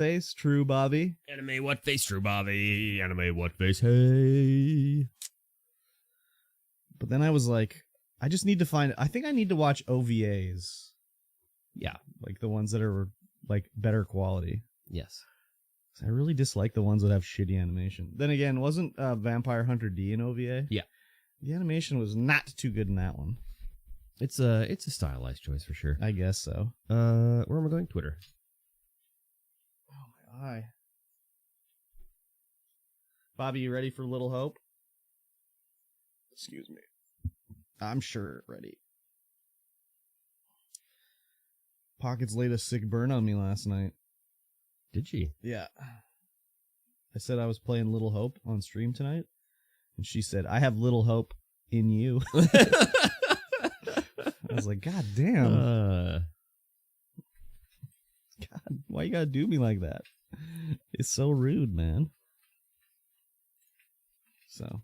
face, true, Bobby. Anime what face, true Bobby. Anime what face, hey. But then I was like, I just need to find. I think I need to watch OVAs. Yeah. Like the ones that are like better quality. Yes. I really dislike the ones that have shitty animation. Then again, wasn't Vampire Hunter D an OVA? Yeah. The animation was not too good in that one. It's a stylized choice for sure. I guess so. Where am I going? Twitter. Oh my eye. Bobby, you ready for Little Hope? Excuse me. I'm sure ready. Pockets laid a sick burn on me last night. Did she? Yeah. I said I was playing Little Hope on stream tonight, and she said, I have little hope in you. I was like, God damn. God, why you gotta do me like that? It's so rude, man. So,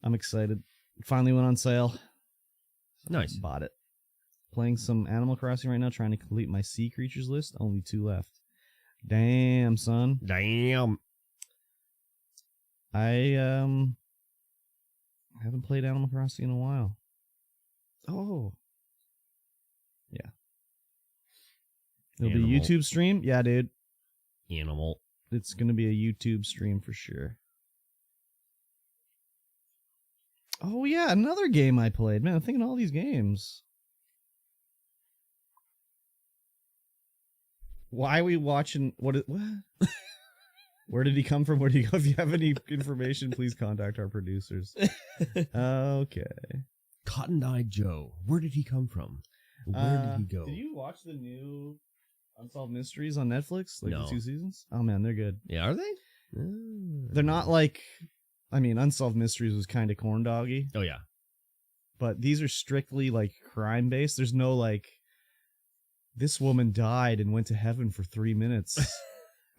I'm excited. Finally went on sale. Nice. Bought it. Playing some Animal Crossing right now, trying to complete my sea creatures list. Only 2 left. Damn, son. Damn. I haven't played Animal Crossing in a while. Oh. Yeah. It'll be a YouTube stream? Yeah, dude. Animal. It's going to be a YouTube stream for sure. Oh, yeah, another game I played. Man, I'm thinking all these games. Why are we watching... What? Where did he come from? Where did he go? If you have any information, please contact our producers. Okay. Cotton Eye Joe. Where did he come from? Where did he go? Did you watch the new Unsolved Mysteries on Netflix? Like No. the 2 seasons? Oh, man, they're good. Yeah, are they? They're not like... I mean, Unsolved Mysteries was kind of corn doggy. Oh, yeah. But these are strictly, like, crime-based. There's no, like, this woman died and went to heaven for 3 minutes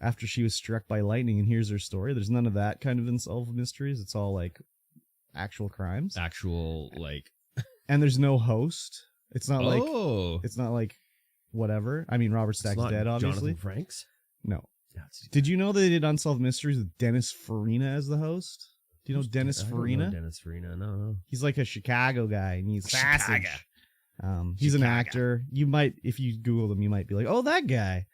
after she was struck by lightning, and here's her story. There's none of that kind of Unsolved Mysteries. It's all, like, actual crimes. Actual, like... And there's no host. It's not like... Oh! It's not like whatever. I mean, Robert Stack's dead, obviously. Jonathan Franks? No. Did you know they did Unsolved Mysteries with Dennis Farina as the host? Do you know Dennis Farina? Dennis Farina, no. He's like a Chicago guy, and he's sassy. Chicago. He's an actor. You might, if you Google him, you might be like, oh, that guy.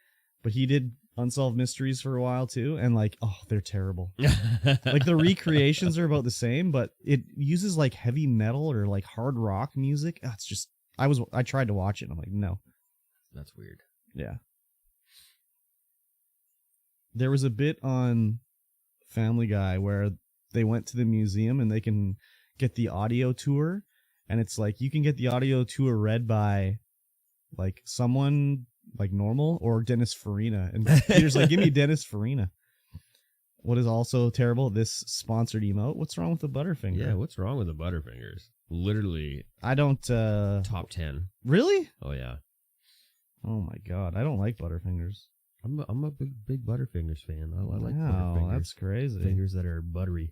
But he did Unsolved Mysteries for a while, too, and like, oh, they're terrible. Like, the recreations are about the same, but it uses like heavy metal or like hard rock music. Oh, it's just, I tried to watch it, and I'm like, no. That's weird. Yeah. There was a bit on Family Guy where they went to the museum and they can get the audio tour, and it's like you can get the audio tour read by like someone like normal or Dennis Farina, and Peter's like, give me Dennis Farina. What is also terrible, this sponsored emote. What's wrong with the Butterfinger? Yeah, what's wrong with the Butterfingers? Literally I don't top 10. Really? Oh yeah. Oh my god, I don't like Butterfingers. I'm a big Butterfingers fan. I like Wow, Butterfingers. that's crazy. Fingers that are buttery.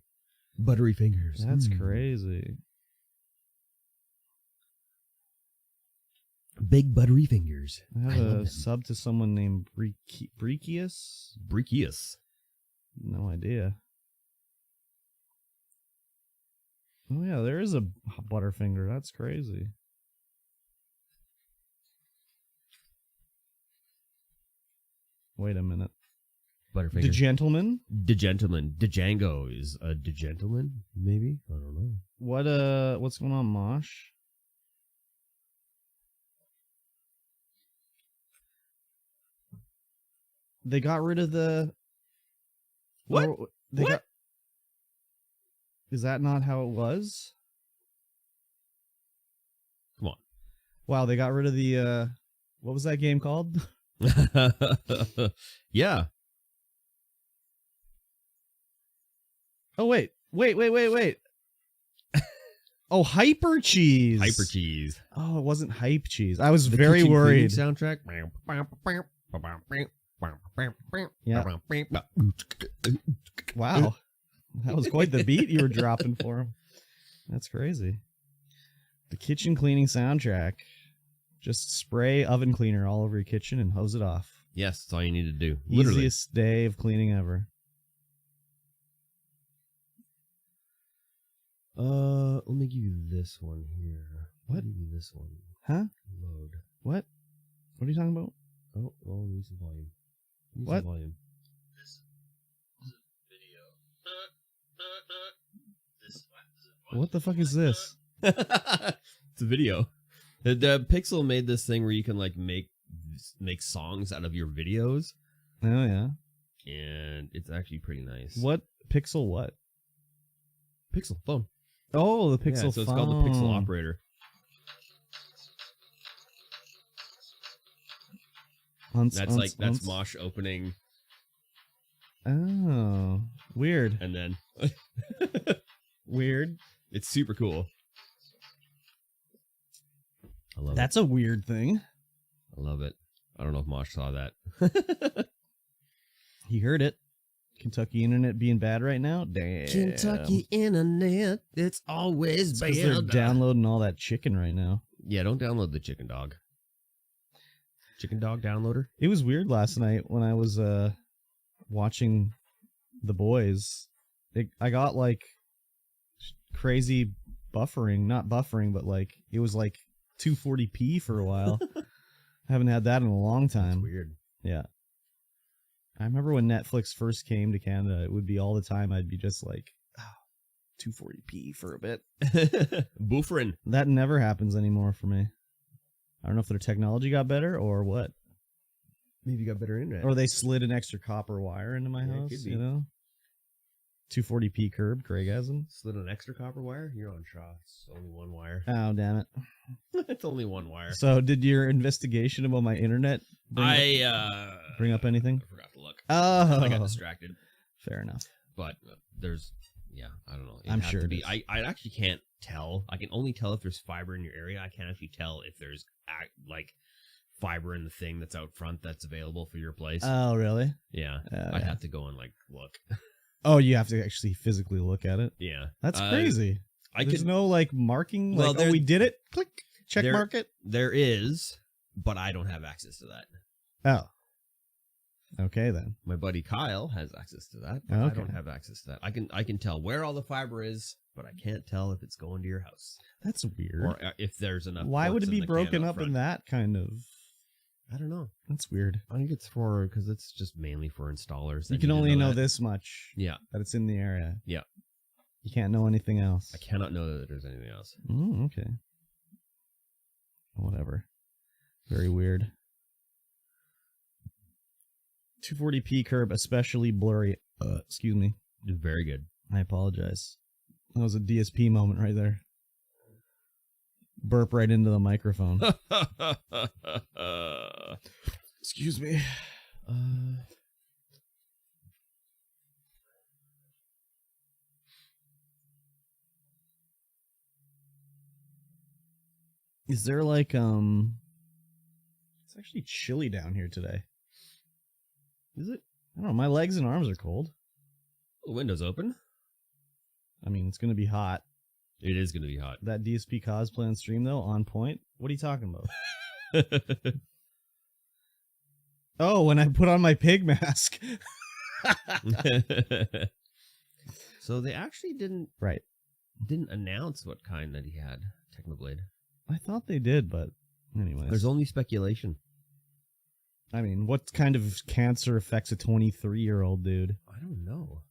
Buttery fingers. That's crazy. Big buttery fingers. I have a sub to someone named Breakius. Breakius. No idea. Oh yeah, there is a Butterfinger. That's crazy. Wait a minute. Butterfinger. The Gentleman? The Gentleman. The Django is a The Gentleman, maybe? I don't know. What's going on, Mosh? They got rid of the... What? What? Is that not how it was? Come on. Wow, they got rid of the... What was that game called? Yeah. Oh, wait. Oh, Hyper Cheese. Hyper Cheese. Oh, it wasn't Hype Cheese. I was The very Kitchen worried. Cleaning soundtrack. Yeah. Wow. That was quite the beat you were dropping for him. That's crazy. The kitchen cleaning soundtrack. Just spray oven cleaner all over your kitchen and hose it off. Yes, that's all you need to do. Literally. Easiest day of cleaning ever. Let me give you this one here. What? Let me give you this one. Huh? Load. What? What are you talking about? Oh, well, use the volume. Use What? the volume. This is a video. What the fuck is this? It's a video. The Pixel made this thing where you can like make songs out of your videos, Oh yeah. and it's actually pretty nice. What Pixel? What? Pixel phone? Oh, the Pixel Yeah, so it's phone. called the Pixel Operator. That's Mosh opening. Oh, weird. And then Weird. it's super cool. I love That's a weird thing. it. I love it. I don't know if Mosh saw that. He heard it. Kentucky internet being bad right now? Damn. Kentucky internet, it's always It's 'cause they're downloading all that chicken right now. Yeah, don't download the Chicken Dog. Chicken Dog downloader? It was weird last night when I was watching The Boys. I got like crazy buffering, not buffering, but like it was like 240p for a while. I haven't had that in a long time. That's weird. Yeah. I remember when Netflix first came to Canada, it would be all the time. I'd be just like, 240p for a bit. Buffering. That never happens anymore for me. I don't know if their technology got better or what. Maybe you got better internet. Or they slid an extra copper wire into my house, could be. you know? 240p curb, Craigasm. Slid an extra copper wire? You're on Shaw. It's only one wire. Oh, damn it. It's only one wire. So did your investigation about my internet bring up anything? I forgot to look. Oh. I got distracted. Fair enough. But there's, I don't know. I'm sure it is. I actually can't tell. I can only tell if there's fiber in your area. I can't actually tell if there's like fiber in the thing that's out front that's available for your place. Oh, really? Yeah. I'd have to go and like look. Oh, you have to actually physically look at it? Yeah. That's crazy. There's no like marking, Well, like, we did it, click, check mark it? There is, but I don't have access to that. Oh. Okay, then. My buddy Kyle has access to that, but I don't have access to that. I can tell where all the fiber is, but I can't tell if it's going to your house. That's weird. Or if there's enough. Why would it be broken up front. in that kind of... I don't know. That's weird. I think it's because it's just mainly for installers. You can only know this much. Yeah. That it's in the area. Yeah. You can't know anything else. I cannot know that there's anything else. Okay. Whatever. Very weird. 240p curb, especially blurry. Excuse me. Very good. I apologize. That was a DSP moment right there. Burp right into the microphone. Excuse me. Is there like it's actually chilly down here today. Is it? I don't know, my legs and arms are cold. The window's open. I mean, it's gonna be hot. It is gonna be hot. That DSP cosplay on stream though, on point. What are you talking about? Oh, when I put on my pig mask. So they actually didn't announce what kind that he had, Technoblade. I thought they did, but anyways. There's only speculation. I mean, what kind of cancer affects a 23-year-old dude? I don't know.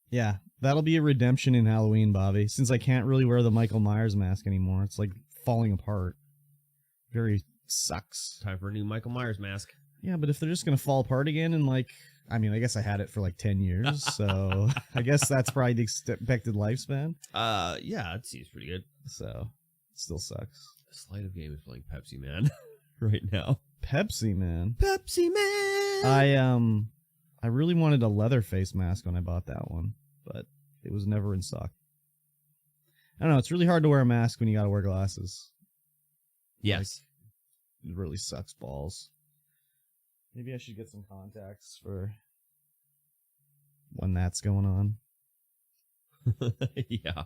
Yeah, that'll be a redemption in Halloween, Bobby, since I can't really wear the Michael Myers mask anymore. It's like falling apart. Very sucks. Time for a new Michael Myers mask. Yeah, but if they're just going to fall apart again and like, I mean, I guess I had it for like 10 years, so I guess that's probably the expected lifespan. Yeah, it seems pretty good. So, it still sucks. Sleight of Game is playing Pepsi Man right now. Pepsi Man? Pepsi Man! I really wanted a Leatherface mask when I bought that one, but it was never in stock. I don't know, it's really hard to wear a mask when you gotta wear glasses. Yes. Like, it really sucks balls. Maybe I should get some contacts for when that's going on. Yeah.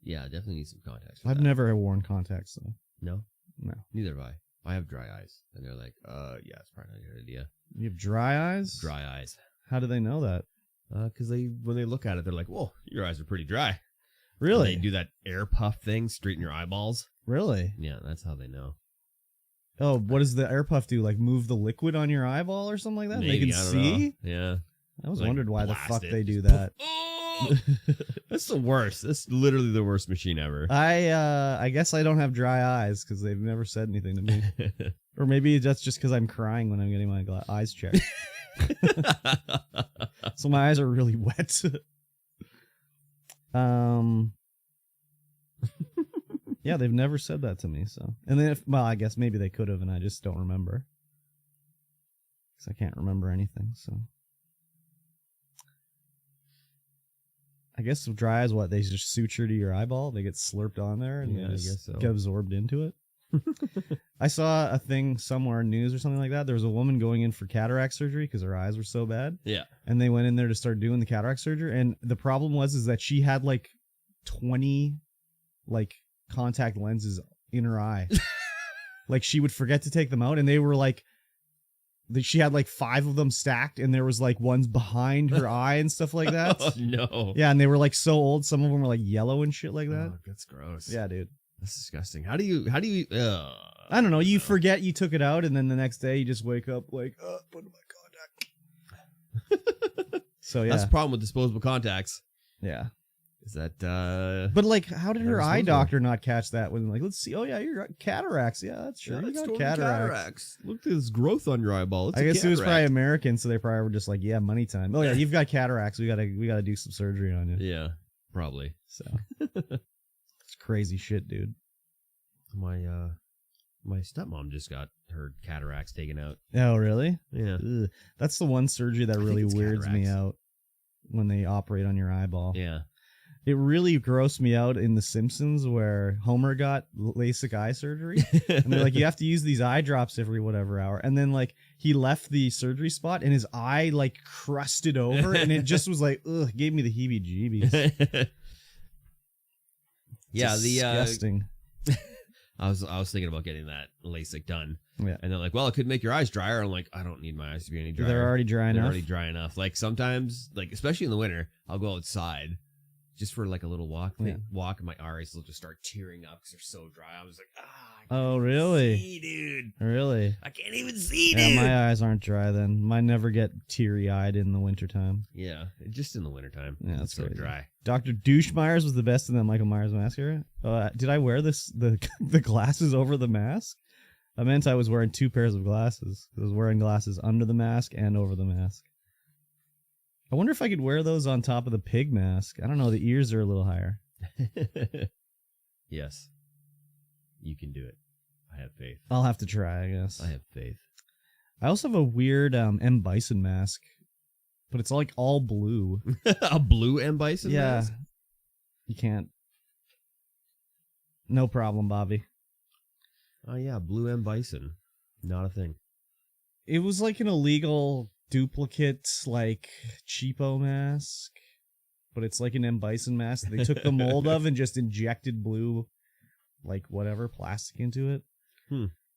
Yeah, definitely need some contacts. I've never worn contacts, though. No? No. Neither have I. I have dry eyes. And they're like, yeah, it's probably not a good idea. You have dry eyes? Dry eyes. How do they know that? Because when they look at it, they're like, whoa, your eyes are pretty dry. Really? And they do that air puff thing, straighten your eyeballs. Really? Yeah, that's how they know. Oh, what does the air puff do? Like move the liquid on your eyeball or something like that? Maybe, They can I don't see? know. Yeah. I was Like, wondered why the blast fuck it. they do that. Oh! That's the worst. That's literally the worst machine ever. I guess I don't have dry eyes because they've never said anything to me. Or maybe that's just because I'm crying when I'm getting my eyes checked. So my eyes are really wet. Yeah, they've never said that to me. So, and then I guess maybe they could have, and I just don't remember because I can't remember anything. So, I guess dry eyes, what they just suture to your eyeball, they get slurped on there, and Yeah, they I just guess so. get absorbed into it. I saw a thing somewhere in news or something like that. There was a woman going in for cataract surgery because her eyes were so bad. Yeah. And they went in there to start doing the cataract surgery. And the problem was that she had like 20 like contact lenses in her eye. Like she would forget to take them out. And they were like, she had like 5 of them stacked. And there was like ones behind her eye and stuff like that. Oh, no. Yeah. And they were like so old. Some of them were like yellow and shit like that. Oh, that's gross. Yeah, dude. That's disgusting. How do you, I don't know. You forget you took it out, and then the next day you just wake up like, put in my contact. So yeah, That's the problem with disposable contacts. yeah. Is that But like, how did They're her eye disposable. doctor not catch that? When like, let's see. Oh yeah, you got cataracts. Yeah, that's true. You got cataracts. Look at this growth on your eyeball. It's I a guess it was probably cataract. American, so they probably were just like, yeah, money time. Oh yeah, you've got cataracts. We gotta do some surgery on you. Yeah, probably. So it's crazy shit, dude. My stepmom just got her cataracts taken out. Oh really? Yeah. Ugh. That's the one surgery that I think really it's weirds me cataracts. out when they operate on your eyeball. Yeah. It really grossed me out in The Simpsons where Homer got LASIK eye surgery. And they're like, you have to use these eye drops every whatever hour. And then like he left the surgery spot and his eye like crusted over and it just was like, ugh, gave me the heebie-jeebies. Yeah, Disgusting. I was thinking about getting that LASIK done. Yeah. And they're like, well, it could make your eyes drier. I'm like, I don't need my eyes to be any drier. They're already dry They're enough. already dry enough. Like sometimes, like especially in the winter, I'll go outside just for like a little walk, Yeah. and my eyes will just start tearing up because they're so dry. I was like, I can't Oh, even really? see, dude. Really? I can't even see, Yeah, dude. my eyes aren't dry then. Mine never get teary-eyed in the wintertime. Yeah, just in the wintertime. Yeah, It's that's so crazy. dry. Dr. Douche Myers was the best in that Michael Myers mask era. Did I wear the glasses over the mask? I meant I was wearing 2 pairs of glasses. I was wearing glasses under the mask and over the mask. I wonder if I could wear those on top of the pig mask. I don't know. The ears are a little higher. Yes, you can do it. I have faith. I'll have to try, I guess. I have faith. I also have a weird M. Bison mask, but it's like all blue. A blue M. Bison Yeah. mask? You can't. No problem, Bobby. Oh, yeah, blue M. Bison. Not a thing. It was like an illegal duplicate, like, cheapo mask, but it's like an M. Bison mask they took the mold of and just injected blue, like, whatever, plastic into it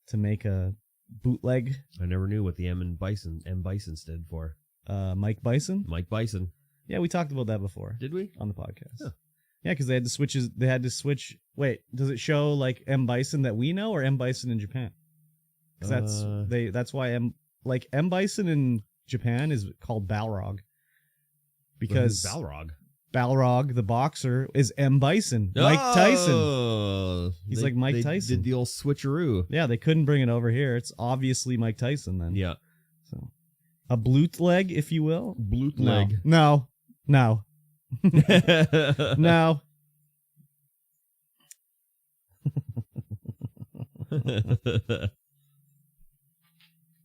to make a bootleg. I never knew what the M. Bison stood for. Mike Bison? Mike Bison. Yeah, we talked about that before Did we? on the podcast. Huh. Yeah, because they had to switch. Wait, does it show like M. Bison that we know or M. Bison in Japan? Because that's why M. Bison in Japan is called Balrog. Because Balrog. Balrog, the boxer, is M. Bison. Mike Tyson. He's like Mike Tyson. Did the old switcheroo. Yeah, they couldn't bring it over here. It's obviously Mike Tyson then. Yeah. So, a bootleg, if you will. Bootleg. No. No. No.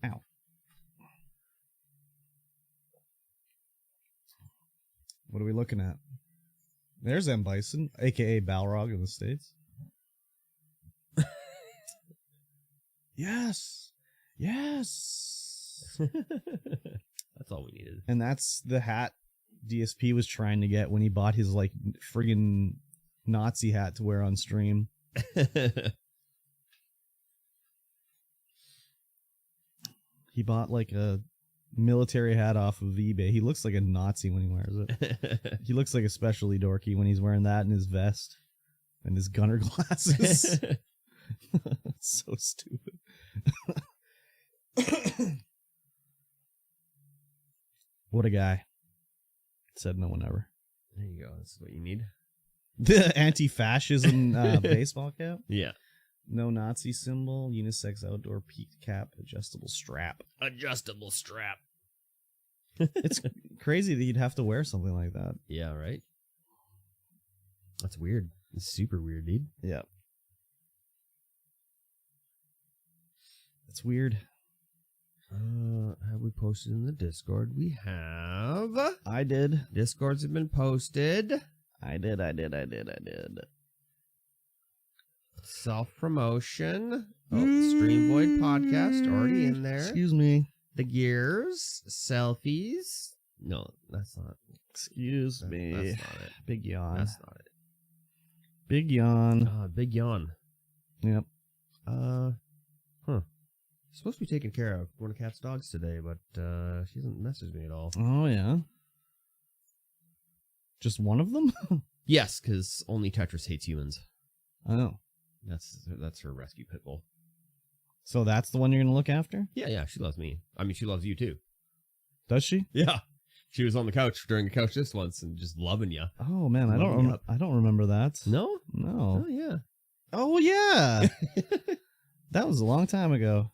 Ow. What are we looking at? There's M. Bison, a.k.a. Balrog in the States. Yes. Yes. That's all we needed. And that's the hat DSP was trying to get when he bought his, like, friggin' Nazi hat to wear on stream. He bought like a military hat off of eBay. He looks like a Nazi when he wears it. He looks like especially dorky when he's wearing that and his vest and his gunner glasses. So stupid. What a guy. Said no one ever. There you go. That's what you need. The anti-fascism baseball cap. Yeah. No Nazi symbol. Unisex outdoor peaked cap. Adjustable strap. Adjustable strap. It's crazy that you'd have to wear something like that. Yeah, right? That's weird. It's super weird, dude. Yeah. It's weird. Have we posted in the Discord? We have. I did. Discords have been posted. I did. Self-promotion. Oh, StreamVoid podcast already in there. Excuse me. The gears. Selfies. No, that's not. Excuse me. That's not it. Big yawn. That's not it. Big yawn. Big yawn. Yep. Supposed to be taking care of one of Kat's dogs today, but she hasn't messaged me at all. Oh, yeah. Just one of them? Yes, because only Tetris hates humans. Oh. That's her rescue pit bull. So that's the one you're going to look after? Yeah, she loves me. I mean, she loves you too. Does she? Yeah. She was on the couch during the couch this once and just loving you. Oh, man. I don't remember that. No? No. Oh, yeah. Oh, yeah. That was a long time ago.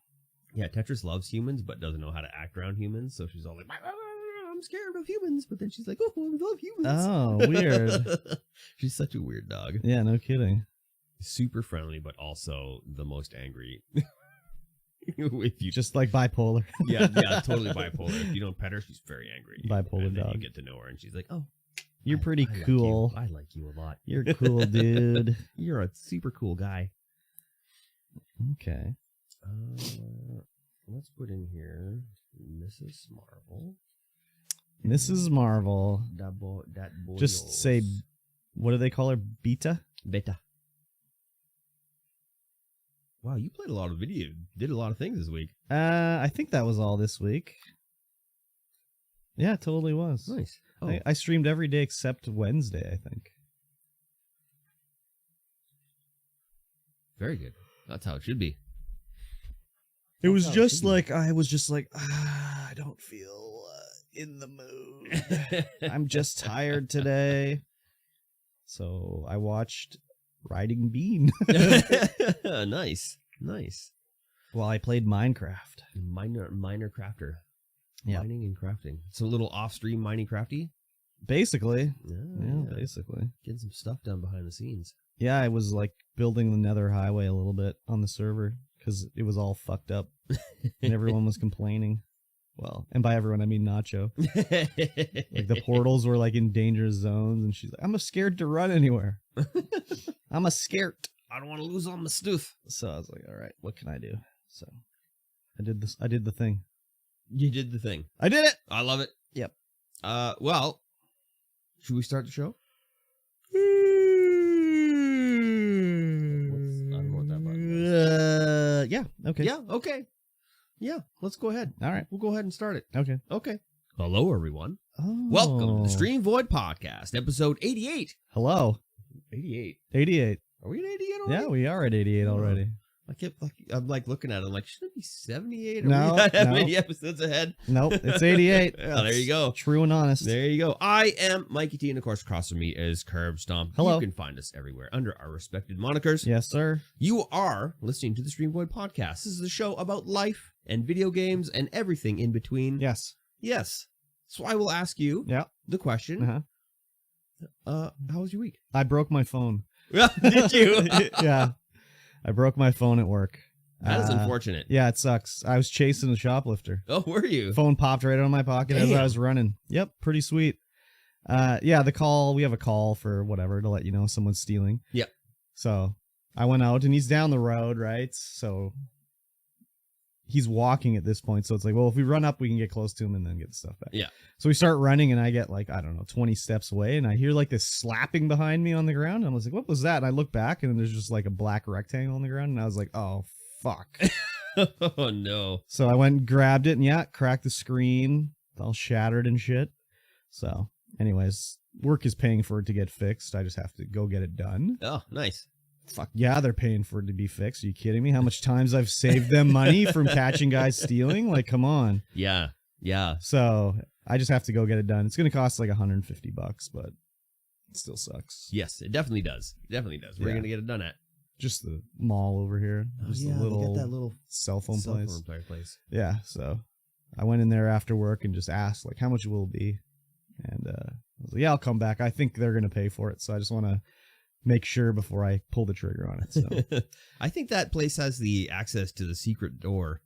Yeah, Tetris loves humans, but doesn't know how to act around humans. So she's all like, I'm scared of humans. But then she's like, oh, I love humans. Oh, weird. She's such a weird dog. Yeah, no kidding. Super friendly, but also the most angry. If you just like bipolar. yeah, totally bipolar. If you don't pet her, she's very angry. Bipolar and then dog. You get to know her, and she's like, oh, you're pretty I cool. Like I like you a lot. You're cool, dude. You're a super cool guy. Okay. Let's put in here Mrs. Marvel. Mrs. Marvel. That boy Just say, what do they call her? Beta? Beta. Wow, you played a lot of video. Did a lot of things this week. I think that was all this week. Yeah, it totally was. Nice. Oh. I streamed every day except Wednesday, I think. Very good. That's how it should be. It was just like, I was just like, I don't feel in the mood. I'm just tired today. So I watched Riding Bean. Nice. While I played Minecraft. Miner crafter. Yeah. Mining and crafting. It's a little off-stream mining crafty. Basically. Yeah, Basically. Getting some stuff done behind the scenes. Yeah, I was like building the Nether Highway a little bit on the server because it was all fucked up and everyone was complaining. Well, and by everyone, I mean Nacho. Like the portals were like in dangerous zones and she's like, I'm scared to run anywhere. I'm scared. I don't want to lose all my stuff. So I was like, all right, what can I do? So I did this. I did the thing. You did the thing. I did it. I love it. Yep. Well, should we start the show? I don't know what that button is. Yeah. Okay. Yeah. Okay. Yeah. Let's go ahead. All right. We'll go ahead and start it. Okay. Okay. Hello, everyone. Oh. Welcome to the StreamVoid podcast, episode 88. Hello. 88. 88. Are we at 88 already? Yeah, we are at 88 already. I'm like looking at it. I'm like, shouldn't it be 78? Are No, we not that no. many episodes ahead? Nope, it's 88. Yeah, there you go. True and honest. There you go. I am Mikey T, and of course, across from me is Kurbstomped. Hello. You can find us everywhere under our respected monikers. Yes, sir. You are listening to the StreamVoid podcast. This is the show about life and video games and everything in between. Yes. Yes. So I will ask you the question. How was your week? I broke my phone. Did you? Yeah. I broke my phone at work. That is unfortunate. Yeah, it sucks. I was chasing a shoplifter. Oh, were you? Phone popped right out of my pocket as I was running. Yep, pretty sweet. Yeah, we have a call for whatever to let you know someone's stealing. Yep. So I went out and he's down the road, right? So he's walking at this point. So it's like, well, if we run up, we can get close to him and then get the stuff back. Yeah. So we start running and I get like, I don't know, 20 steps away and I hear like this slapping behind me on the ground. And I was like, what was that? And I look back and there's just like a black rectangle on the ground. And I was like, oh, fuck. Oh no. So I went and grabbed it and yeah, cracked the screen, all shattered and shit. So, anyways, work is paying for it to get fixed. I just have to go get it done. Oh, nice. Fuck yeah, they're paying for it to be fixed. Are you kidding me? How much times I've saved them money from catching guys stealing? Like, come on. Yeah. Yeah. So I just have to go get it done. It's going to cost like $150, but it still sucks. Yes, it definitely does. It definitely does. Where are you going to get it done at? Just the mall over here. Just yeah, the little, they got that little cell phone place. place. Yeah, so I went in there after work and just asked, like, how much will it be? And I was like, yeah, I'll come back. I think they're going to pay for it, so I just want to make sure before I pull the trigger on it. So I think that place has the access to the secret door.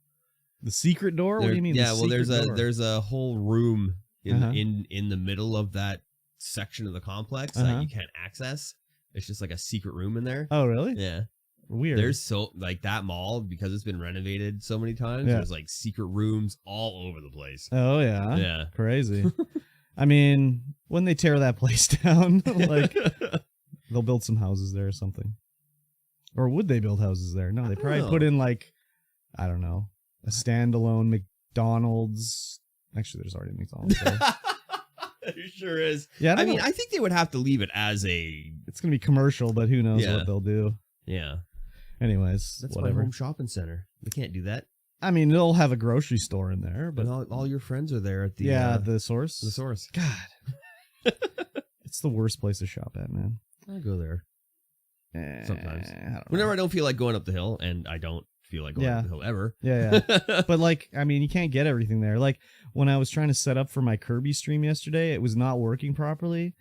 The secret door? What do you mean? Yeah, the well, secret door? there's a whole room Uh-huh. in the middle of that section of the complex that you can't access. It's just like a secret room in there. Oh, really? Yeah. Weird. There's so like that mall, because it's been renovated so many times. Yeah. There's like secret rooms all over the place. Oh, yeah? Yeah. Crazy. I mean, when they tear that place down, like, they'll build some houses there or something. Or would they build houses there? No, they probably put in, like, I don't know, a standalone McDonald's. Actually, there's already a McDonald's there. There sure is. Yeah, I mean, I think they would have to leave it as a... it's going to be commercial, but who knows Yeah. what they'll do. Yeah. Anyways, That's whatever. my home shopping center. They can't do that. I mean, they'll have a grocery store in there, but But all your friends are there at the... the source. The source. God. It's the worst place to shop at, man. I'll go there. Sometimes. I don't know. Whenever I don't feel like going up the hill, and I don't feel like going up the hill ever. Yeah. But, like, I mean, you can't get everything there. Like, when I was trying to set up for my Kirby stream yesterday, it was not working properly.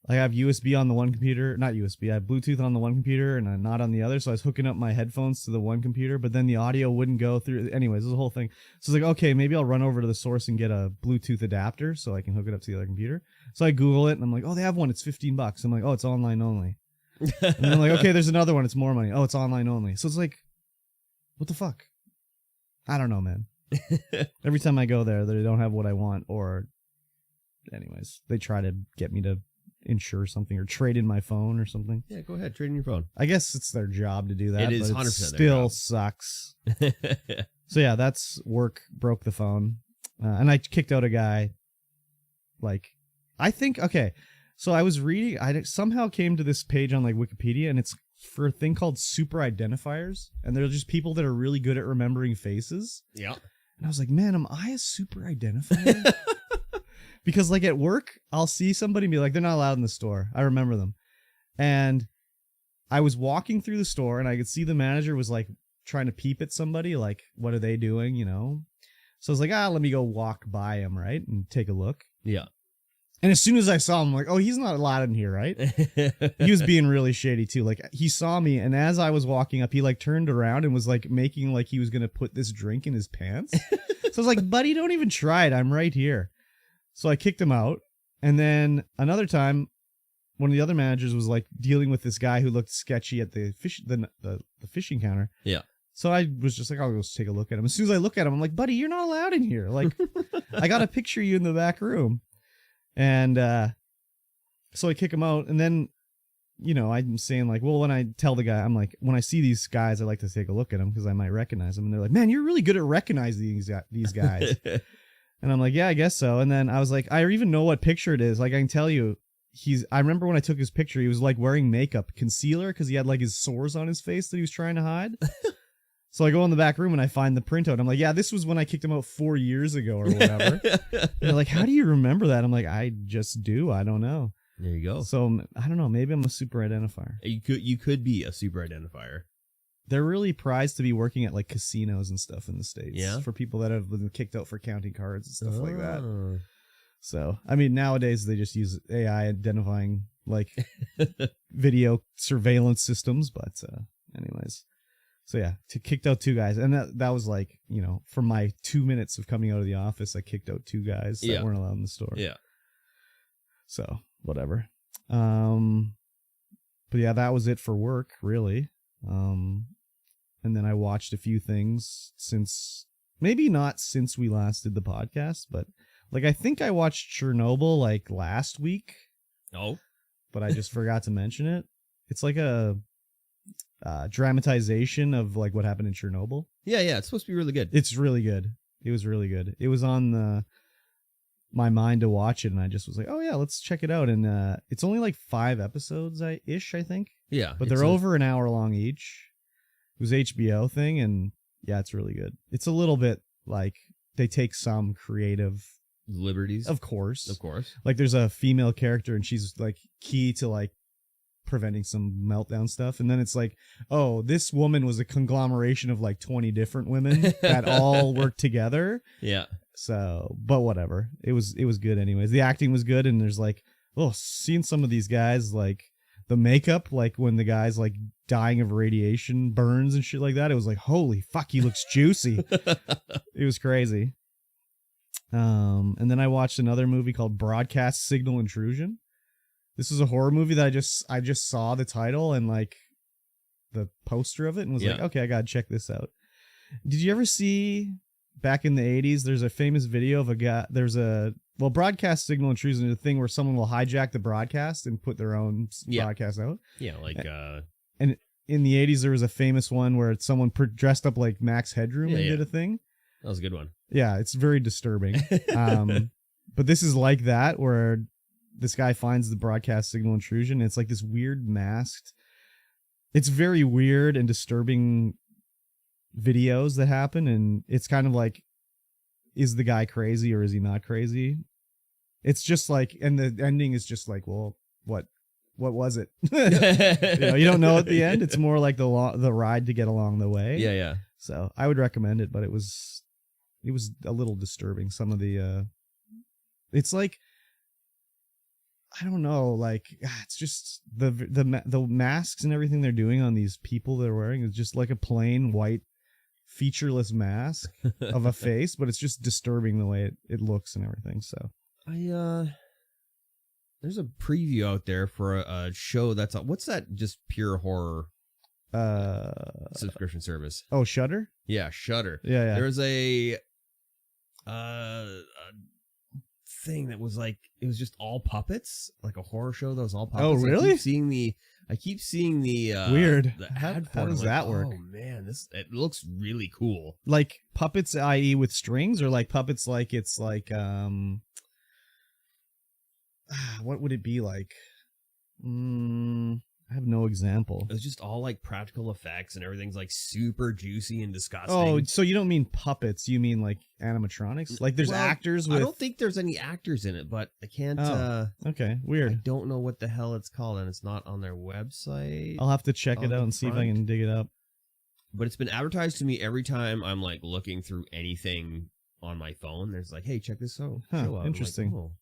Like, I have USB on the one computer. Not USB. I have Bluetooth on the one computer and I'm not on the other. So I was hooking up my headphones to the one computer, but then the audio wouldn't go through. Anyways, it was a whole thing. So I was like, okay, maybe I'll run over to the source and get a Bluetooth adapter so I can hook it up to the other computer. So I Google it and I'm like, oh, they have one. It's $15. I'm like, oh, it's online only. And then I'm like, okay, there's another one. It's more money. Oh, it's online only. So it's like, what the fuck? I don't know, man. Every time I go there, they don't have what I want, or anyways, they try to get me to insure something or trade in my phone or something. Yeah, go ahead. Trade in your phone. I guess it's their job to do that. It is but 100% their still job. sucks. So yeah, that's work broke the phone. And I kicked out a guy. Like, I think, okay. So I was reading, I somehow came to this page on like Wikipedia, and it's for a thing called super identifiers. And they're just people that are really good at remembering faces. Yeah. And I was like, man, am I a super identifier? Because like at work, I'll see somebody and be like, they're not allowed in the store. I remember them. And I was walking through the store and I could see the manager was like trying to peep at somebody. Like, what are they doing? You know? So I was like, let me go walk by him, right? And take a look. Yeah. And as soon as I saw him, I'm like, oh, he's not allowed in here, right? He was being really shady too. Like, he saw me, and as I was walking up, he like turned around and was like making like he was gonna put this drink in his pants. So I was like, buddy, don't even try it. I'm right here. So I kicked him out. And then another time, one of the other managers was like dealing with this guy who looked sketchy at the fishing counter. Yeah. So I was just like, I'll go take a look at him. As soon as I look at him, I'm like, buddy, you're not allowed in here. Like, I got a picture of you in the back room. And so I kick him out, and then, you know, I'm saying like, well, when I tell the guy, I'm like, when I see these guys, I like to take a look at them because I might recognize them. And they're like, man, you're really good at recognizing these guys. And I'm like, yeah, I guess so. And then I was like, I even know what picture it is. Like, I can tell you, I remember when I took his picture, he was like wearing makeup, concealer, because he had like his sores on his face that he was trying to hide. So I go in the back room and I find the printout. I'm like, yeah, this was when I kicked him out 4 years ago or whatever. They're like, how do you remember that? I'm like, I just do. I don't know. There you go. So I don't know. Maybe I'm a super identifier. You could be a super identifier. They're really prized to be working at like casinos and stuff in the States. Yeah. For people that have been kicked out for counting cards and stuff like that. Oh. So, I mean, nowadays they just use AI identifying like video surveillance systems. But anyways. So yeah, kicked out 2 guys. And that was like, you know, for my 2 minutes of coming out of the office, I kicked out 2 guys that weren't allowed in the store. Yeah. So, whatever. But yeah, that was it for work, really. And then I watched a few things since, maybe not since we last did the podcast, but like I think I watched Chernobyl like last week. Oh. But I just forgot to mention it. It's like a dramatization of like what happened in Chernobyl. Yeah, it's supposed to be really good. It's really good. It was really good. It was on my mind to watch it, and I just was like, oh yeah, let's check it out. And it's only like 5 episodes ish, I think. Yeah. But they're over an hour long each. It was HBO thing, and yeah, it's really good. It's a little bit like they take some creative liberties. Of course. Like there's a female character, and she's like key to like preventing some meltdown stuff. And then it's like, oh, this woman was a conglomeration of like 20 different women that all worked together. Yeah. So, but whatever. It was good anyways. The acting was good, and there's like, oh, seeing some of these guys, like the makeup, like when the guy's like dying of radiation burns and shit like that, it was like, holy fuck, he looks juicy. It was crazy. And then I watched another movie called Broadcast Signal Intrusion. This is a horror movie that I just saw the title and like the poster of it and was like, okay, I gotta check this out. Did you ever see back in the 80s, there's a famous video of a guy, broadcast signal intrusion is a thing where someone will hijack the broadcast and put their own broadcast out. Yeah, like and in the 80s there was a famous one where someone dressed up like Max Headroom and did a thing. That was a good one. Yeah, it's very disturbing. But this is like that, where this guy finds the broadcast signal intrusion. It's like this weird masked. It's very weird and disturbing videos that happen, and it's kind of like, is the guy crazy or is he not crazy? It's just like, and the ending is just like, well, what was it? You don't know at the end. It's more like the ride to get along the way. Yeah. So I would recommend it, but it was a little disturbing. Some of the it's like, I don't know, like it's just the masks and everything they're doing on these people they're wearing is just like a plain white featureless mask of a face, but it's just disturbing the way it looks and everything. So there's a preview out there for a show that's what's that just pure horror subscription service? Oh, Shudder? Yeah, Shudder. Yeah. There was a thing that was like, it was just all puppets, like a horror show that was all puppets. Oh, really? I keep seeing the weird. The how ad for it. Does that work? Oh man, it looks really cool. Like puppets, i.e., with strings, or like puppets like it's like what would it be like? I have no example. It was just all like practical effects, and everything's like super juicy and disgusting. Oh, so you don't mean puppets? You mean like animatronics? Like there's actors with... I don't think there's any actors in it, but I can't... okay, weird. I don't know what the hell it's called, and it's not on their website. I'll have to check it out and see if I can dig it up. But it's been advertised to me every time I'm like looking through anything on my phone. There's like, hey, check this show out. Interesting. Like, oh.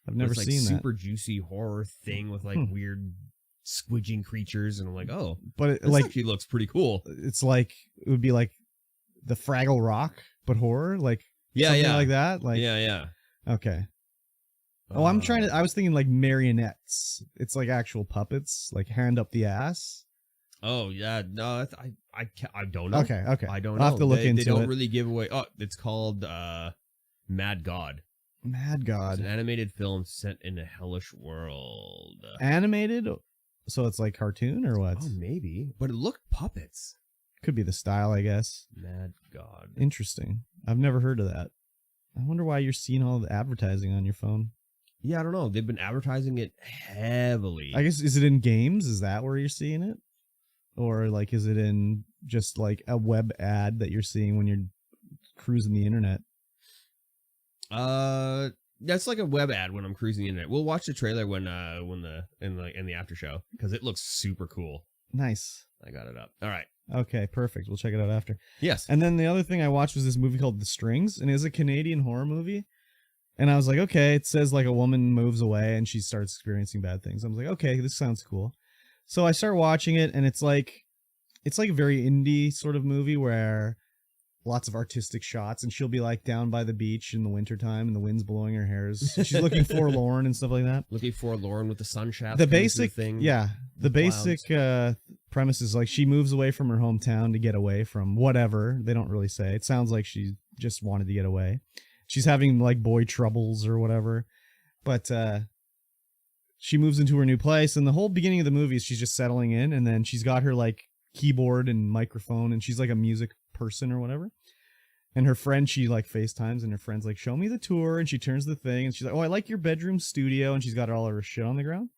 I've never seen that. Super juicy horror thing with like weird squidging creatures, and I'm like, oh, but it like actually looks pretty cool. It's like, it would be like the Fraggle Rock but horror, like something like that. Like okay. Oh, I was thinking like marionettes. It's like actual puppets, like hand up the ass. Oh yeah, no, I don't know. Okay, I don't know. I'll have to look into it. They don't really give away. Oh, it's called Mad God. Mad God. It's an animated film set in a hellish world. Animated? So it's like cartoon or what? Oh, maybe. But it looked puppets. Could be the style, I guess. Mad God. Interesting. I've never heard of that. I wonder why you're seeing all the advertising on your phone. Yeah, I don't know. They've been advertising it heavily. I guess, is it in games? Is that where you're seeing it? Or like, is it in just like a web ad that you're seeing when you're cruising the internet? That's like a web ad when I'm cruising the internet. We'll watch the trailer in the after show, because it looks super cool. Nice. I got it up. All right. Okay, perfect. We'll check it out after. Yes. And then the other thing I watched was this movie called The Strings, and it was a Canadian horror movie. And I was like, okay, it says like a woman moves away and she starts experiencing bad things. I was like, okay, this sounds cool. So I start watching it, and it's like a very indie sort of movie where lots of artistic shots, and she'll be like down by the beach in the wintertime and the wind's blowing her hair. She's looking forlorn and stuff like that. Looking forlorn with the sun shaft. The basic thing. Yeah. The basic premise is like she moves away from her hometown to get away from whatever. They don't really say. It sounds like she just wanted to get away. She's having like boy troubles or whatever. But she moves into her new place, and the whole beginning of the movie is she's just settling in, and then she's got her like keyboard and microphone, and she's like a music person or whatever. And her friend, she like FaceTimes, and her friend's like, show me the tour. And she turns the thing, and she's like, oh, I like your bedroom studio. And she's got all her shit on the ground.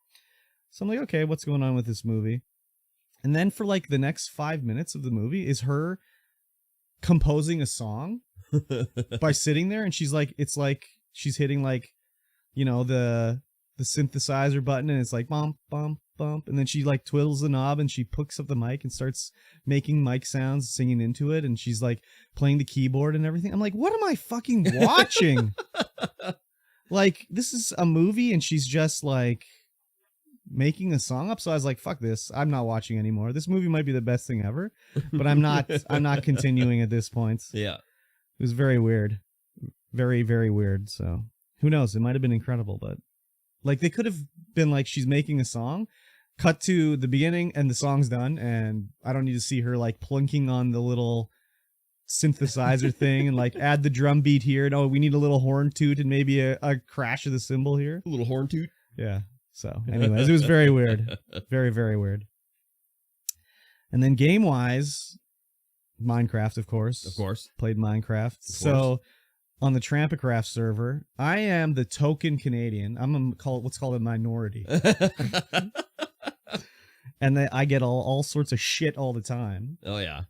So I'm like, okay, what's going on with this movie? And then for like the next 5 minutes of the movie is her composing a song by sitting there. And she's like, it's like she's hitting like, you know, the synthesizer button, and it's like bump, bump, bump. And then she like twiddles the knob, and she picks up the mic and starts making mic sounds, singing into it. And she's like playing the keyboard and everything. I'm like, what am I fucking watching? Like, this is a movie, and she's just like making a song up. So I was like, fuck this, I'm not watching anymore. This movie might be the best thing ever, but I'm not continuing at this point. Yeah, it was very weird, very, very weird. So who knows, it might have been incredible, but like they could have been like, she's making a song, cut to the beginning, and the song's done, and I don't need to see her like plunking on the little synthesizer thing and like add the drum beat here, and oh, we need a little horn toot and maybe a crash of the cymbal here, a little horn toot. Yeah. So anyways, it was very weird. Very, very weird. And then game-wise, Minecraft, of course. Of course. Played Minecraft. So on the Trampacraft server, I am the token Canadian. I'm what's called a minority. And I get all sorts of shit all the time. Oh, yeah.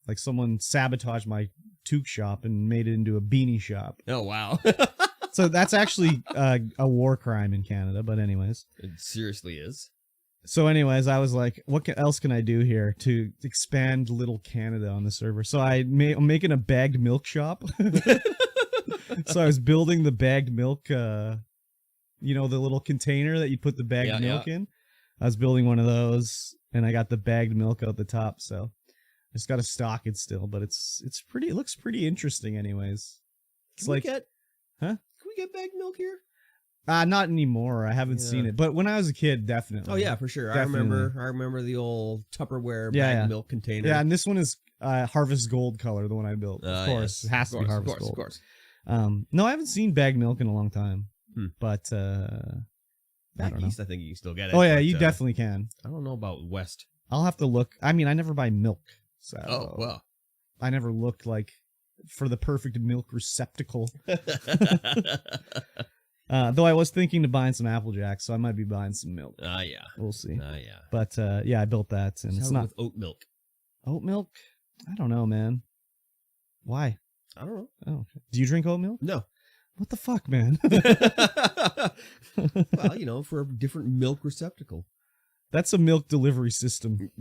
Like someone sabotaged my toque shop and made it into a beanie shop. Oh, wow. So that's actually a war crime in Canada, but anyways. It seriously is. So anyways, I was like, what else can I do here to expand Little Canada on the server? So I'm making a bagged milk shop. So I was building the bagged milk, you know, the little container that you put the bagged milk in. I was building one of those, and I got the bagged milk out the top, so I just got to stock it still, but it looks pretty interesting anyways. It's Can we get bagged milk here? Not anymore. I haven't seen it, but when I was a kid, definitely. Oh yeah, for sure. Definitely. I remember the old Tupperware bagged milk container. Yeah, and this one is Harvest Gold color, the one I built. Of course, it has to be Harvest Gold. Of course. No, I haven't seen bagged milk in a long time, but back east, I think you can still get it. Oh yeah, you definitely can. I don't know about west. I'll have to look. I mean, I never buy milk, so well, I never looked like for the perfect milk receptacle. Though I was thinking of buying some Apple Jacks, so I might be buying some milk. Yeah. We'll see. Yeah. But yeah, I built that, and it's not with oat milk. Oat milk? I don't know, man. Why? I don't know. Oh, okay. Do you drink oat milk? No. What the fuck, man? Well, you know, for a different milk receptacle. That's a milk delivery system.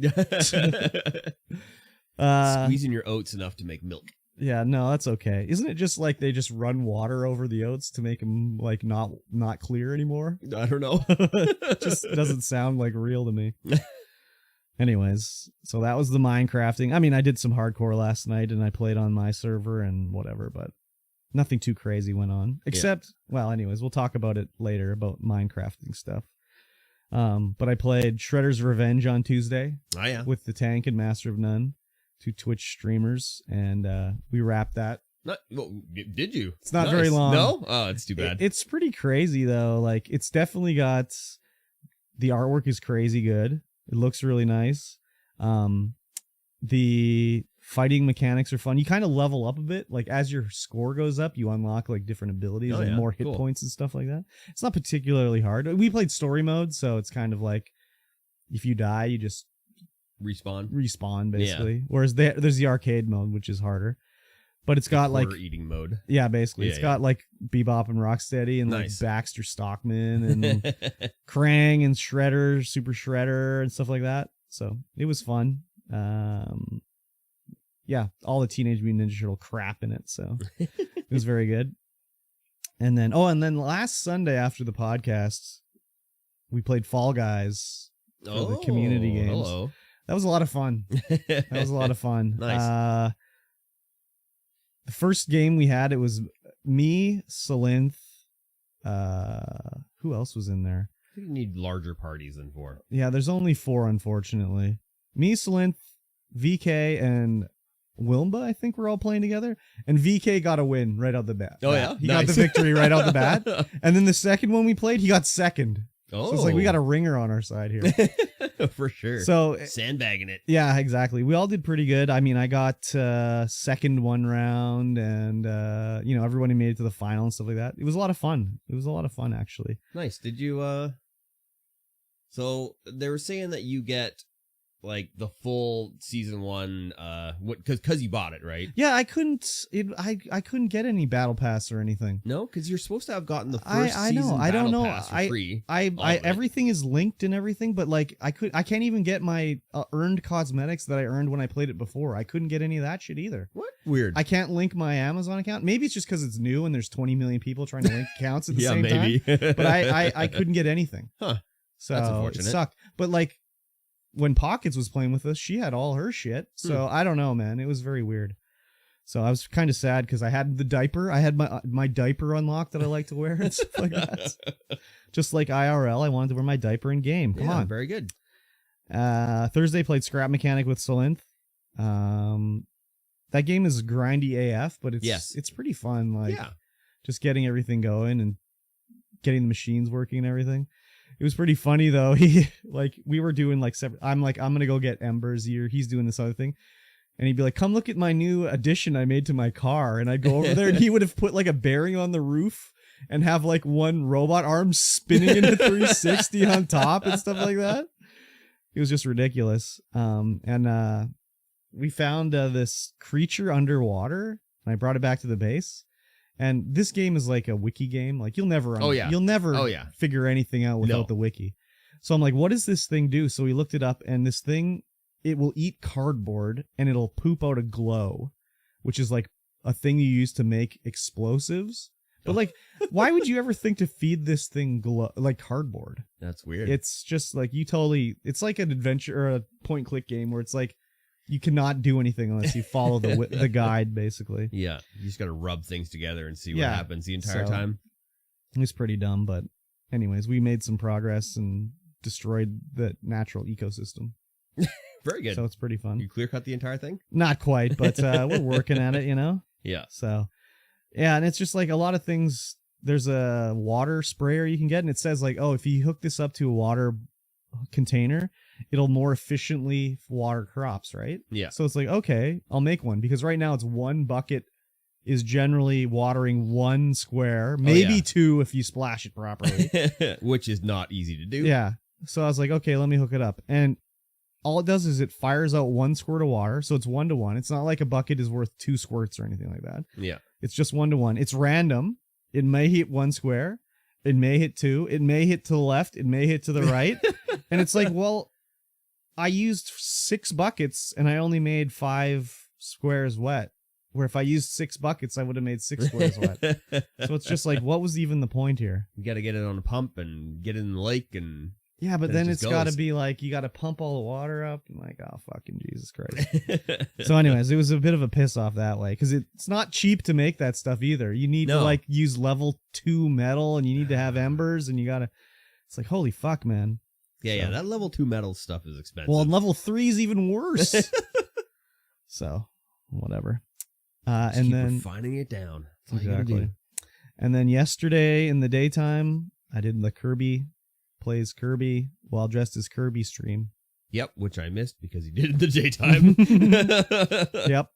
Squeezing your oats enough to make milk. Yeah, no, that's okay. Isn't it just like they just run water over the oats to make them like not clear anymore? I don't know. It just doesn't sound like real to me. Anyways, so that was the Minecrafting. I mean, I did some hardcore last night, and I played on my server and whatever, but nothing too crazy went on. Except, well, anyways, we'll talk about it later, about Minecrafting stuff. But I played Shredder's Revenge on Tuesday. Oh, yeah. With the Tank and Master of None, two Twitch streamers, and we wrapped that. Did you? It's not very long. No? Oh, it's too bad. It's pretty crazy, though. Like, it's definitely got... The artwork is crazy good. It looks really nice. The fighting mechanics are fun. You kind of level up a bit. Like, as your score goes up, you unlock, like, different abilities and more hit points and stuff like that. It's not particularly hard. We played story mode, so it's kind of like, if you die, you just... Respawn, basically. Yeah. Whereas there's the arcade mode, which is harder. But it's got, like... eating mode. Yeah, basically. It's got, like, Bebop and Rocksteady and, like, Baxter Stockman and Krang and Shredder, Super Shredder and stuff like that. So, it was fun. Yeah, all the Teenage Mutant Ninja Turtle crap in it, so it was very good. And then last Sunday after the podcast, we played Fall Guys for the community games. Hello. That was a lot of fun. Nice. The first game we had, it was me, Salinth. Who else was in there? I think you need larger parties than 4. Yeah, there's only 4, unfortunately. Me, Salinth, VK, and Wilmba, I think we're all playing together. And VK got a win right out the bat. Oh, yeah? He got the victory right out the bat. And then the second one we played, he got second. Oh, So it's like we got a ringer on our side here. for sure. So Sandbagging it. yeah, exactly. We all did pretty good. I mean, I got second one round, and everybody made it to the final and stuff like that. It was a lot of fun. It was a lot of fun, actually. Nice. Did you? So they were saying that you get like the full season 1, because you bought it, right? Yeah, I couldn't. I couldn't get any battle pass or anything. No, because you're supposed to have gotten the I first know. season I don't battle know. pass for free. I everything is linked and everything, but like I can't even get my earned cosmetics that I earned when I played it before. I couldn't get any of that shit either. What? Weird. I can't link my Amazon account. Maybe it's just because it's new and there's 20 million people trying to link accounts at the same maybe. time. But I couldn't get anything. Huh. So That's it unfortunate. sucked. But like when Pockets was playing with us, she had all her shit. So I don't know, man. It was very weird. So I was kind of sad because I had the diaper. I had my diaper unlocked that I like to wear and stuff like that. Just like IRL, I wanted to wear my diaper in game. Come on. Very good. Thursday played Scrap Mechanic with Solinth. That game is grindy AF, but it's pretty fun. Like just getting everything going and getting the machines working and everything. It was pretty funny though. We were doing like separate. I'm like, I'm gonna go get embers here. He's doing this other thing, and he'd be like, "Come look at my new addition I made to my car." And I'd go over there, and he would have put like a bearing on the roof and have like one robot arm spinning in a 360 on top and stuff like that. It was just ridiculous. And we found this creature underwater, and I brought it back to the base. And this game is like a wiki game. Like you'll never figure anything out without the wiki. So I'm like, what does this thing do? So we looked it up, and this thing, it will eat cardboard and it'll poop out a glow, which is like a thing you use to make explosives. But like, why would you ever think to feed this thing like cardboard? That's weird. It's just like it's like an adventure or a point and click game where it's like, you cannot do anything unless you follow the guide, basically. Yeah. You just got to rub things together and see what happens the entire time. It was pretty dumb, but anyways, we made some progress and destroyed the natural ecosystem. Very good. So it's pretty fun. You clear cut the entire thing? Not quite, but we're working at it, Yeah. So, yeah, and it's just like a lot of things. There's a water sprayer you can get, and it says like, oh, if you hook this up to a water container, it'll more efficiently water crops, right? Yeah. So it's like, okay, I'll make one, because right now it's one bucket is generally watering one square, maybe two if you splash it properly. Which is not easy to do. Yeah. So I was like, okay, let me hook it up. And all it does is it fires out one squirt of water, so it's 1-to-1. It's not like a bucket is worth 2 squirts or anything like that. Yeah. It's just 1-to-1. It's random. It may hit one square. It may hit 2. It may hit to the left. It may hit to the right. And it's like, well, I used 6 buckets and I only made 5 squares wet. Where if I used 6 buckets, I would have made 6 squares wet. So it's just like, what was even the point here? You got to get it on a pump and get it in the lake and... Yeah, but then it's got to be like, you got to pump all the water up. I'm like, oh, fucking Jesus Christ. So anyways, it was a bit of a piss off that way, because it's not cheap to make that stuff either. You need to like use level 2 metal, and you need to have embers, and you got to... It's like, holy fuck, man. Yeah, that level 2 metal stuff is expensive. Well, and level 3 is even worse. So, whatever. Just and keep then refining it down. Exactly. And then yesterday in the daytime, I did the Kirby Plays Kirby while dressed as Kirby stream. Yep, which I missed because he did it in the daytime. Yep.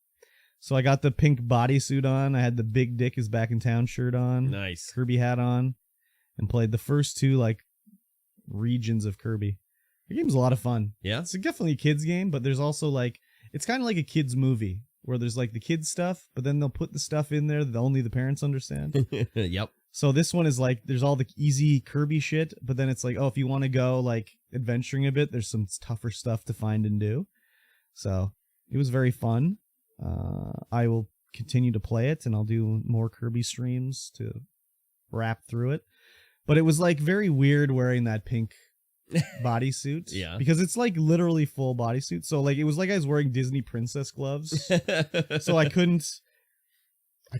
So I got the pink bodysuit on. I had the Big Dick is Back in Town shirt on. Nice. Kirby hat on. And played the first 2 like regions of Kirby. The game's a lot of fun. Yeah. It's definitely a kid's game, but there's also like, it's kind of like a kid's movie where there's like the kids stuff, but then they'll put the stuff in there that only the parents understand. Yep. So this one is like, there's all the easy Kirby shit, but then it's like, oh, if you want to go like adventuring a bit, there's some tougher stuff to find and do. So it was very fun. I will continue to play it, and I'll do more Kirby streams to wrap through it. But it was like very weird wearing that pink bodysuit. Yeah. Because it's like literally full bodysuit. So like, it was like I was wearing Disney princess gloves. So I couldn't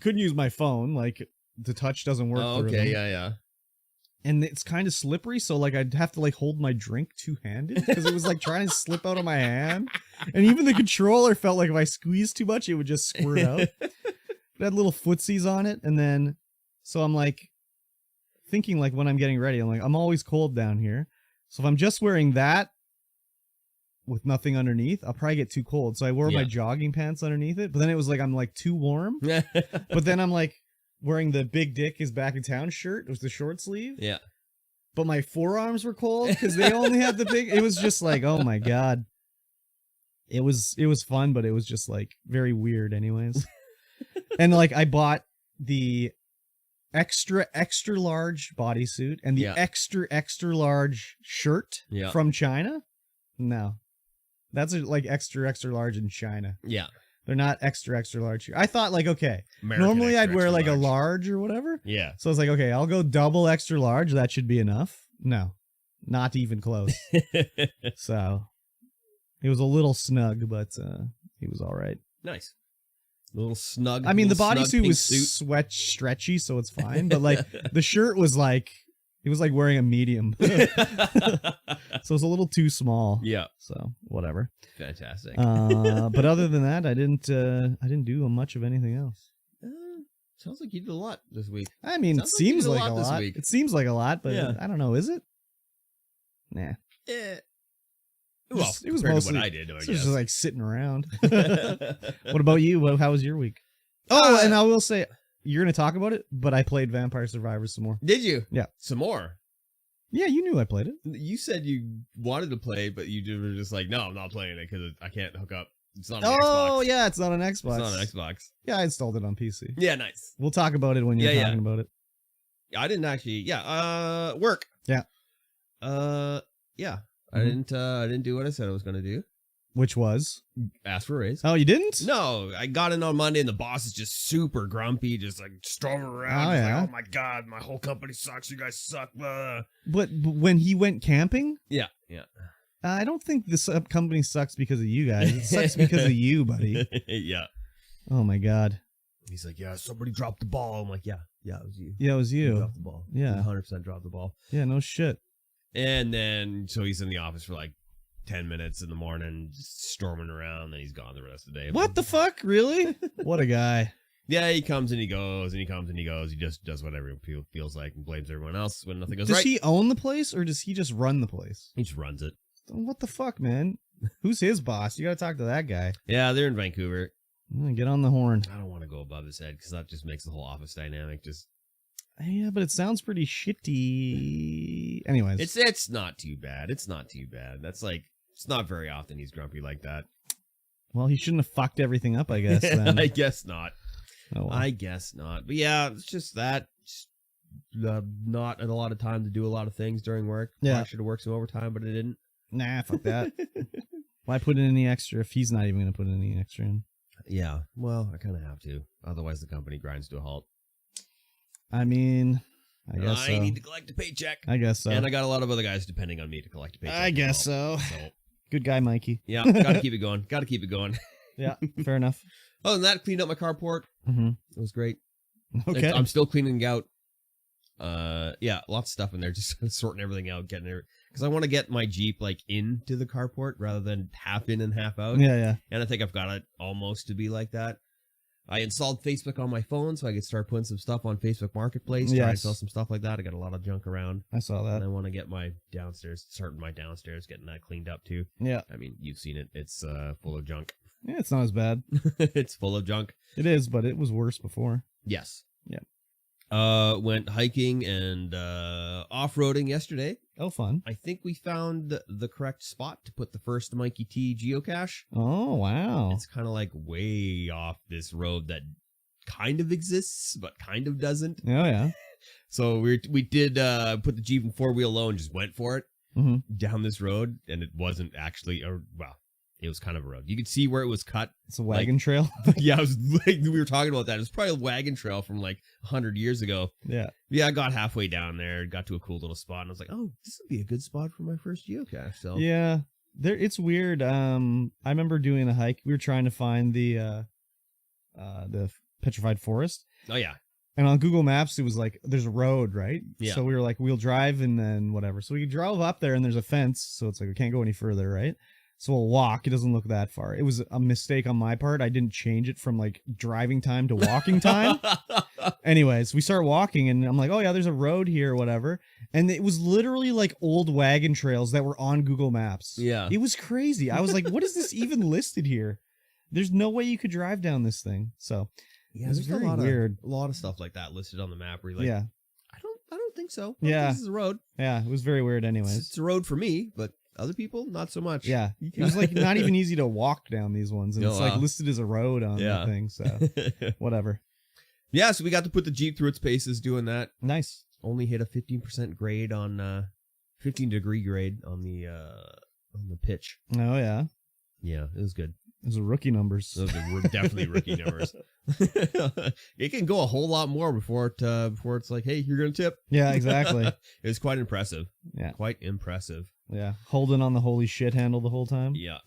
use my phone. Like, the touch doesn't work. Oh, okay, yeah. And it's kind of slippery, so like I'd have to like hold my drink 2-handed because it was like trying to slip out of my hand. And even the controller felt like if I squeezed too much, it would just squirt out. It had little footsies on it, and then so I'm like thinking like when I'm getting ready, I'm like, I'm always cold down here. So if I'm just wearing that with nothing underneath, I'll probably get too cold. So I wore my jogging pants underneath it, but then it was like I'm like too warm. But then I'm like wearing the big dick is back in town shirt. It was the short sleeve. Yeah. But my forearms were cold because they only had the big. It was just like, oh my God. It was fun, but it was just like very weird anyways. And like I bought the extra large bodysuit and the extra large shirt from China. No. That's like extra large in China. Yeah. They're not extra large here. I thought like, okay, American normally I'd wear like large. a large or whatever. Yeah. So I was like, okay, I'll go double extra large. That should be enough. No, not even close. So it was a little snug, but it was all right. Nice. A little snug. I mean, the bodysuit was stretchy, so it's fine. But like the shirt was like, it was like wearing a medium. So it was a little too small. Yeah. So whatever. Fantastic. But other than that, I didn't do much of anything else. Sounds like you did a lot this week. I mean, it seems like a lot. It seems like a lot, but I don't know. Is it? Nah. Yeah. Well, it was mostly what I did. Just like sitting around. What about you? How was your week? Oh, and I will say, you're going to talk about it, but I played Vampire Survivors some more. Did you? Yeah. Some more? Yeah, you knew I played it. You said you wanted to play, but you were just like, no, I'm not playing it because I can't hook up. It's not an Xbox. Oh, yeah, it's not an Xbox. It's not an Xbox. Yeah, I installed it on PC. Yeah, nice. We'll talk about it when you're talking about it. I didn't actually. Yeah. Work. Yeah. Yeah. I didn't do what I said I was going to do. Which was? Ask for a raise. Oh, you didn't? No, I got in on Monday and the boss is just super grumpy, just like storming around. Oh, yeah. Like, oh my God, my whole company sucks. You guys suck. Blah. But when he went camping? Yeah, yeah. I don't think this company sucks because of you guys. It sucks because of you, buddy. Yeah. Oh my God. He's like, yeah, somebody dropped the ball. I'm like, yeah, it was you. Yeah, it was you. You dropped the ball. Yeah. 100% dropped the ball. Yeah, no shit. And then, so he's in the office for like 10 minutes in the morning, just storming around, then he's gone the rest of the day. What the fuck? Really? What a guy. Yeah, he comes and he goes, and he comes and he goes. He just does whatever he feels like and blames everyone else when nothing goes right. Does he own the place or does he just run the place? He just runs it. What the fuck, man? Who's his boss? You gotta talk to that guy. Yeah, they're in Vancouver. Get on the horn. I don't want to go above his head because that just makes the whole office dynamic just... Yeah, but it sounds pretty shitty. Anyways. It's not too bad. It's not too bad. That's like... It's not very often he's grumpy like that. Well, he shouldn't have fucked everything up, I guess. Then. I guess not. Oh, well. I guess not. But yeah, it's just that. Just, not a lot of time to do a lot of things during work. Yeah. I should have worked some overtime, but I didn't. Nah, fuck that. Why put in any extra if he's not even going to put any extra in? Yeah, well, I kind of have to. Otherwise, the company grinds to a halt. I mean... I guess I need to collect a paycheck. I guess so. And I got a lot of other guys depending on me to collect a paycheck. I guess so. Good guy, Mikey. Yeah, gotta keep it going. Gotta keep it going. Yeah, fair enough. Other than that, cleaned up my carport. Mm-hmm. It was great. Okay. I'm still cleaning out. Yeah, lots of stuff in there. Just sorting everything out, getting it. Because I want to get my Jeep like into the carport rather than half in and half out. Yeah, yeah. And I think I've got it almost to be like that. I installed Facebook on my phone so I could start putting some stuff on Facebook Marketplace, try and sell some stuff like that. I got a lot of junk around. I saw that. And I want to get my downstairs, getting that cleaned up too. Yeah. I mean, you've seen it. It's full of junk. Yeah, it's not as bad. It's full of junk. It is, but it was worse before. Yes. Yeah. Went hiking and off-roading yesterday. Oh, fun. I think we found the correct spot to put the first MikeyT geocache. Oh, wow. It's kind of like way off this road that kind of exists, but kind of doesn't. Oh, yeah. So we did put the Jeep in four-wheel low and just went for it down this road, and it wasn't actually, it was kind of a road. You could see where it was cut. It's a wagon trail. Yeah, it was like, we were talking about that. It was probably a wagon trail from like 100 years ago. Yeah. Yeah, I got halfway down there, got to a cool little spot, and I was like, oh, this would be a good spot for my first geocache. So yeah, it's weird. I remember doing a hike. We were trying to find the petrified forest. Oh, yeah. And on Google Maps, it was like, there's a road, right? Yeah. So we were like, we'll drive and then whatever. So we drove up there and there's a fence. So it's like, we can't go any further, right? So we'll walk. It doesn't look that far. It was a mistake on my part. I didn't change it from like driving time to walking time. Anyways, we start walking and I'm like, oh yeah, there's a road here or whatever. And it was literally like old wagon trails that were on Google Maps. Yeah. It was crazy. I was like, what is this even listed here? There's no way you could drive down this thing. So Yeah, it was there's very a lot weird. a lot of stuff like that listed on the map where you're like, Yeah. I don't think so. Yeah. This is a road. Yeah. It was very weird anyways. It's a road for me, but other people, not so much. Yeah. It was like not even easy to walk down these ones. And Oh, it's like wow. listed as a road on the thing. So whatever. Yeah, so we got to put the Jeep through its paces doing that. Nice. Only hit a 15% grade on 15-degree grade on the pitch. Oh yeah. Yeah, it was good. Those are rookie numbers. Those are definitely rookie numbers. It can go a whole lot more before it's like, hey, you're gonna tip. Yeah, exactly. It was quite impressive. Yeah. Quite impressive. Yeah. Holding on the holy shit handle the whole time. Yeah.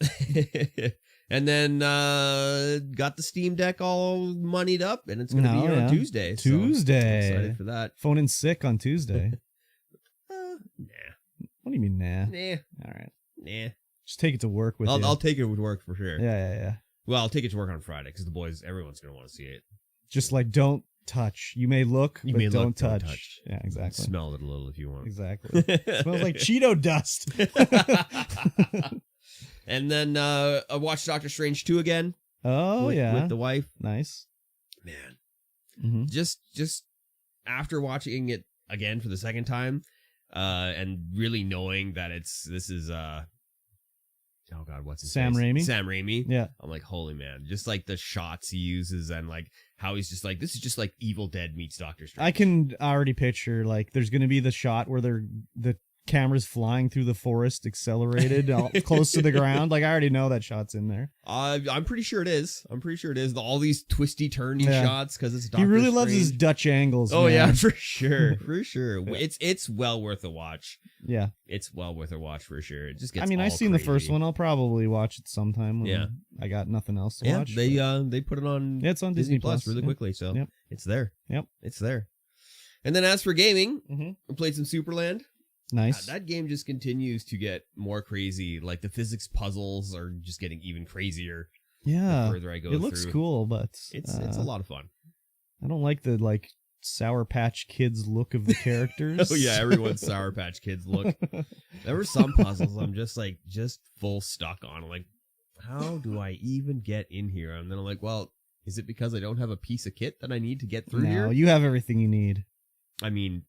And then got the Steam Deck all moneyed up, and it's gonna be here on Tuesday. So Tuesday. I'm excited for that. Phone in sick on Tuesday. Nah. What do you mean, nah? Nah. All right. Nah. Just take it to work with you. I'll take it with work for sure. Yeah. Well, I'll take it to work on Friday because the boys, everyone's gonna want to see it. Just like don't touch. You may look, You but may don't look, don't touch. touch. Yeah, exactly. Smell it a little if you want. Exactly. Smells like Cheeto dust. And then I watched Doctor Strange 2 again. Oh yeah. With the wife. Nice. Man. Mm-hmm. Just after watching it again for the second time, and really knowing that this is oh god, what's his Sam face? Raimi? Sam Raimi. Yeah. I'm like, holy man. Just like the shots he uses and like how he's just like, this is just like Evil Dead meets Doctor Strange. I can already picture like there's gonna be the shot where the camera's flying through the forest, accelerated, close to the ground. Like I already know that shot's in there. I'm pretty sure it is. All these twisty, turny shots because it's Doctor He really Strange. loves his Dutch angles. Oh man. yeah, for sure, for sure. Yeah. It's well worth a watch. Yeah. It's well worth a watch for sure. It just gets. I mean, all I've seen the first crazy. one. I'll probably watch it sometime. When Yeah. I got nothing else to Yeah, watch. they put it on. Yeah, it's on Disney Plus really yeah. quickly, so Yep. it's there. Yep. It's there. And then as for gaming, Mm-hmm. I played some Superland. Nice. That game just continues to get more crazy. Like the physics puzzles are just getting even crazier. Yeah. The further I go It looks through. cool, but It's a lot of fun. I don't like the Sour Patch Kids look of the characters. Oh yeah, everyone's Sour Patch Kids look. There were some puzzles I'm just full stuck on. I'm like, how do I even get in here? And then I'm like, well, is it because I don't have a piece of kit that I need to get through here? No, you have everything you need. I mean,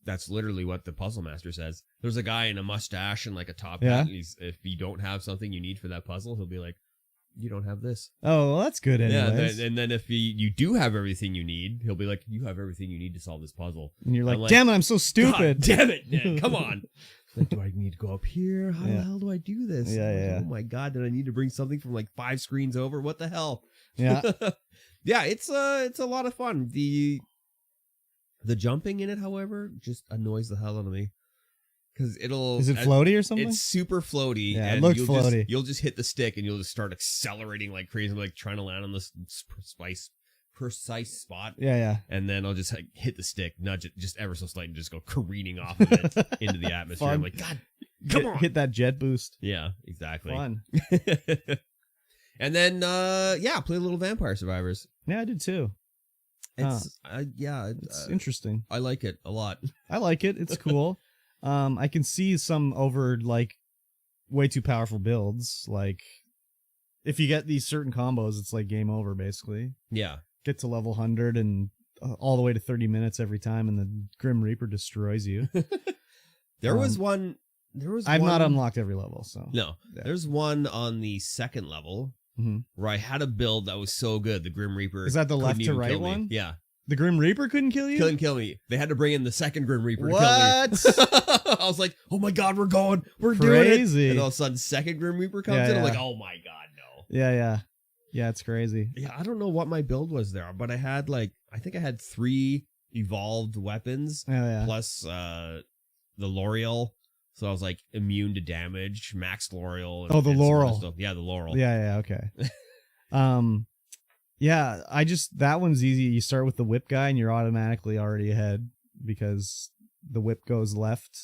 that's literally what the puzzle master says. There's a guy in a mustache and like a top Yeah. hat. And if you don't have something you need for that puzzle, he'll be like, you don't have this. Oh, well, that's good anyways. Yeah, and then if you do have everything you need, he'll be like, you have everything you need to solve this puzzle. And you're I'm like, damn it, I'm so stupid. God damn it, man, come on. Like, do I need to go up here? How the hell do I do this? Yeah. Oh my god, did I need to bring something from like 5 screens over? What the hell? Yeah. Yeah, it's a lot of fun. The jumping in it, however, just annoys the hell out of me. Because Is it floaty or something? It's super floaty. Yeah, it and looked you'll floaty. You'll just hit the stick and you'll just start accelerating like crazy, like trying to land on this precise spot. Yeah. And then I'll just like, hit the stick, nudge it just ever so slightly, and just go careening off of it into the atmosphere. Fun. I'm like, God, come on. Hit that jet boost. Yeah, exactly. Fun. And then, play a little Vampire Survivors. Yeah, I did too. It's It's interesting. I like it a lot. I like it. It's cool. I can see some way too powerful builds. Like, if you get these certain combos, it's like game over, basically. Yeah. Get to level 100 and all the way to 30 minutes every time, and the Grim Reaper destroys you. There was I've not unlocked every level, so. No. Yeah. There's one on the second level where I had a build that was so good, the Grim Reaper. Is that the couldn't left to even right kill me. one? Yeah. The Grim Reaper couldn't kill you? Couldn't kill me. They had to bring in the second Grim Reaper to kill What? me. I was like, oh my god, we're doing Crazy. it. And all of a sudden, second Grim Reaper comes in. I'm like, oh my god, no. Yeah, it's crazy. Yeah, I don't know what my build was there, but I think I had 3 evolved weapons plus the L'Oreal. So I was like immune to damage, max L'Oreal. The Laurel. Stuff. Yeah, the Laurel. Yeah, okay. Yeah, that one's easy. You start with the whip guy and you're automatically already ahead because the whip goes left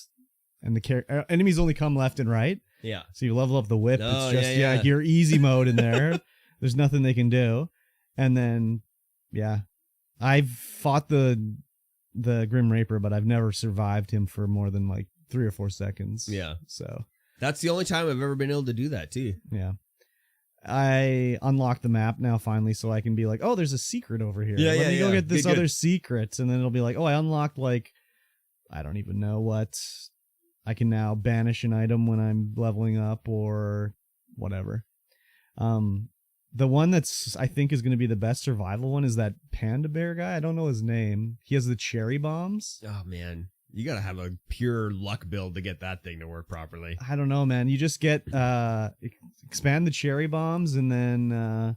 and the enemies only come left and right. Yeah. So you level up the whip. Oh, it's just, yeah. your easy mode in there. There's nothing they can do. And then, I've fought the Grim Reaper, but I've never survived him for more than like 3 or 4 seconds. Yeah. So That's the only time I've ever been able to do that too. yeah. I unlocked the map now finally, so I can be like, oh, there's a secret over here. Yeah, Let me go get this Good. other secret, and then it'll be like, oh, I unlocked like, I don't even know what. I can now banish an item when I'm leveling up or whatever. The one that's I think is going to be the best survival one is that panda bear guy. I don't know his name. He has the cherry bombs. Oh man, you gotta have a pure luck build to get that thing to work properly. I don't know, man. You just get expand the cherry bombs and then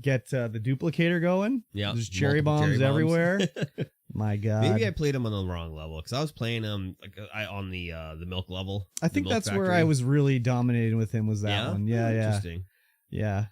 get the duplicator going. Yeah, there's cherry bombs everywhere. My God. Maybe I played him on the wrong level because I was playing him on the milk level. I think Milk that's Factory. where I was really dominating with him. Was that one? Yeah, yeah, Interesting. yeah.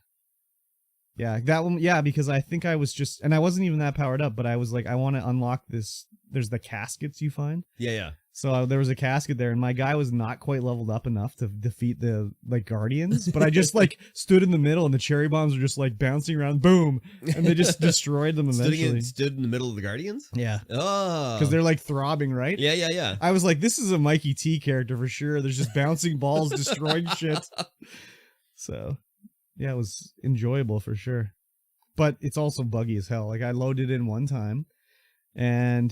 Yeah, that one. Yeah, because I think I was just, and I wasn't even that powered up, but I was like, I want to unlock this. There's the caskets you find. Yeah, yeah. So there was a casket there, and my guy was not quite leveled up enough to defeat the like guardians. But I just like stood in the middle, and the cherry bombs were just like bouncing around, boom, and they just destroyed them eventually. Stood in the middle of the Guardians. Yeah, Oh, because they're like throbbing, right? Yeah, yeah, yeah. I was like, this is a Mikey T character for sure. There's just bouncing balls, destroying shit. So, yeah, it was enjoyable for sure. But it's also buggy as hell. Like, I loaded in one time, and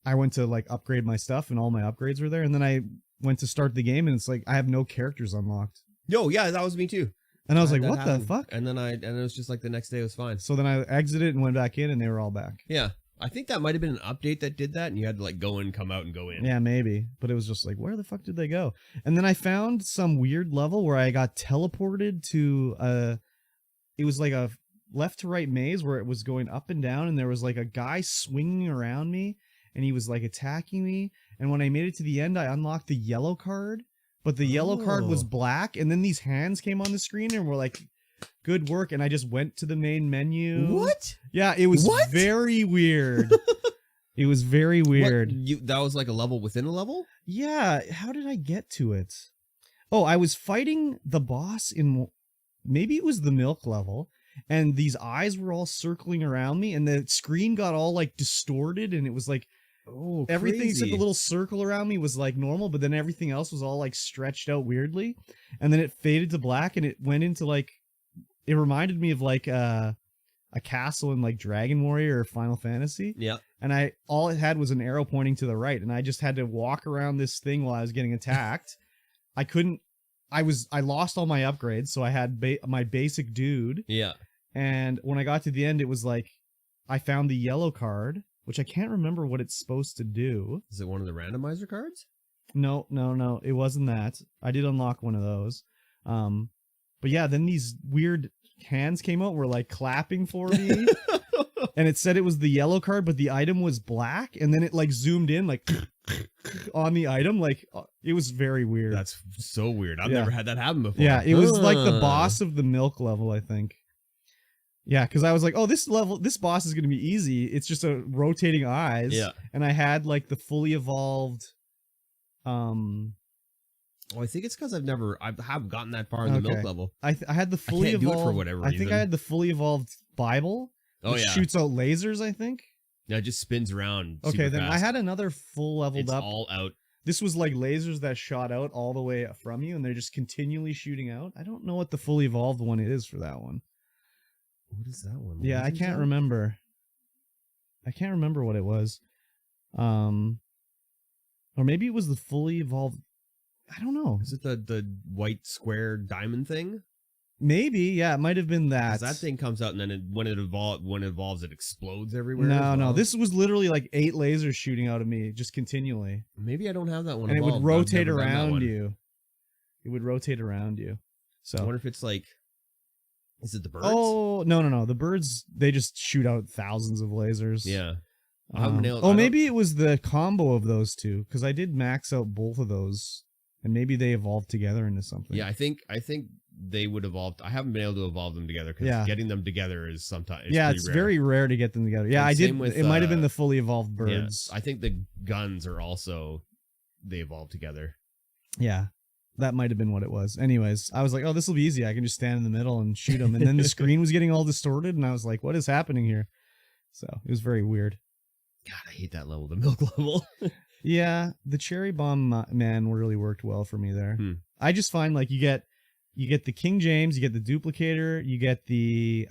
I went to, like, upgrade my stuff, and all my upgrades were there. And then I went to start the game, and it's like, I have no characters unlocked. Yo, yeah, that was me too. And I was like, That what happened. the fuck? And then it was just like the next day it was fine. So then I exited and went back in, and they were all back. Yeah. I think that might have been an update that did that, and you had to like go in, come out, and go in. Yeah, maybe. But it was just like, where the fuck did they go? And then I found some weird level where I got teleported to it was like a left to right maze where it was going up and down, and there was like a guy swinging around me, and he was like attacking me. And when I made it to the end, I unlocked the yellow card, but the yellow card was black, and then these hands came on the screen and were like, good work. And I just went to the main menu. What? Yeah, it was very weird. It was very weird. That was like a level within a level? Yeah, how did I get to it? Oh, I was fighting the boss in, maybe it was the milk level, and these eyes were all circling around me, and the screen got all like distorted, and it was like, oh, everything except crazy. the little circle around me was like normal, but then everything else was all like stretched out weirdly, and then it faded to black, and it went into like, it reminded me of like a castle in like Dragon Warrior or Final Fantasy. Yeah. And all it had was an arrow pointing to the right, and I just had to walk around this thing while I was getting attacked. I lost all my upgrades, so I had my basic dude. Yeah. And when I got to the end, it was like, I found the yellow card, which I can't remember what it's supposed to do. Is it one of the randomizer cards? No, it wasn't that. I did unlock one of those. But yeah, then these weird hands came out, were like clapping for me. And it said it was the yellow card, but the item was black, and then it like zoomed in like on the item. Like, it was very weird. That's so weird. I've never had that happen before. Yeah, it was like the boss of the milk level, I think. Yeah, because I was like, oh, this boss is going to be easy. It's just a rotating eyes. Yeah. And I had like the fully evolved. Well, I think it's because I haven't gotten that far in the milk level. I had the fully can't evolved. do it for whatever reason. I think I had the fully evolved Bible. Oh, which yeah. shoots out lasers, I think. Yeah, it just spins around. Okay, super then fast. I had another full leveled up. It's all out. This was like lasers that shot out all the way from you, and they're just continually shooting out. I don't know what the fully evolved one is for that one. What is that one? Yeah, I can't remember. I can't remember what it was. Or maybe it was the fully evolved. I don't know. Is it the white square diamond thing? Maybe, yeah, it might have been that. 'Cause that thing comes out, and then when it evolves, it explodes everywhere. No, this was literally like 8 lasers shooting out of me just continually. Maybe I don't have that one. And evolved. it would rotate I've never done that around one. you. It would rotate around you. So I wonder if it's like, is it the birds? Oh, no. The birds, they just shoot out thousands of lasers. Yeah. Maybe it was the combo of those two, because I did max out both of those, and maybe they evolved together into something. Yeah, I think they would evolve. I haven't been able to evolve them together because getting them together is sometimes it's very rare to get them together. Yeah, and I did. It might have been the fully evolved birds. Yeah, I think the guns are also, they evolve together. Yeah, that might have been what it was. Anyways, I was like, oh, this will be easy. I can just stand in the middle and shoot them. And then the screen was getting all distorted, and I was like, what is happening here? So it was very weird. God, I hate that level, the milk level. Yeah, the cherry bomb man really worked well for me there. I just find like you get the King James, you get the duplicator, you get the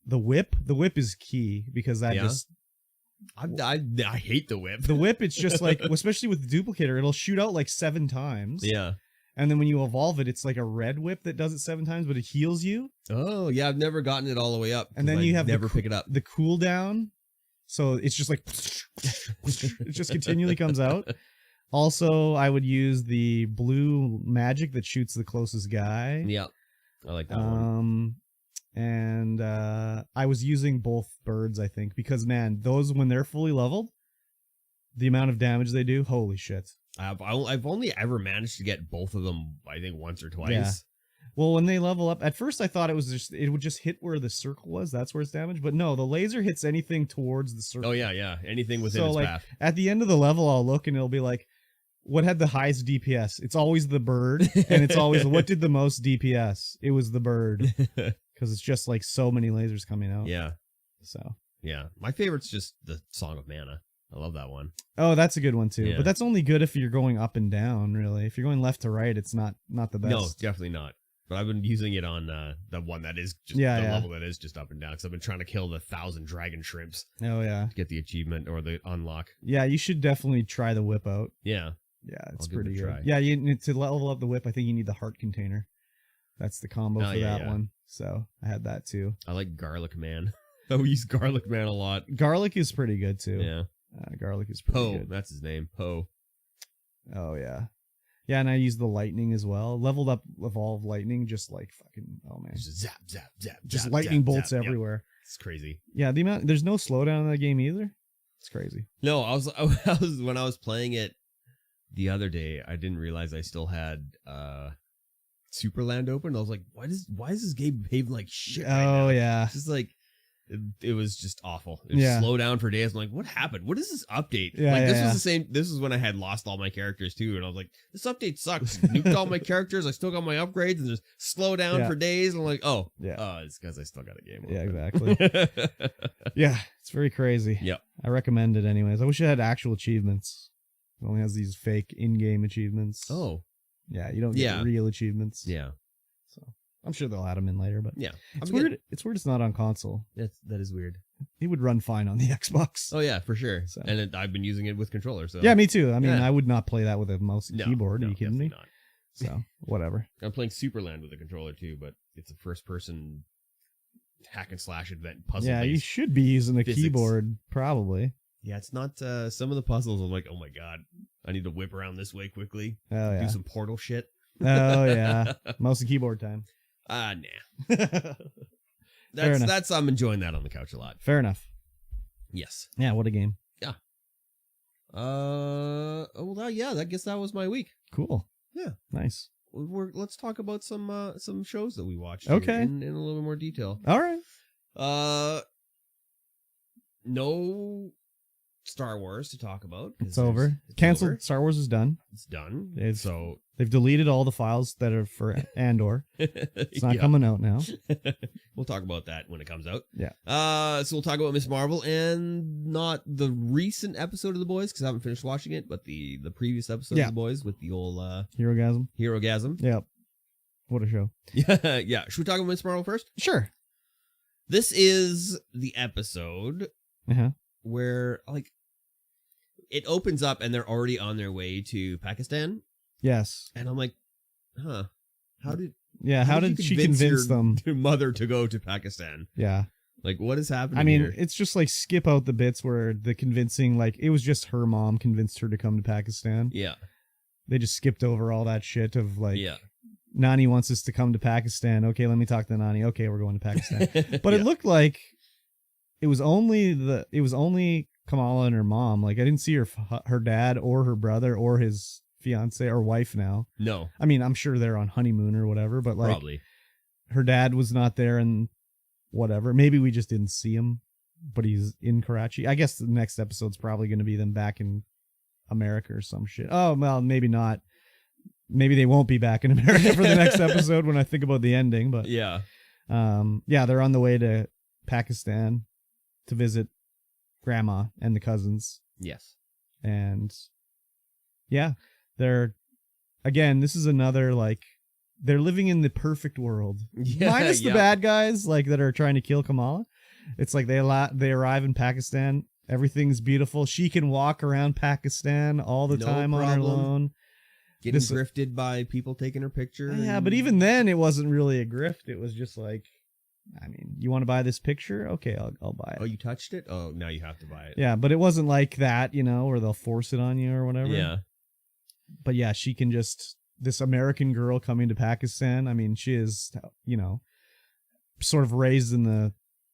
whip. The whip is key because that just I hate the whip. the whip. It's just like, especially with the duplicator, it'll shoot out like 7 times. Yeah. And then when you evolve it, it's like a red whip that does it 7 times, but it heals you. Oh yeah, I've never gotten it all the way up. And then you have never pick it up. The cooldown, so it's just like it just continually comes out. Also, I would use the blue magic that shoots the closest guy. Yeah, I like that one. And I was using both birds, I think, because man, those when they're fully leveled, the amount of damage they do, holy shit. I've only ever managed to get both of them, I think, once or twice. Yeah. Well, when they level up, at first I thought it would just hit where the circle was. That's where it's damaged. But no, the laser hits anything towards the circle. Oh yeah, anything within its path. At the end of the level, I'll look and it'll be like, what had the highest DPS? It's always the bird, and it's always what did the most DPS? It was the bird, because it's just like so many lasers coming out. Yeah. So. Yeah, my favorite's just the Song of Mana. I love that one. Oh, that's a good one too. Yeah. But that's only good if you're going up and down. Really, if you're going left to right, it's not the best. No, definitely not. But I've been using it on the one that is just level that is just up and down, because I've been trying to kill the 1,000 dragon shrimps. Oh yeah. To get the achievement or the unlock. Yeah, you should definitely try the whip out. Yeah. Yeah, it's I'll give it pretty a good. try. Yeah, you need to level up the whip. I think you need the heart container. That's the combo for that one. So I had that too. I like Garlic Man. I use Garlic Man a lot. Garlic is pretty good too. Yeah. Garlic is pretty good. That's his name. Poe. Oh yeah. Yeah, and I use the lightning as well. Leveled up evolve lightning, just like fucking man. Just zap, zap, zap. Just zap, lightning zap, bolts zap. everywhere. Yep. It's crazy. Yeah, there's no slowdown in that game either. It's crazy. No, I was when I was playing it the other day, I didn't realize I still had Superland open. I was like, why is this game behave like shit right now? Oh yeah. It's just like it was just awful. It slowed down for days. I'm like, what happened? What is this update? This was the same. This is when I had lost all my characters too, and I was like, this update sucks. Nuked all my characters. I still got my upgrades, and just slow down for days. And I'm like, it's because I still got a game open. Yeah, exactly. Yeah, it's very crazy. Yep. I recommend it anyways. I wish it had actual achievements. It only has these fake in-game achievements. Oh. Yeah, you don't get real achievements. Yeah. So I'm sure they'll add them in later, but yeah, it's weird. It's weird it's not on console. That is weird. It would run fine on the Xbox. Oh yeah, for sure. So. And I've been using it with controller. So yeah, me too. I mean, I would not play that with a mouse and keyboard. Are you kidding me? Not. So whatever. I'm playing Superland with a controller too, but it's a first-person hack and slash event puzzle. Yeah, you should be using a keyboard probably. Yeah, it's not some of the puzzles. I'm like, oh my god, I need to whip around this way quickly. Oh yeah, do some portal shit. Oh yeah, mouse and keyboard time. Nah. That's I'm enjoying that on the couch a lot. Fair enough. Yes. Yeah, what a game. Yeah. I guess that was my week. Cool. Yeah. Nice. Let's talk about some shows that we watched. Okay. In a little bit more detail. All right. No Star Wars to talk about. It's over. Canceled. Over. Star Wars is done. It's done. So they've deleted all the files that are for Andor. It's not coming out now. We'll talk about that when it comes out. Yeah. So we'll talk about Miss Marvel and not the recent episode of The Boys because I haven't finished watching it, but the previous episode of The Boys with the old Herogasm. Yep. What a show. Yeah. Yeah. Should we talk about Miss Marvel first? Sure. This is the episode where it opens up and they're already on their way to Pakistan. Yes. And I'm like, how did she convince them? Your mother to go to Pakistan. Yeah. Like, what is happening? I mean, here? it's just like skip out the bits where the convincing, like, it was just her mom convinced her to come to Pakistan. Yeah. They just skipped over all that shit of like, Nani wants us to come to Pakistan. Okay, let me talk to Nani. Okay, we're going to Pakistan. But it looked like it was only Kamala and her mom. Like, I didn't see her dad or her brother or his fiance or wife now. No. I mean, I'm sure they're on honeymoon or whatever, but like probably her dad was not there and whatever. Maybe we just didn't see him, but he's in Karachi. I guess the next episode's probably going to be them back in America or some shit. Oh, well, maybe not. Maybe they won't be back in America for the next episode when I think about the ending, but yeah, they're on the way to Pakistan. to visit grandma and the cousins. Yes. And yeah, this is another, like, they're living in the perfect world. Yeah, Minus the bad guys, like, that are trying to kill Kamala. It's like they arrive in Pakistan. Everything's beautiful. She can walk around Pakistan all the time on her own. Getting grifted by people taking her picture. Yeah, but even then, it wasn't really a grift. It was just like, I mean, you want to buy this picture? Okay, I'll buy it. Oh, you touched it? Oh, now you have to buy it. Yeah, but it wasn't like that, where they'll force it on you or whatever. Yeah. But yeah, she can just, this American girl coming to Pakistan, I mean, she is, sort of raised in the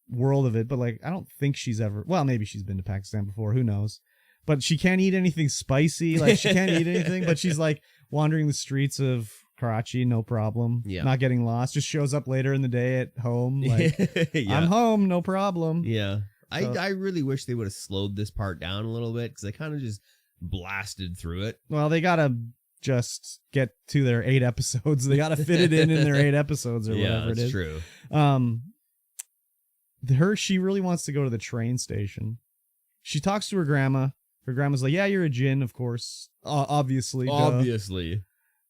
world of it, but like, I don't think she's ever, well, maybe she's been to Pakistan before, who knows? But she can't eat anything spicy, like she can't eat anything, but she's like wandering the streets of Karachi, no problem. Yeah. Not getting lost, just shows up later in the day at home, like, Yeah. I'm home, no problem. Yeah. So, I really wish they would have slowed this part down a little bit, because they kind of just blasted through it. well, they gotta just get to their 8 episodes. They gotta fit it in their 8 episodes or whatever it is. True. She really wants to go to the train station. She talks to her grandma. Her grandma's like, yeah, you're a djinn, of course. Obviously. Obviously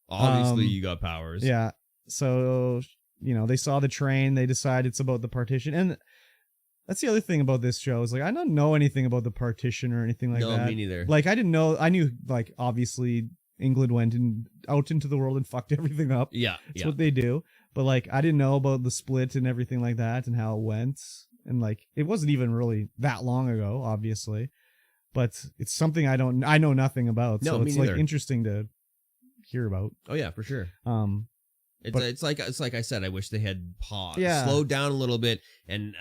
you got powers. Yeah. So, they saw the train. They decide it's about the partition. And that's the other thing about this show is, like, I don't know anything about the partition or anything like that. No, me neither. Like, I didn't know. I knew, like, obviously England went out into the world and fucked everything up. Yeah. That's what they do. But, like, I didn't know about the split and everything like that and how it went. And, like, it wasn't even really that long ago, obviously. But it's something I know nothing about. No, so me it's, neither. like, interesting to hear about. Oh, yeah, for sure. It's like I said, I wish they had paused, slowed down a little bit, and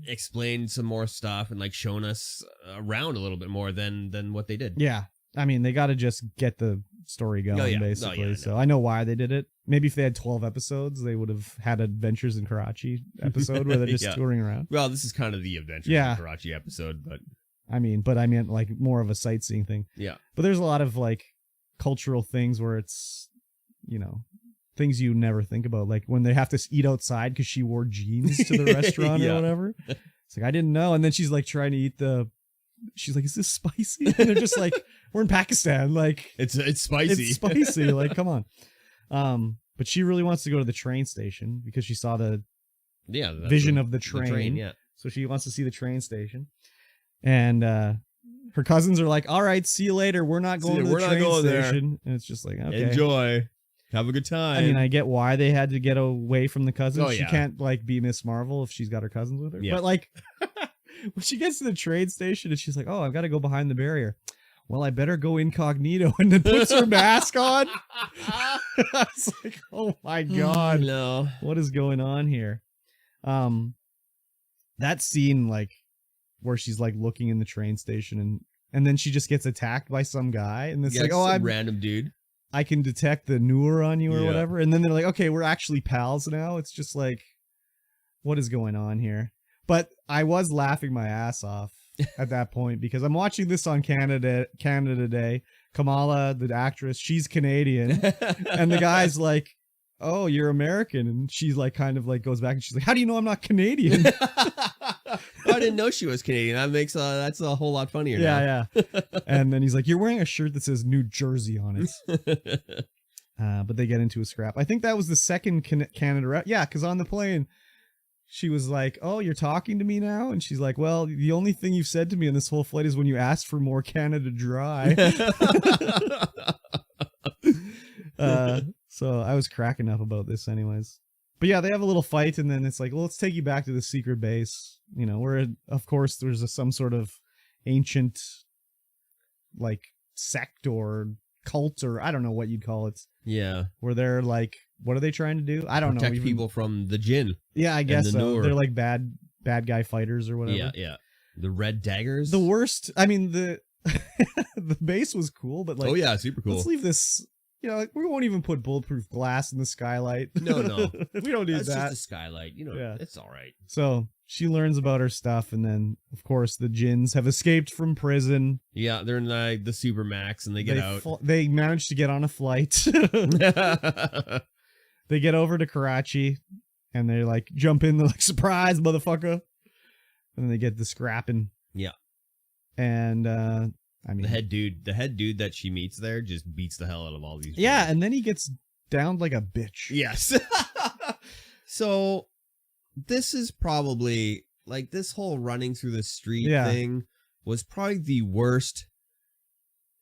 explained some more stuff, and like shown us around a little bit more than what they did. Yeah, I mean, they got to just get the story going, basically. I so I know why they did it. Maybe if they had 12 episodes, they would have had Adventures in Karachi episode where they're just touring around. Well, this is kind of the Adventures in Karachi episode, but I meant like more of a sightseeing thing. Yeah, but there's a lot of like cultural things where it's things you never think about, like when they have to eat outside because she wore jeans to the restaurant or whatever. It's like, I didn't know. And then she's like trying to eat she's like, is this spicy? And they're just like, we're in Pakistan, like it's spicy. It's spicy, like, come on. But she really wants to go to the train station because she saw the vision of the train. Yeah. So she wants to see the train station. And her cousins are like, all right, see you later. We're not going to the train station. And it's just like, okay. Enjoy. Have a good time. I mean, I get why they had to get away from the cousins. Oh, she can't, like, be Miss Marvel if she's got her cousins with her. Yeah. But, like, when she gets to the train station and she's like, oh, I've got to go behind the barrier. Well, I better go incognito, and then puts her mask on. It's like, oh, my God. No. What is going on here? That scene, like, where she's, like, looking in the train station, and then she just gets attacked by some guy, and it's like, oh, I'm random dude. I can detect the newer on you or whatever. And then they're like, okay, we're actually pals now. It's just like, what is going on here? But I was laughing my ass off at that point because I'm watching this on Canada Day. Kamala, the actress, she's Canadian. And the guy's like, oh, you're American. And she's like, kind of like goes back and she's like, how do you know I'm not Canadian? I didn't know she was Canadian. That makes that's a whole lot funnier. Yeah. And then he's like, you're wearing a shirt that says New Jersey on it. But they get into a scrap. I think that was the second Canada. Yeah, because on the plane, she was like, oh, you're talking to me now? And she's like, well, the only thing you've said to me on this whole flight is when you asked for more Canada Dry. So I was cracking up about this anyways. But yeah, they have a little fight, and then it's like, well, let's take you back to the secret base. Where, of course, there's some sort of ancient, like, sect or cult, or I don't know what you'd call it. Yeah. Where they're like, what are they trying to do? I don't know. Protect people from the djinn. Yeah, I guess so. They're like bad guy fighters or whatever. Yeah. The red daggers. The worst. I mean, the base was cool, but like, oh yeah, super cool. Let's leave this. Like, we won't even put bulletproof glass in the skylight. No. We don't need that. That's just a skylight. It's all right. So she learns about her stuff, and then, of course, the djinns have escaped from prison. Yeah, they're in the Supermax, and they get out. They manage to get on a flight. They get over to Karachi, and they, like, jump in. They're like, surprise, motherfucker. and then they get the scrapping. Yeah. And I mean, The head dude that she meets there just beats the hell out of all these. yeah, dudes. and then he gets downed like a bitch. Yes. So this is probably like this whole running through the street thing was probably the worst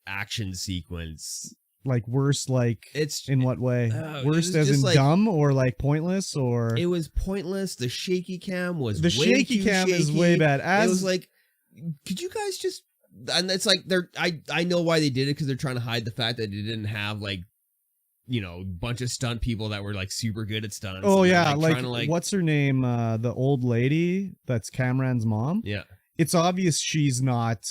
action sequence. Like worst, like It's in what way? Worst as in like, dumb or like pointless or? It was pointless. The shaky cam was The way shaky too cam shaky. is way bad. It was like, could you guys just? And it's like I know why they did it because they're trying to hide the fact that they didn't have like, you know, bunch of stunt people that were like super good at stunts. Oh and yeah, trying to, what's her name? The old lady that's Cameron's mom. Yeah. It's obvious she's not.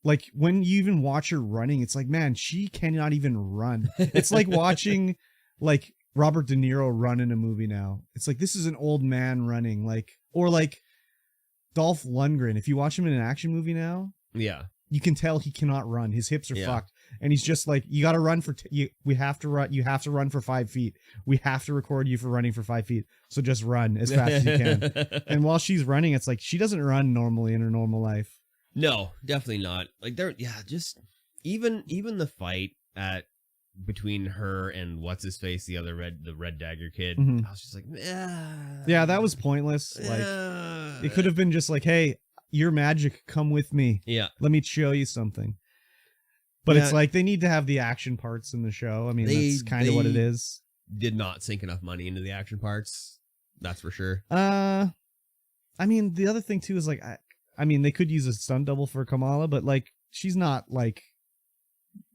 Like, when you even watch her running, it's like, man, she cannot even run. It's like watching, like, Robert De Niro run in a movie now. It's like, this is an old man running. Like, or like Dolph Lundgren. If you watch him in an action movie now, Yeah. you can tell he cannot run. His hips are Yeah. fucked. And he's just like, you got to run for, we have to run. You have to run for 5 feet. We have to record you for running for 5 feet. So just run as fast as you can. And while she's running, it's like, she doesn't run normally in her normal life. No, definitely not. Like just even the fight between her and what's his face, the red dagger kid. Mhm. I was just like, Yeah, that was pointless. Like, it could have been just like, hey, you're magic, come with me. Yeah. Let me show you something. But Yeah. it's like, they need to have the action parts in the show. I mean, that's kind of what it is. Did not sink enough money into the action parts. That's for sure. I mean, the other thing too is like, I mean, they could use a stunt double for Kamala, but like, she's not like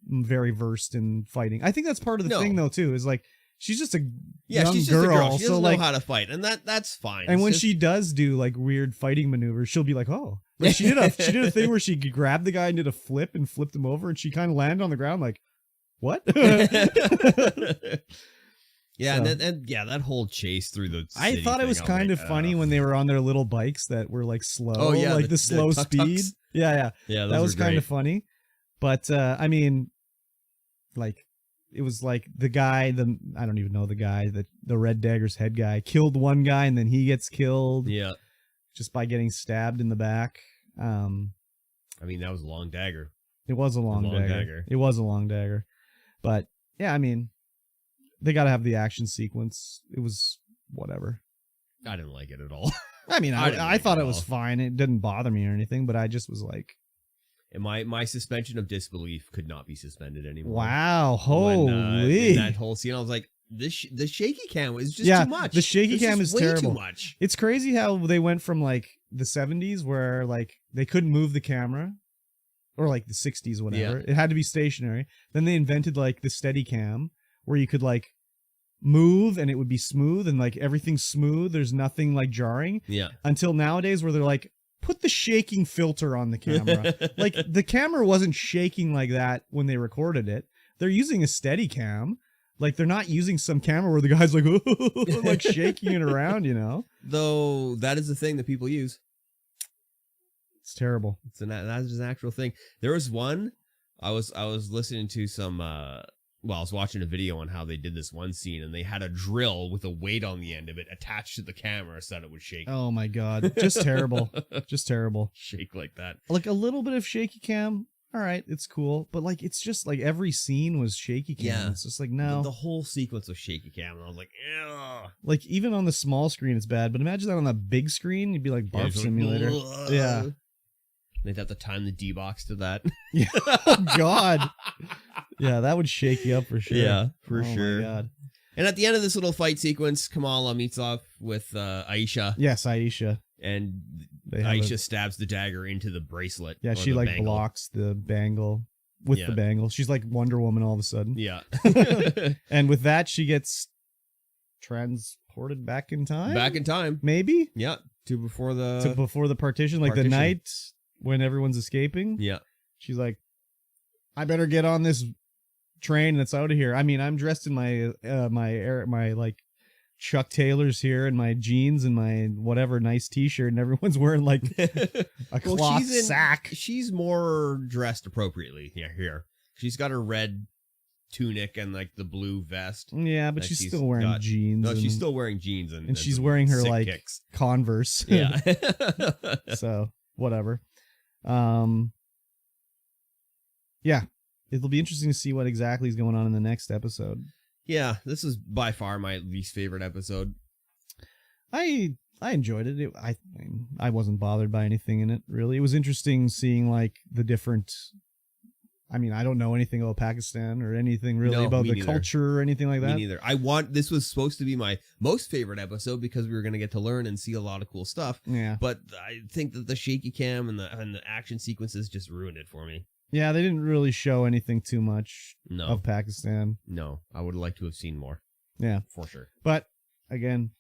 very versed in fighting. I think that's part of the thing though too, is like, she's just a young she's girl, just a girl. She so doesn't like, know how to fight, and that's fine. and It's when just- she does do like weird fighting maneuvers, she'll be like, oh, like she did a thing where she grabbed the guy and did a flip and flipped him over, and she kind of landed on the ground like, what? Yeah, So- and that whole chase through the I city thought it thing, was I kind of like, funny when they were on their little bikes that were like slow. Oh, yeah, like the slow speed. tuk-tuks. Yeah. yeah, That was kind of funny. But I mean, like, it was like the guy, I don't even know the guy, the Red Dagger's head guy killed one guy and then he gets killed Yeah, just by getting stabbed in the back. I mean that was a long dagger. It was a long dagger. It was a long dagger. But yeah, I mean, they got to have the action sequence. It was whatever. I didn't like it at all. I mean, I didn't I like thought it it was all. fine. It didn't bother me or anything, but I just was like, And my suspension of disbelief could not be suspended anymore. wow, When, holy. in that whole scene, I was like, the shaky cam was just too much. The shaky It's cam just is way terrible. too much. It's crazy how they went from like the 70s where like they couldn't move the camera, or like the 60s, whatever. It had to be stationary. Then they invented like the steady cam where you could like move and it would be smooth and like everything's smooth. There's nothing like jarring, Yeah. until nowadays where they're like, put the shaking filter on the camera. Like the camera wasn't shaking like that when they recorded it. They're using a steady cam. Like they're not using some camera where the guy's like, like shaking it around, you know? Though that is the thing that people use. It's terrible. That is an actual thing. There was one I was listening to some I was watching a video on how they did this one scene, and they had a drill with a weight on the end of it attached to the camera so that it would shake. Oh my God. Just terrible. Just terrible. Shake like that. Like a little bit of shaky cam. All right. It's cool. But like, it's just like every scene was shaky cam. Yeah. It's just like, no. The whole sequence was shaky cam, and I was like, ew. Like even on the small screen, it's bad. But imagine that on the big screen, you'd be like Barf Simulator. Yeah. They'd have to time the D-box to that. Yeah. Oh God. Yeah, that would shake you up for sure. Yeah, for Oh, sure. my God. And at the end of this little fight sequence, Kamala meets up with Aisha, Yes, Aisha. and They have Aisha stabs the dagger into the bracelet. Yeah, or she the like bangle. blocks the bangle with the bangle. She's like Wonder Woman all of a sudden. Yeah. And with that, she gets transported back in time. Back in time. Maybe Yeah. To before the... to before the partition, like the partition. night when everyone's escaping. Yeah. She's like, I better get on this train that's out of here. I mean, I'm dressed in my my like Chuck Taylors here and my jeans and my whatever nice t-shirt, and everyone's wearing like a cloth sack. She's more dressed appropriately here. She's got her red tunic and like the blue vest. Yeah, but that she's she's still wearing got. jeans. No, and, she's still wearing jeans and she's some wearing her sick like kicks. Converse. Yeah. So whatever. Yeah, it'll be interesting to see what exactly is going on in the next episode. Yeah, this is by far my least favorite episode. I enjoyed it. I wasn't bothered by anything in it, really. It was interesting seeing like the different. I mean, I don't know anything about Pakistan or anything really about the culture or anything like that. Me neither. This was supposed to be my most favorite episode because we were going to get to learn and see a lot of cool stuff. Yeah. But I think that the shaky cam and the action sequences just ruined it for me. Yeah, they didn't really show anything too much of Pakistan. No, I would like to have seen more. Yeah. For sure. But again,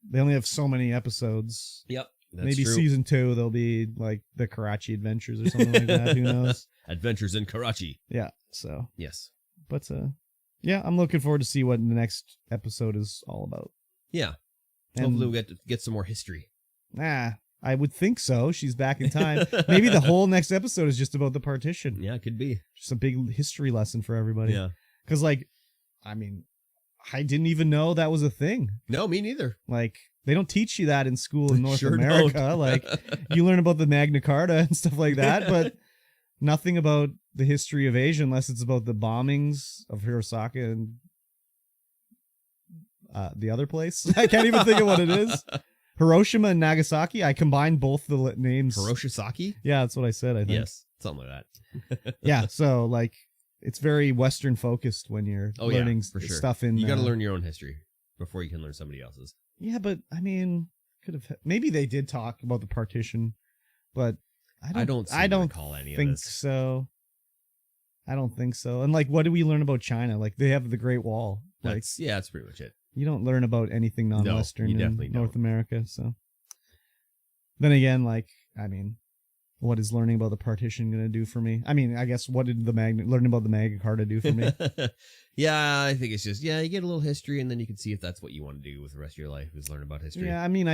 they only have so many episodes. Yep. Maybe true. season 2 there'll be like the Karachi Adventures or something like that. Who knows? Adventures in Karachi. Yeah. So. Yes. But yeah, I'm looking forward to see what the next episode is all about. Yeah. And hopefully we'll get some more history. I would think so. She's back in time. Maybe the whole next episode is just about the partition. Yeah, it could be. Just a big history lesson for everybody. Yeah. Because like, I mean, I didn't even know that was a thing. No, me neither. Like, they don't teach you that in school in North Sure America. don't. Like, you learn about the Magna Carta and stuff like that, but nothing about the history of Asia unless it's about the bombings of Hiroshima and the other place. I can't even think of what it is. Hiroshima and Nagasaki. I combined both the names. Hiroshima? Yeah, that's what I said, I think. Yes, something like that. Yeah, so like it's very Western focused when you're learning for sure. stuff in. You got to learn your own history before you can learn somebody else's. Yeah, but I mean, maybe they did talk about the partition, but I don't recall any think of this. so. I don't think so. And like, what do we learn about China? Like, they have the Great Wall. That's pretty much it. You don't learn about anything non-Western in definitely North don't. America. So then again, like, I mean, what is learning about the partition going to do for me? I mean, I guess what did learning about the Magna Carta do for me? Yeah, I think it's just, you get a little history and then you can see if that's what you want to do with the rest of your life is learn about history. Yeah, I mean,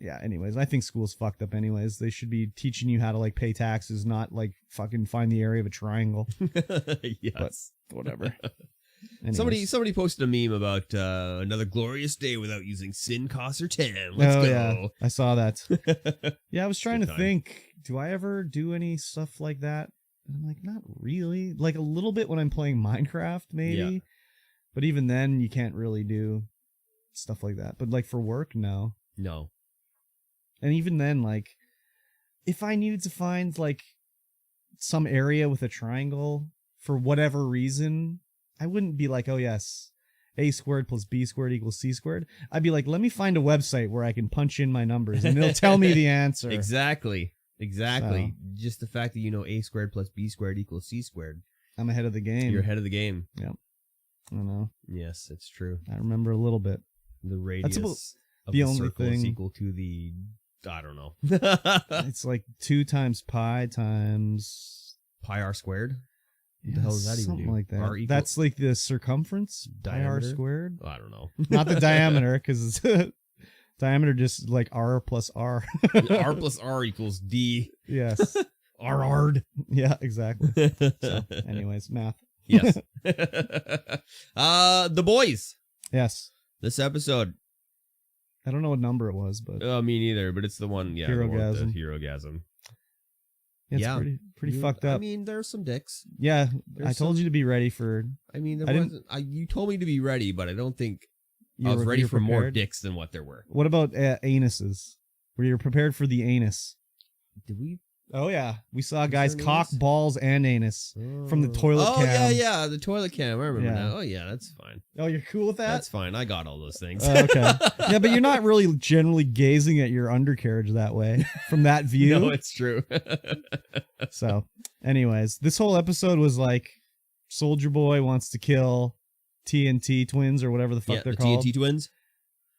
anyways, I think school's fucked up anyways. They should be teaching you how to like pay taxes, not like fucking find the area of a triangle. Yes. But whatever. Anyways. Somebody posted a meme about another glorious day without using sin, cost, or tam. Let's go. Yeah, I saw that. Yeah, I was trying to time. think, do I ever do any stuff like that? And I'm like, not really. Like a little bit when I'm playing Minecraft, maybe. Yeah. But even then, you can't really do stuff like that. But like for work, no. No. And even then, like, if I needed to find like some area with a triangle for whatever reason, I wouldn't be like, oh yes, a squared plus b squared equals c squared. I'd be like, let me find a website where I can punch in my numbers and it'll tell me the answer. Exactly. So, Just the fact that you know a squared plus b squared equals c squared. I'm ahead of the game. You're ahead of the game. Yep. I don't know. Yes, it's true. I remember a little bit. The radius of the the only circle is thing. equal to the... I don't know. It's like 2 times pi times... Pi r squared? What Yeah, the hell does that even something do? like that. R equal- That's like the circumference, pi r Diameter? squared. I don't know. Not the diameter, because it's diameter just like r plus r. R plus r equals d. Yes. R-ard. Yeah, exactly. So, anyways, math. Yes. The Boys. Yes. This episode. I don't know what number it was, but Me neither, but it's the one, the one with the Herogasm. it's Yeah. pretty fucked up. I mean, there's some dicks. Yeah, There's I told you to be ready for... I mean, I didn't- you told me to be ready, but I don't think you I was were- ready you were for more prepared. dicks than what there were. What about anuses? Were you prepared for the anus? Did we? Oh, yeah. We saw guys there an cock, anus? balls, and anus from the toilet Oh, cam. yeah, the toilet cam. I remember Yeah. now. Oh, yeah, that's fine. Oh, you're cool with that? That's fine. I got all those things. Okay. Yeah, but you're not really generally gazing at your undercarriage that way from that view. No, it's true. So, anyways, this whole episode was like Soldier Boy wants to kill TNT twins or whatever the fuck they're the called. TNT twins.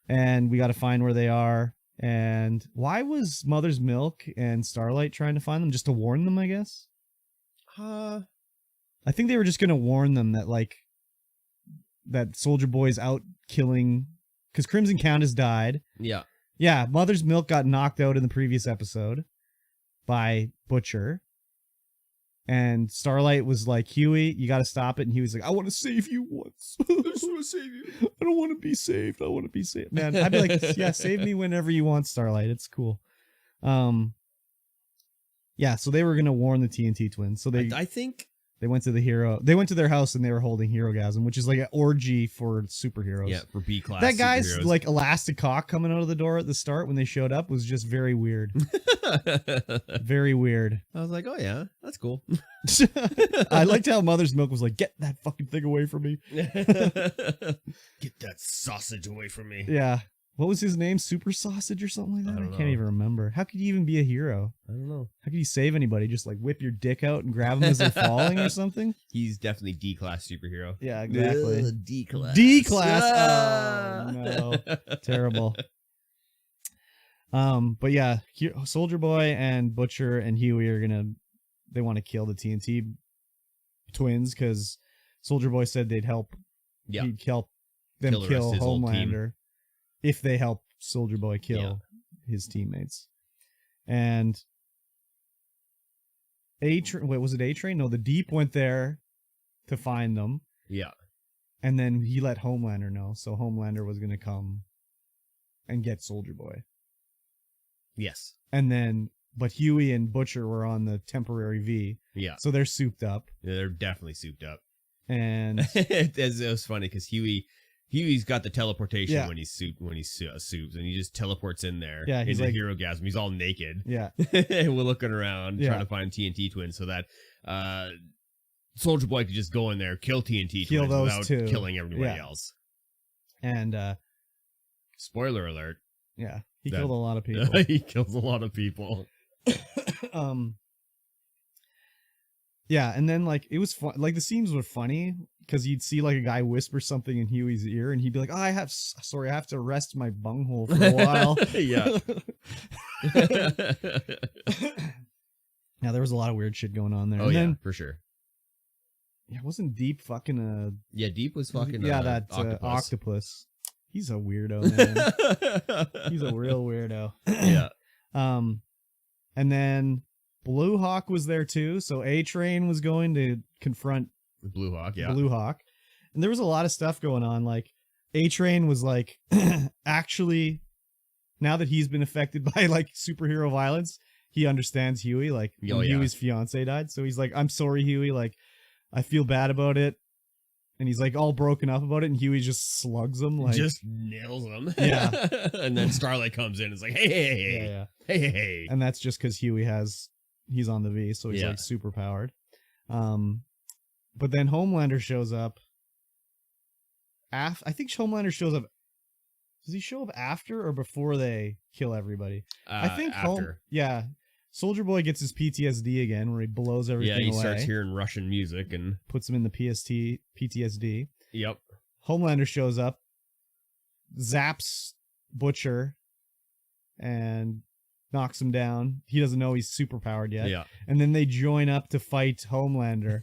And we got to find where they are. And why was Mother's Milk and Starlight trying to find them? Just to warn them, I guess? I think they were just going to warn them that, like, that Soldier Boy's out killing... Because Crimson Countess died. Yeah. Yeah, Mother's Milk got knocked out in the previous episode by Butcher. And Starlight was like, Huey, you got to stop it. And he was like, I want to save you once. I just want to save you. I don't want to be saved. I want to be saved. Man, I'd be like, yeah, save me whenever you want, Starlight. It's cool. Yeah, so they were going to warn the TNT twins. So I think they went to their house and they were holding Herogasm, which is like an orgy for superheroes. Yeah, for B class. That guy's superheroes. like elastic cock coming out of the door at the start when they showed up was just very weird. Very weird. I was like, oh yeah, that's cool. I liked how Mother's Milk was like, get that fucking thing away from me. Get that sausage away from me. Yeah. What was his name? Super Sausage or something like that? I can't even remember. How could you even be a hero? I don't know. How could you save anybody? Just like whip your dick out and grab them as they're falling or something? He's definitely D class superhero. Yeah, exactly. D class. D class. Oh no, terrible. But yeah, Soldier Boy and Butcher and Huey they want to kill the TNT twins because Soldier Boy said they'd help. Yeah, he'd help them kill Homelander if they help Soldier Boy kill his teammates. And was it A-Train? No, the Deep went there to find them. Yeah. And then he let Homelander know, so Homelander was going to come and get Soldier Boy. Yes. But Huey and Butcher were on the temporary V. Yeah. So they're souped up. Yeah, they're definitely souped up. And it was funny because Huey's got the teleportation when he's souped, and he just teleports in there. Yeah, he's into like Herogasm. He's all naked. Yeah. And we're looking around trying to find TNT twins so that Soldier Boy could just go in there, kill TNT twins without killing everybody else. And spoiler alert. Yeah. He killed a lot of people. He kills a lot of people. Yeah, and then like it was fun. Like the scenes were funny because you'd see like a guy whisper something in Huey's ear, and he'd be like, "Oh, I have to rest my bunghole for a while." Yeah. Yeah, there was a lot of weird shit going on there. Oh, and for sure. Yeah, wasn't Deep fucking Yeah, Deep was fucking that octopus. He's a weirdo, man. He's a real weirdo. Yeah. And then Blue Hawk was there too, so A-Train was going to confront Blue Hawk, Blue Hawk. And there was a lot of stuff going on. Like, A-Train was like, actually, now that he's been affected by like superhero violence, he understands Huey. Like, when Huey's fiance died. So he's like, I'm sorry, Huey. Like, I feel bad about it. And he's like all broken up about it, and Huey just slugs him, like just nails him. Yeah. And then Starlight comes in and is like, hey. And that's just because he's on the V, so he's like super powered. But then Homelander shows up. I think Homelander shows up. Does he show up after or before they kill everybody? I think after. Soldier Boy gets his PTSD again, where he blows everything away. Yeah, he starts hearing Russian music and puts him in the PTSD. Yep. Homelander shows up, zaps Butcher, and knocks him down. He doesn't know he's superpowered yet. Yeah. And then they join up to fight Homelander.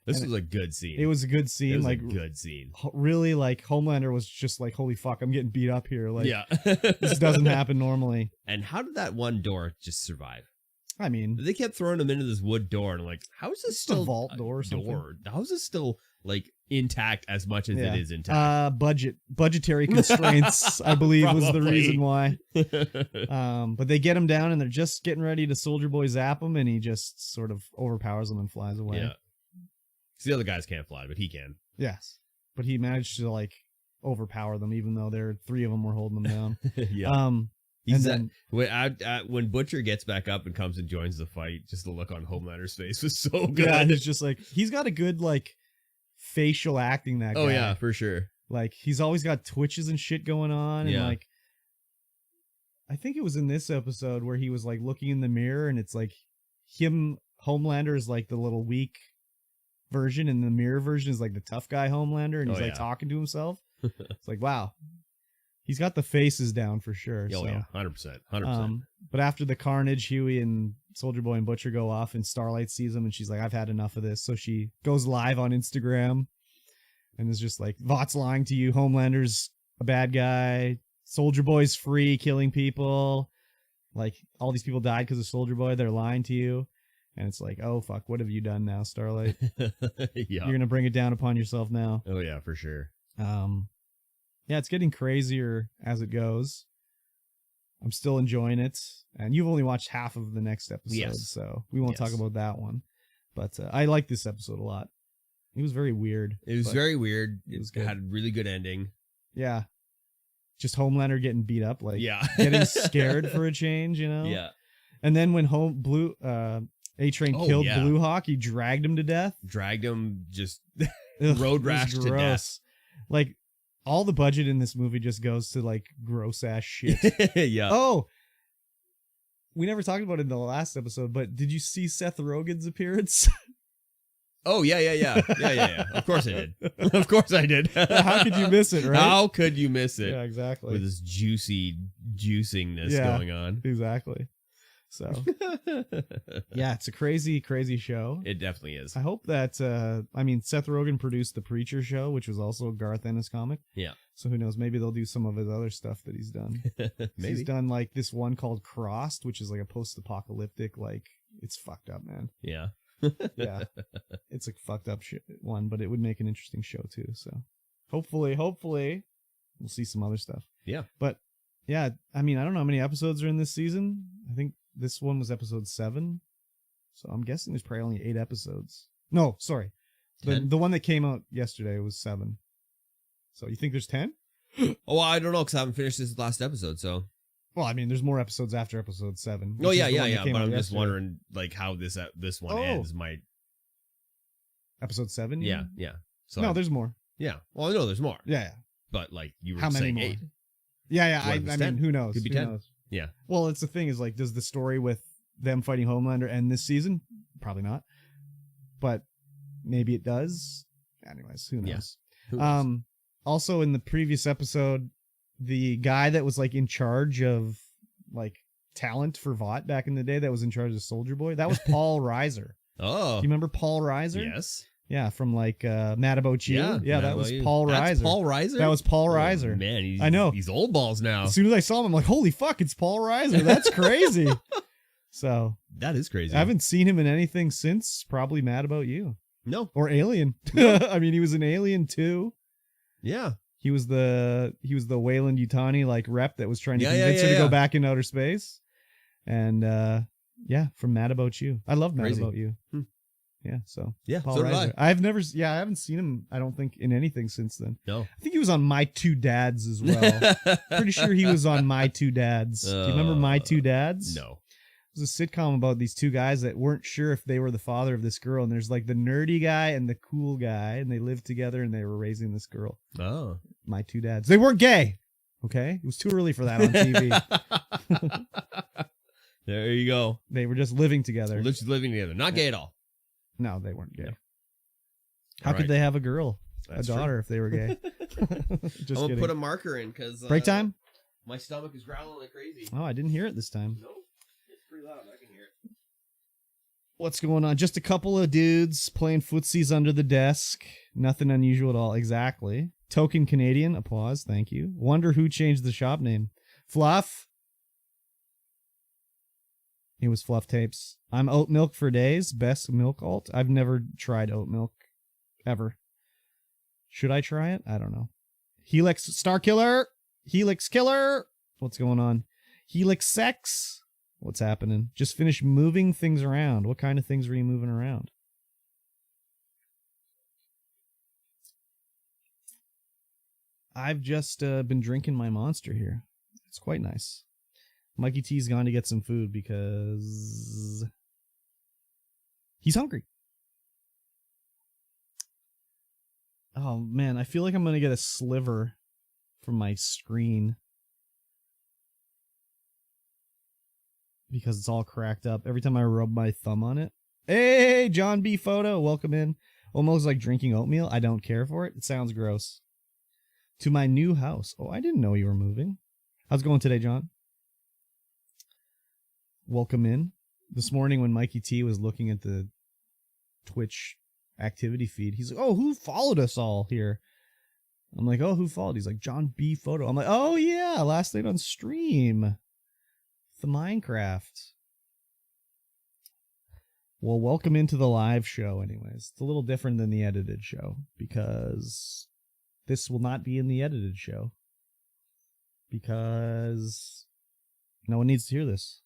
This was a good scene. It was a good scene. It was a good scene. Really, like, Homelander was just like, holy fuck, I'm getting beat up here. Like, this doesn't happen normally. And how did that one door just survive? I mean, they kept throwing him into this wood door, and I'm like, how is this still a vault door or something? How is this still like intact as much as it is intact? Budgetary constraints, I believe, was the reason why. But they get him down, and they're just getting ready to Soldier Boy zap him, and he just sort of overpowers them and flies away. Yeah. So the other guys can't fly, but he can. Yes, but he managed to like overpower them, even though three of them were holding them down. Yeah. When Butcher gets back up and comes and joins the fight, just the look on Homelander's face was so good. Yeah, he's just like, he's got a good like facial acting, that guy. Oh yeah, for sure. Like, he's always got twitches and shit going on. And like, I think it was in this episode where he was like looking in the mirror, and it's like Homelander is like the little weak version, and the mirror version is like the tough guy Homelander, and he's like talking to himself. It's like, wow. He's got the faces down for sure. Oh, yeah, 100%. But after the carnage, Huey and Soldier Boy and Butcher go off, and Starlight sees them, and she's like, I've had enough of this. So she goes live on Instagram and is just like, Vought's lying to you. Homelander's a bad guy. Soldier Boy's free, killing people. Like, all these people died because of Soldier Boy. They're lying to you. And it's like, oh, fuck, what have you done now, Starlight? Yeah. You're going to bring it down upon yourself now. Oh, yeah, for sure. Yeah, it's getting crazier as it goes. I'm still enjoying it. And you've only watched half of the next episode, Yes. so we won't talk about that one. But I like this episode a lot. It was very weird. It was very weird. It was It good. had a really good ending. Yeah. Just Homelander getting beat up, like Yeah. getting scared for a change, you know? Yeah. And then when A-Train Oh, killed yeah. Blue Hawk, he dragged him to death. Dragged him just Ugh, road it was rash to death. Like, all the budget in this movie just goes to, like, gross-ass shit. Yeah. Oh! We never talked about it in the last episode, but did you see Seth Rogen's appearance? Oh, yeah. Of course I did. Of course I did. How could you miss it, right? How could you miss it? Yeah, exactly. With this juicy juiciness Yeah. going on. Exactly. So, yeah, it's a crazy, crazy show. It definitely is. I hope that, Seth Rogen produced The Preacher Show, which was also a Garth Ennis comic. Yeah. So who knows? Maybe they'll do some of his other stuff that he's done. Maybe. He's done, like, this one called Crossed, which is, like, a post-apocalyptic, like, it's fucked up, man. Yeah. Yeah. It's a fucked up one, but it would make an interesting show, too. So hopefully, we'll see some other stuff. Yeah. But, yeah, I don't know how many episodes are in this season. I think this one was episode 7. So I'm guessing there's probably only 8 episodes. No, sorry. The one that came out yesterday was 7. So you think there's 10? Oh, I don't know, because I haven't finished this last episode, so. Well, there's more episodes after episode 7. Oh, which yeah, is the one that yeah. came But out I'm just yesterday. wondering, like, how this one ends. Episode 7? you Yeah, mean? yeah. So No, there's more. Yeah. Well, I know there's more. Yeah. But, like, you were How many saying more? 8. Yeah. What if it's 10? Who knows? Could be Who 10. knows? Yeah. Well, it's the thing is, like, does the story with them fighting Homelander end this season? Probably not. But maybe it does. Anyways, who knows? Yeah. Who knows? Also, in the previous episode, the guy that was, like, in charge of, like, talent for VOT back in the day that was in charge of Soldier Boy, that was Paul Reiser. Oh. Do you remember Paul Reiser? Yes. Yeah, from, like, Mad About You. Yeah, that was Paul That's Reiser. Paul Reiser? That was Paul Reiser. Man, I know. He's old balls now. As soon as I saw him, I'm like, holy fuck, it's Paul Reiser. That's crazy. So, That is crazy. I haven't seen him in anything since probably Mad About You. No. Or Alien. He was in Alien too. Yeah. He was the Wayland Yutani, like, rep that was trying to Yeah, convince her to yeah. go back into outer space. And, from Mad About You. I love Mad Crazy. About You. Hmm. Yeah, so. Yeah, Paul so did Reiser. I haven't seen him, I don't think, in anything since then. No. I think he was on My Two Dads as well. Pretty sure he was on My Two Dads. Do you remember My Two Dads? No. It was a sitcom about these two guys that weren't sure if they were the father of this girl. And there's, like, the nerdy guy and the cool guy. And they lived together and they were raising this girl. Oh. My Two Dads. They weren't gay. Okay? It was too early for that on TV. There you go. They were just living together. Just living together. Not gay at all. No, they weren't gay. No. How All could right. they have a girl? That's a daughter if they were gay? Just I'm kidding. gonna put a marker in because Break time? My stomach is growling like crazy. Oh, I didn't hear it this time. No, it's pretty loud. I can hear it. What's going on? Just a couple of dudes playing footsies under the desk. Nothing unusual at all. Exactly. Token Canadian. Applause. Thank you. Wonder who changed the shop name. Fluff. It was Fluff Tapes. I'm oat milk for days. Best milk alt. I've never tried oat milk. Ever. Should I try it? I don't know. Helix Star Killer. Helix Killer. What's going on? Helix Sex. What's happening? Just finished moving things around. What kind of things were you moving around? I've just been drinking my Monster here. It's quite nice. Mikey T's gone to get some food because he's hungry. Oh, man. I feel like I'm going to get a sliver from my screen because it's all cracked up. Every time I rub my thumb on it. Hey, John B. Photo. Welcome in. Almost like drinking oatmeal. I don't care for it. It sounds gross. To my new house. Oh, I didn't know you were moving. How's it going today, John? Welcome in. This morning when Mikey T was looking at the Twitch activity feed, he's like, oh, who followed us all here? I'm like, oh, who followed? He's like, John B. Photo. I'm like, oh, yeah, last night on stream. The Minecraft. Well, welcome into the live show anyways. It's a little different than the edited show because this will not be in the edited show because no one needs to hear this.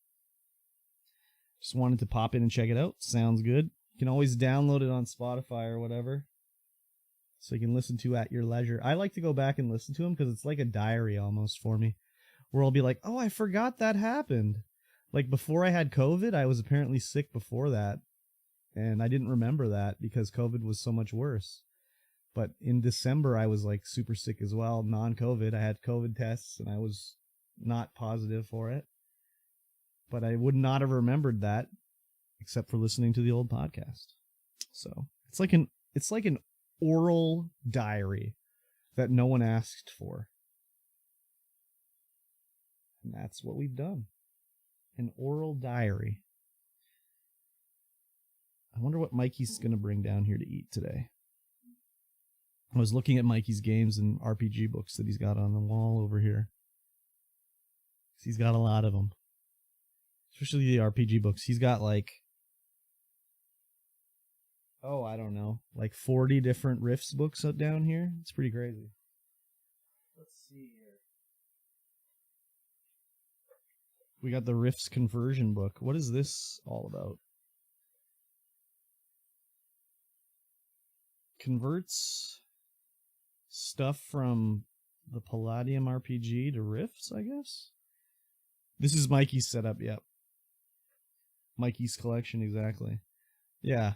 Just wanted to pop in and check it out. Sounds good. You can always download it on Spotify or whatever so you can listen to at your leisure. I like to go back and listen to them because it's like a diary almost for me where I'll be like, oh, I forgot that happened. Like before I had COVID, I was apparently sick before that. And I didn't remember that because COVID was so much worse. But in December, I was like super sick as well, non-COVID. I had COVID tests and I was not positive for it. But I would not have remembered that except for listening to the old podcast. So it's like an oral diary that no one asked for. And that's what we've done. An oral diary. I wonder what Mikey's going to bring down here to eat today. I was looking at Mikey's games and RPG books that he's got on the wall over here. He's got a lot of them. Especially the RPG books. He's got like, I don't know, like 40 different Rifts books up down here. It's pretty crazy. Let's see here. We got the Rifts conversion book. What is this all about? Converts stuff from the Palladium RPG to Rifts, I guess? This is Mikey's setup, yep. Mikey's collection, exactly. Yeah.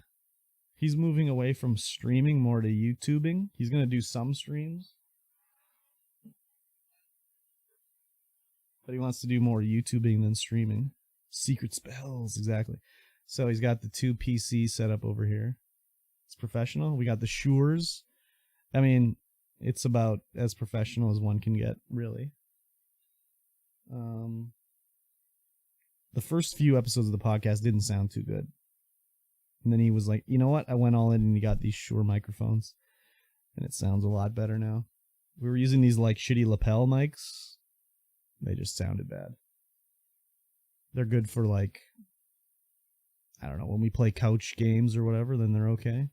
He's moving away from streaming more to YouTubing. He's going to do some streams. But he wants to do more YouTubing than streaming. Secret spells, exactly. So he's got the 2 PC set up over here. It's professional. We got the Shures. I mean, it's about as professional as one can get, really. The first few episodes of the podcast didn't sound too good. And then he was like, you know what? I went all in and he got these Shure microphones. And it sounds a lot better now. We were using these like shitty lapel mics. They just sounded bad. They're good for like, I don't know, when we play couch games or whatever, then they're okay.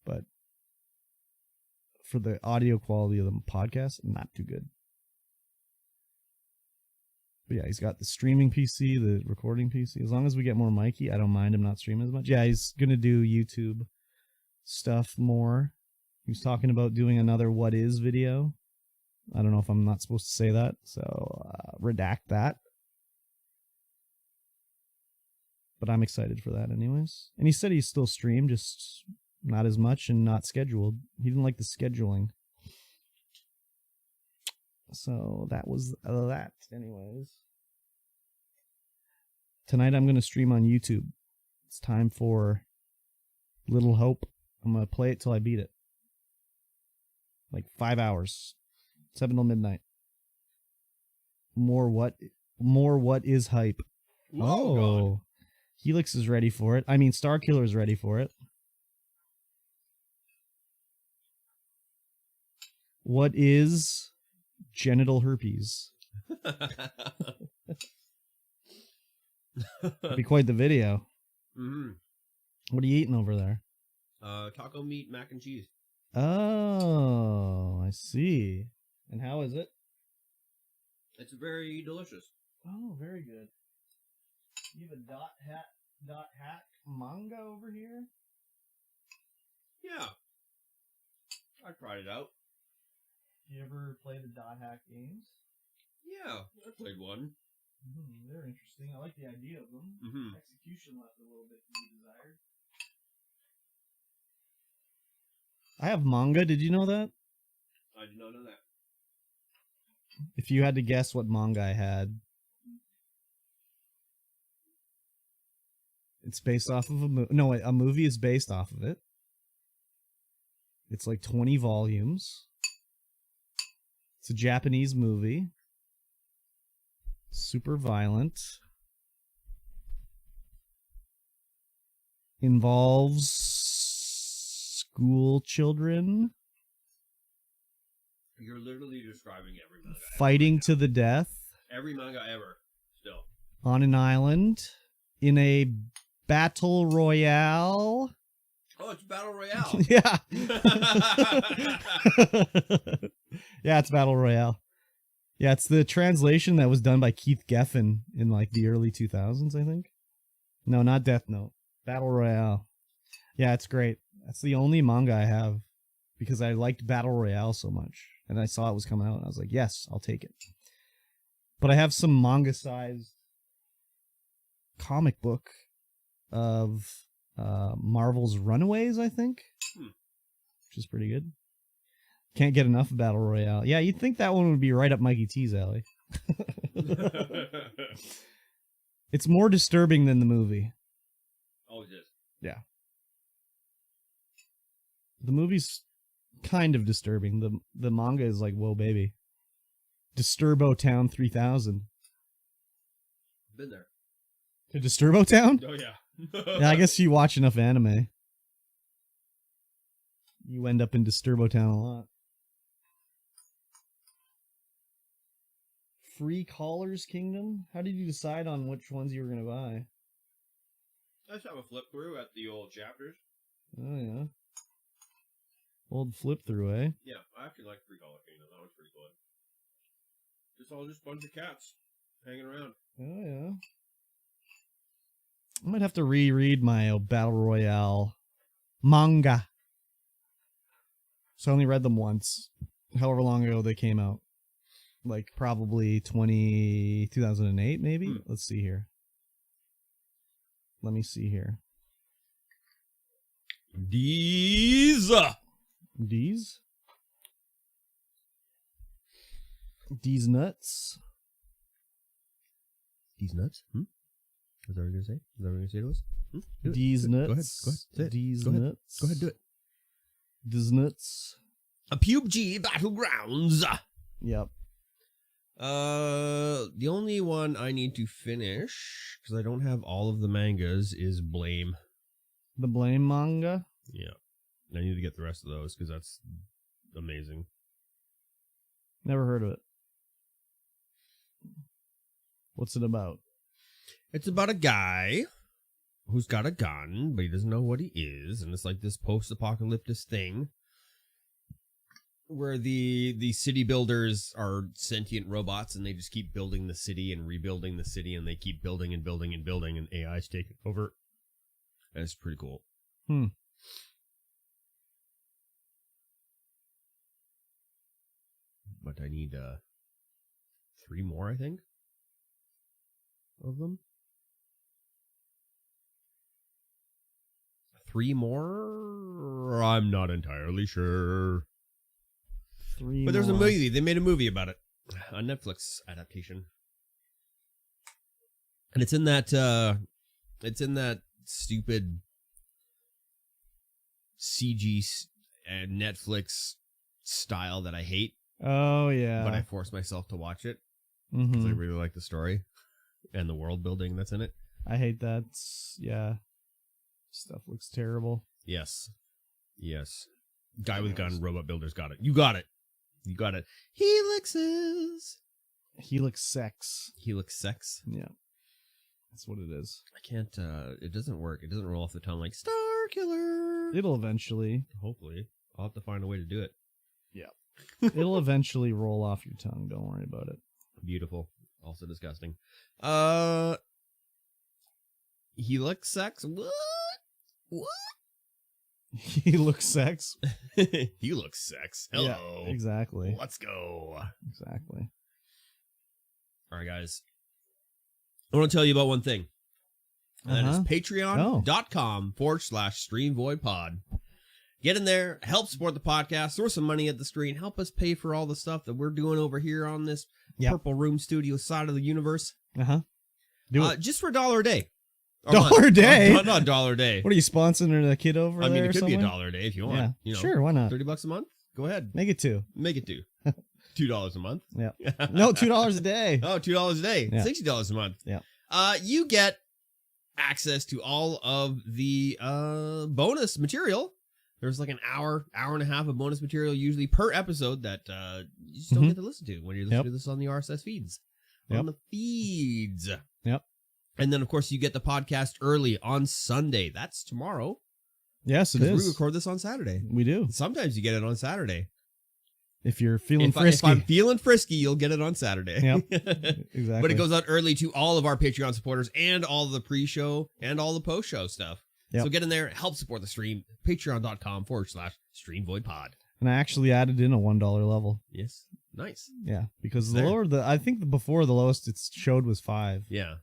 But for the audio quality of the podcast, not too good. But yeah, he's got the streaming PC, the recording PC. As long as we get more Mikey, I don't mind him not streaming as much. Yeah, he's going to do YouTube stuff more. He was talking about doing another What Is video. I don't know if I'm not supposed to say that, so redact that. But I'm excited for that anyways. And he said he still streamed, just not as much and not scheduled. He didn't like the scheduling. So that was that anyways. Tonight I'm going to stream on YouTube. It's time for Little Hope. I'm going to play it till I beat it. Like 5 hours. 7 till midnight. More what is hype. Oh, Helix is ready for it. I mean, Starkiller is ready for it. What is genital herpes? That'd be quite the video. Mm-hmm. What are you eating over there? Taco meat, mac and cheese. Oh, I see. And how is it? It's very delicious. Oh, very good. You have a dot hack manga over here? Yeah. I tried it out. You ever play the dot hack games? Yeah, I played one. They're interesting. I like the idea of them. Mm-hmm. Execution left a little bit to be desired. I have manga. Did you know that? I did not know that. If you had to guess what manga I had, it's based off of a movie. No, a movie is based off of it. It's like 20 volumes. It's a Japanese movie. Super violent. Involves school children. You're literally describing every manga. Fighting to the death. Every manga ever. Still. On an island. In a Battle Royale. Oh, it's Battle Royale. Yeah. Yeah, it's Battle Royale. Yeah, it's the translation that was done by Keith Geffen in like the early 2000s, I think. No, not Death Note. Battle Royale. Yeah, it's great. That's the only manga I have because I liked Battle Royale so much. And I saw it was coming out and I was like, yes, I'll take it. But I have some manga-sized comic book of Marvel's Runaways, I think. Which is pretty good. Can't get enough of Battle Royale. Yeah, you'd think that one would be right up Mikey T's alley. It's more disturbing than the movie. Oh, it is. Yeah. The movie's kind of disturbing. The manga is like, whoa, baby. Disturbo Town 3000. Been there. To Disturbo Town? Oh, yeah. Yeah, I guess you watch enough anime. You end up in Disturbo Town a lot. Free Callers Kingdom? How did you decide on which ones you were going to buy? I just have a flip through at the old chapters. Oh, yeah. Old flip through, eh? Yeah, I actually like Free Color Kingdom. That was pretty good. Just all just a bunch of cats hanging around. Oh, yeah. I might have to reread my Battle Royale manga. So I only read them once. However long ago they came out. Like probably 2008 maybe? Let's see here. Let me see here. These nuts. These nuts? Is that what you're going to say? Is that what you're going to say to us? These nuts. Go ahead. Say it. These Go ahead. nuts. Go ahead, do it. These nuts. A PUBG Battlegrounds. Yep. The only one I need to finish, because I don't have all of the mangas, is Blame. The Blame manga? Yeah. I need to get the rest of those, because that's amazing. Never heard of it. What's it about? It's about a guy who's got a gun, but he doesn't know what he is, and it's like this post-apocalyptic thing where the city builders are sentient robots, and they just keep building the city and rebuilding the city, and they keep building and building and building, and AI's taking over. And it's pretty cool. But I need 3 more, I think, of them. 3 more? I'm not entirely sure. 3 But there's a more. movie. They made a movie about it. A Netflix adaptation. And it's in that stupid CG and Netflix style that I hate. Oh, yeah. But I force myself to watch it because I really like the story and the world building that's in it. I hate that. Yeah. Stuff looks terrible. Yes. Guy with gun, robot builders got it. You got it. Helixes. Helix sex. Helix sex. Yeah. That's what it is. I can't, it doesn't work. It doesn't roll off the tongue like Star Killer. It'll eventually. Hopefully. I'll have to find a way to do it. Yeah. It'll eventually roll off your tongue. Don't worry about it. Beautiful. Also disgusting. Helix sex? What? Helix sex? Helix sex. Hello. Yeah, exactly. Let's go. Exactly. All right, guys. I want to tell you about one thing. And that is patreon.com/StreamVoidPod. Get in there, help support the podcast, throw some money at the screen, help us pay for all the stuff that we're doing over here on this Purple Room Studio side of the universe. Do it. Just for $1 a day. $1 a day? Not $1 a day. What are you sponsoring a kid over there? I mean, it could somewhere? be $1 a day if you want. Yeah. You know, sure, why not? $30 a month? Go ahead. Make it 2. Make it 2. $2 a month. Yeah. No, $2 a day. Oh, $2 a day. Yeah. $60 a month. Yeah. You get access to all of the bonus material. There's like an hour and a half of bonus material usually per episode that you just don't get to listen to when you're listening to this on the RSS feeds. On the feeds. Yep. And then, of course, you get the podcast early on Sunday. That's tomorrow. Yes, it Because we is. record this on Saturday. We do. Sometimes you get it on Saturday. If you're feeling If frisky. I'm feeling frisky, you'll get it on Saturday. Yep. Exactly. But it goes out early to all of our Patreon supporters and all the pre-show and all the post-show stuff. Yep. So get in there, help support the stream. Patreon.com/StreamVoidPod. And I actually added in a $1 level. Yes. Nice. Yeah, because There. I think before the lowest it showed was 5. Yeah.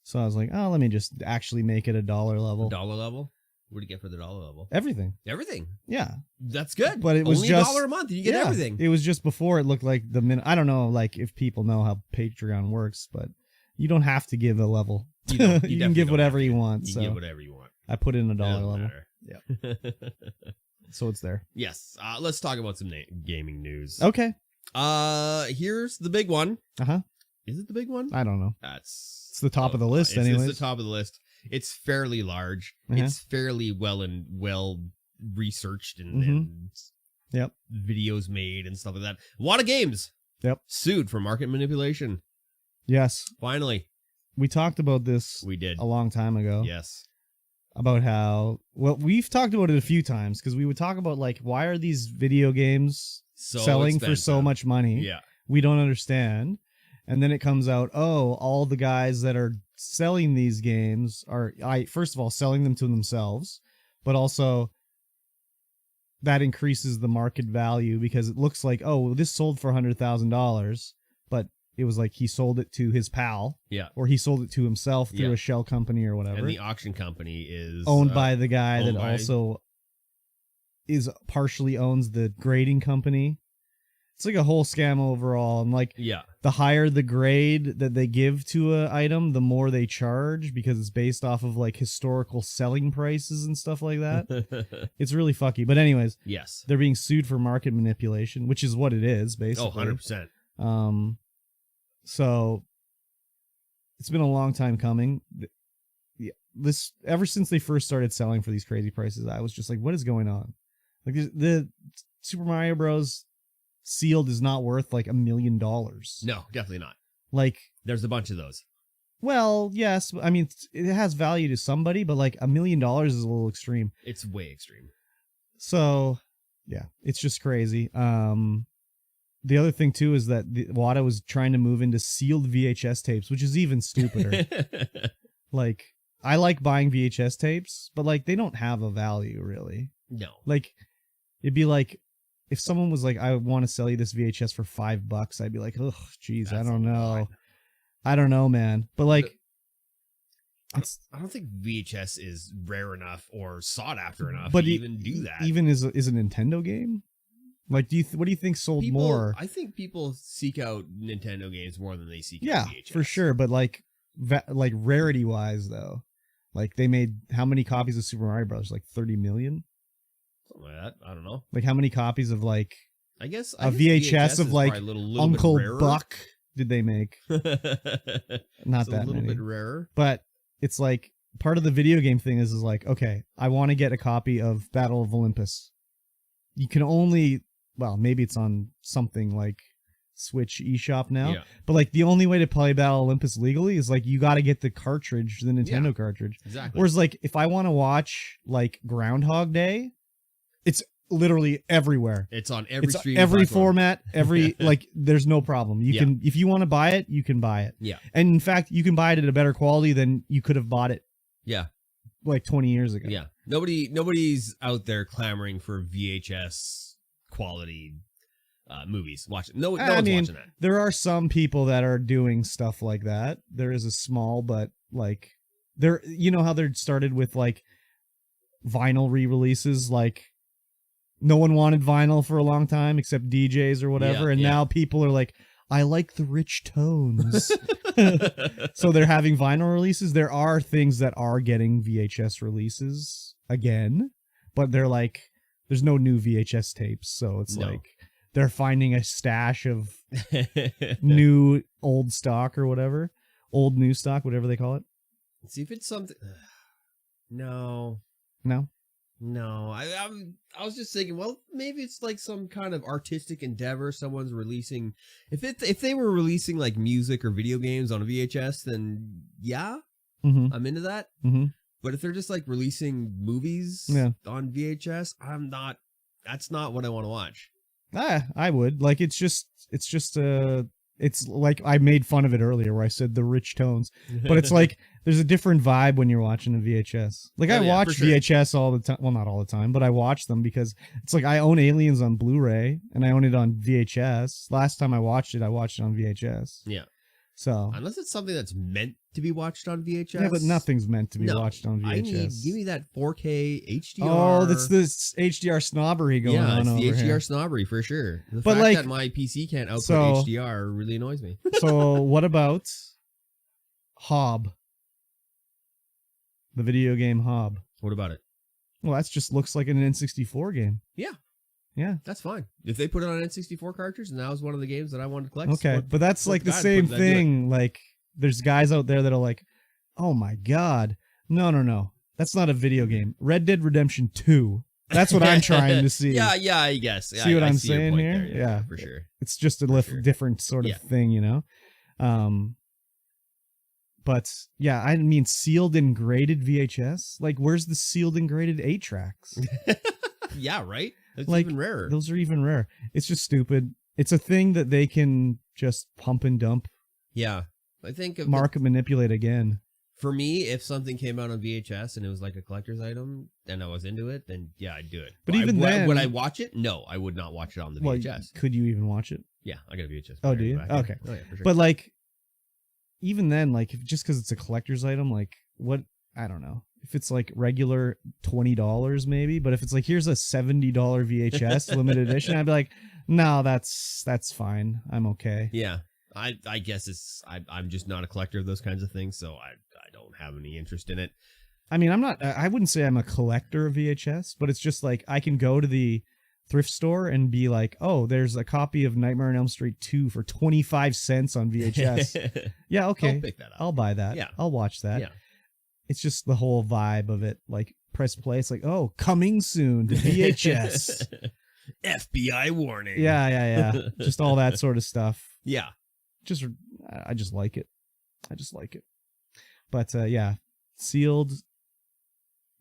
So I was like, oh, let me just actually make it a $1 level. $1 level? What do you get for the $1 level? Everything. Everything. Yeah. That's good. But it was only just $1 a month and you get yeah, everything. It was just before it looked like the minute. I don't know, like if people know how Patreon works, but you don't have to give a level. You You, definitely can give don't whatever have to. you want. You so can get whatever you want. I put in a $1 Doesn't level. matter. Yeah. So it's there. Yes. Let's talk about some gaming news. Okay. Here's the big one. Uh-huh. Is it the big one? I don't know. It's the top of the list anyways. It's the top of the list. It's fairly large. Uh-huh. It's fairly well researched and, Mhm. and Yep. videos made and stuff like that. WATA Games. Yep. Sued for market manipulation. Yes. Finally. We talked about this We did. a long time ago. Yes. About how, well, we've talked about it a few times because we would talk about like, why are these video games So selling for so expensive. much money? Yeah. We don't understand. And then it comes out, oh, all the guys that are selling these games are, first of all, selling them to themselves, but also that increases the market value because it looks like, oh, this sold for $100,000, but it was like he sold it to his pal, Yeah. or he sold it to himself through Yeah. a shell company or whatever, And the auction company is owned by the guy owned that by- also is partially owns the grading company. It's like a whole scam overall, and like Yeah. the higher the grade that they give to a item, the more they charge because it's based off of like historical selling prices and stuff like that. It's really fucky. But anyways, Yes. they're being sued for market manipulation, which is what it is Oh, basically. 100%. So it's been a long time coming. This ever since they first started selling for these crazy prices, I was just like, what is going on? Like the Super Mario Bros. Sealed is not worth like $1 million. No, definitely not. Like, There's a bunch of those. well, yes, I mean it has value to somebody, but like $1 million is a little extreme. It's way extreme. So yeah, it's just crazy. The other thing too is that the WATA was trying to move into sealed VHS tapes, which is even stupider. Like, I like buying VHS tapes, but like they don't have a value really. No. Like, it'd be like if someone was like, I want to sell you this VHS for $5, I'd be like, oh, geez, I That's don't a know. lot. I don't know, man. But like, I don't think VHS is rare enough or sought after enough but to even do that. Even is a Nintendo game? Like, what do you think sold People, more? I think people seek out Nintendo games more than they seek Yeah, out VHS. for sure. But like, like rarity wise though, like they made how many copies of Super Mario Bros? Like 30 million? Something like that. I don't know. Like how many copies of like I guess a VHS VHS is of like probably a little Uncle bit rarer. Buck did they make? Not It's that a little many. bit rarer. But it's like part of the video game thing is like, okay, I want to get a copy of Battle of Olympus. You can only, well, maybe it's on something like Switch eShop now, Yeah, but like the only way to play Battle Olympus legally is like you got to get the cartridge, the Nintendo cartridge. exactly. Whereas like if I want to watch like Groundhog Day, it's literally everywhere. It's on every It's streaming every platform. format, every like there's no problem. You Yeah. can, if you want to buy it, you can buy it. Yeah, And in fact, you can buy it at a better quality than you could have bought it yeah, like 20 years ago. yeah. Nobody's out there clamoring for VHS quality movies. Watch it. No I one's mean, watching that. there are some people that are doing stuff like that. There is a small, but like there, you know how they're started with like vinyl re-releases, like no one wanted vinyl for a long time except DJs or whatever, Yeah, and yeah. now people are like, I like the rich tones. So they're having vinyl releases. There are things that are getting VHS releases again, but they're like, there's no new VHS tapes, so it's No. like they're finding a stash of new old stock or whatever, old new stock, whatever they call it. See if it's something. No, No, I was just thinking, well, maybe it's like some kind of artistic endeavor. Someone's releasing. If they were releasing like music or video games on a VHS, then yeah. Mm-hmm. I'm into that. Mm-hmm. But if they're just like releasing movies Yeah. on VHS, that's not what I want to watch. I would. Like, it's like I made fun of it earlier where I said the rich tones, but it's like there's a different vibe when you're watching a VHS. Like, I watch VHS all the time. Well, not all the time, but I watch them because it's like I own Aliens on Blu-ray and I own it on VHS. Last time I watched it on VHS. Yeah. So unless it's something that's meant to be watched on VHS. Yeah, but nothing's meant to be watched on VHS. Give me that 4K HDR. Oh, that's this HDR snobbery going on over here. Yeah, it's the HDR snobbery for sure. The but fact like, that my PC can't output HDR really annoys me. So what about Hob? The video game Hob. What about it? Well, that just looks like an N64 game. Yeah. Yeah. That's fine. If they put it on an N64 cartridge, and that was one of the games that I wanted to collect. Okay, but that's like the same thing. Like, there's guys out there that are like, oh my God. No. That's not a video game. Red Dead Redemption 2. That's what I'm trying to see. Yeah, I guess. See what I'm saying here? Yeah, for sure. It's just a different sort of thing, you know? But yeah, I mean, sealed and graded VHS. Like, where's the sealed and graded 8 tracks? Yeah, right? That's like, even rarer. Those are even rare. It's just stupid. It's a thing that they can just pump and dump. Yeah. I think market manipulate again. For me, if something came out on VHS and it was like a collector's item and I was into it, then yeah, I'd do it. But even then, would I watch it? No, I would not watch it on the VHS. Well, could you even watch it? Yeah, I got a VHS. Oh, do you? Okay. Oh, yeah, for sure. But like, even then, like, just because it's a collector's item, like, what? I don't know. If it's like regular $20 maybe, but if it's like, here's a $70 VHS limited edition, I'd be like, no, that's fine. I'm okay. Yeah. I guess I'm just not a collector of those kinds of things, so I don't have any interest in it. I mean, I wouldn't say I'm a collector of VHS, but it's just like I can go to the thrift store and be like, oh, there's a copy of Nightmare on Elm Street 2 for 25 cents on VHS. Yeah, okay. I'll pick that up. I'll buy that. Yeah. I'll watch that. Yeah. It's just the whole vibe of it. Like, press play. It's like, oh, coming soon to VHS. FBI warning. Yeah. Just all that sort of stuff. Yeah. I just like it. But yeah, sealed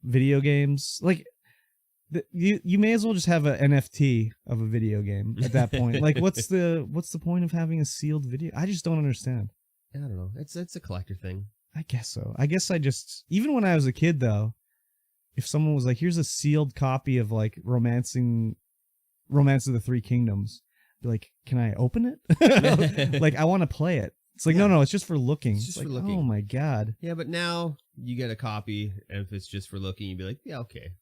video games. Like, you may as well just have an NFT of a video game at that point. Like, what's the point of having a sealed video? I just don't understand. I don't know. It's a collector thing. I guess so. I guess I just, even when I was a kid though, if someone was like, here's a sealed copy of like Romance of the Three Kingdoms, I'd be like, can I open it? Like, I want to play it. It's like, no, it's just for looking. It's just like, for looking. Oh my God. Yeah, but now you get a copy, and if it's just for looking, you'd be like, yeah, okay.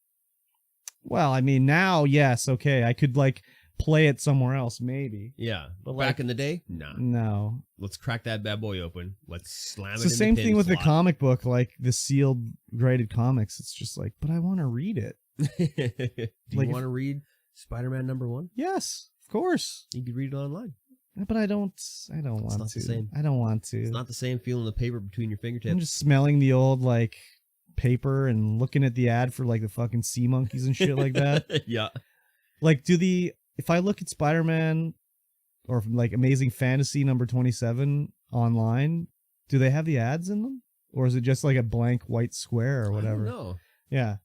Well, I mean, now, yes, okay. I could like play it somewhere else, maybe. Yeah, but back in the day, nah. No. Let's crack that bad boy open. Let's slam It's it. the same thing with the comic book, like the sealed graded comics. It's just like, but I want to read it. Do you want to read Spider-Man #1? Yes, of course. You could read it online. But I don't want to. The same. I don't want to. It's not the same feeling the paper between your fingertips. I'm just smelling the old like paper and looking at the ad for like the fucking sea monkeys and shit like that. Yeah. Like, if I look at Spider-Man or like Amazing Fantasy #27 online, do they have the ads in them? Or is it just like a blank white square or whatever? I don't know. Yeah.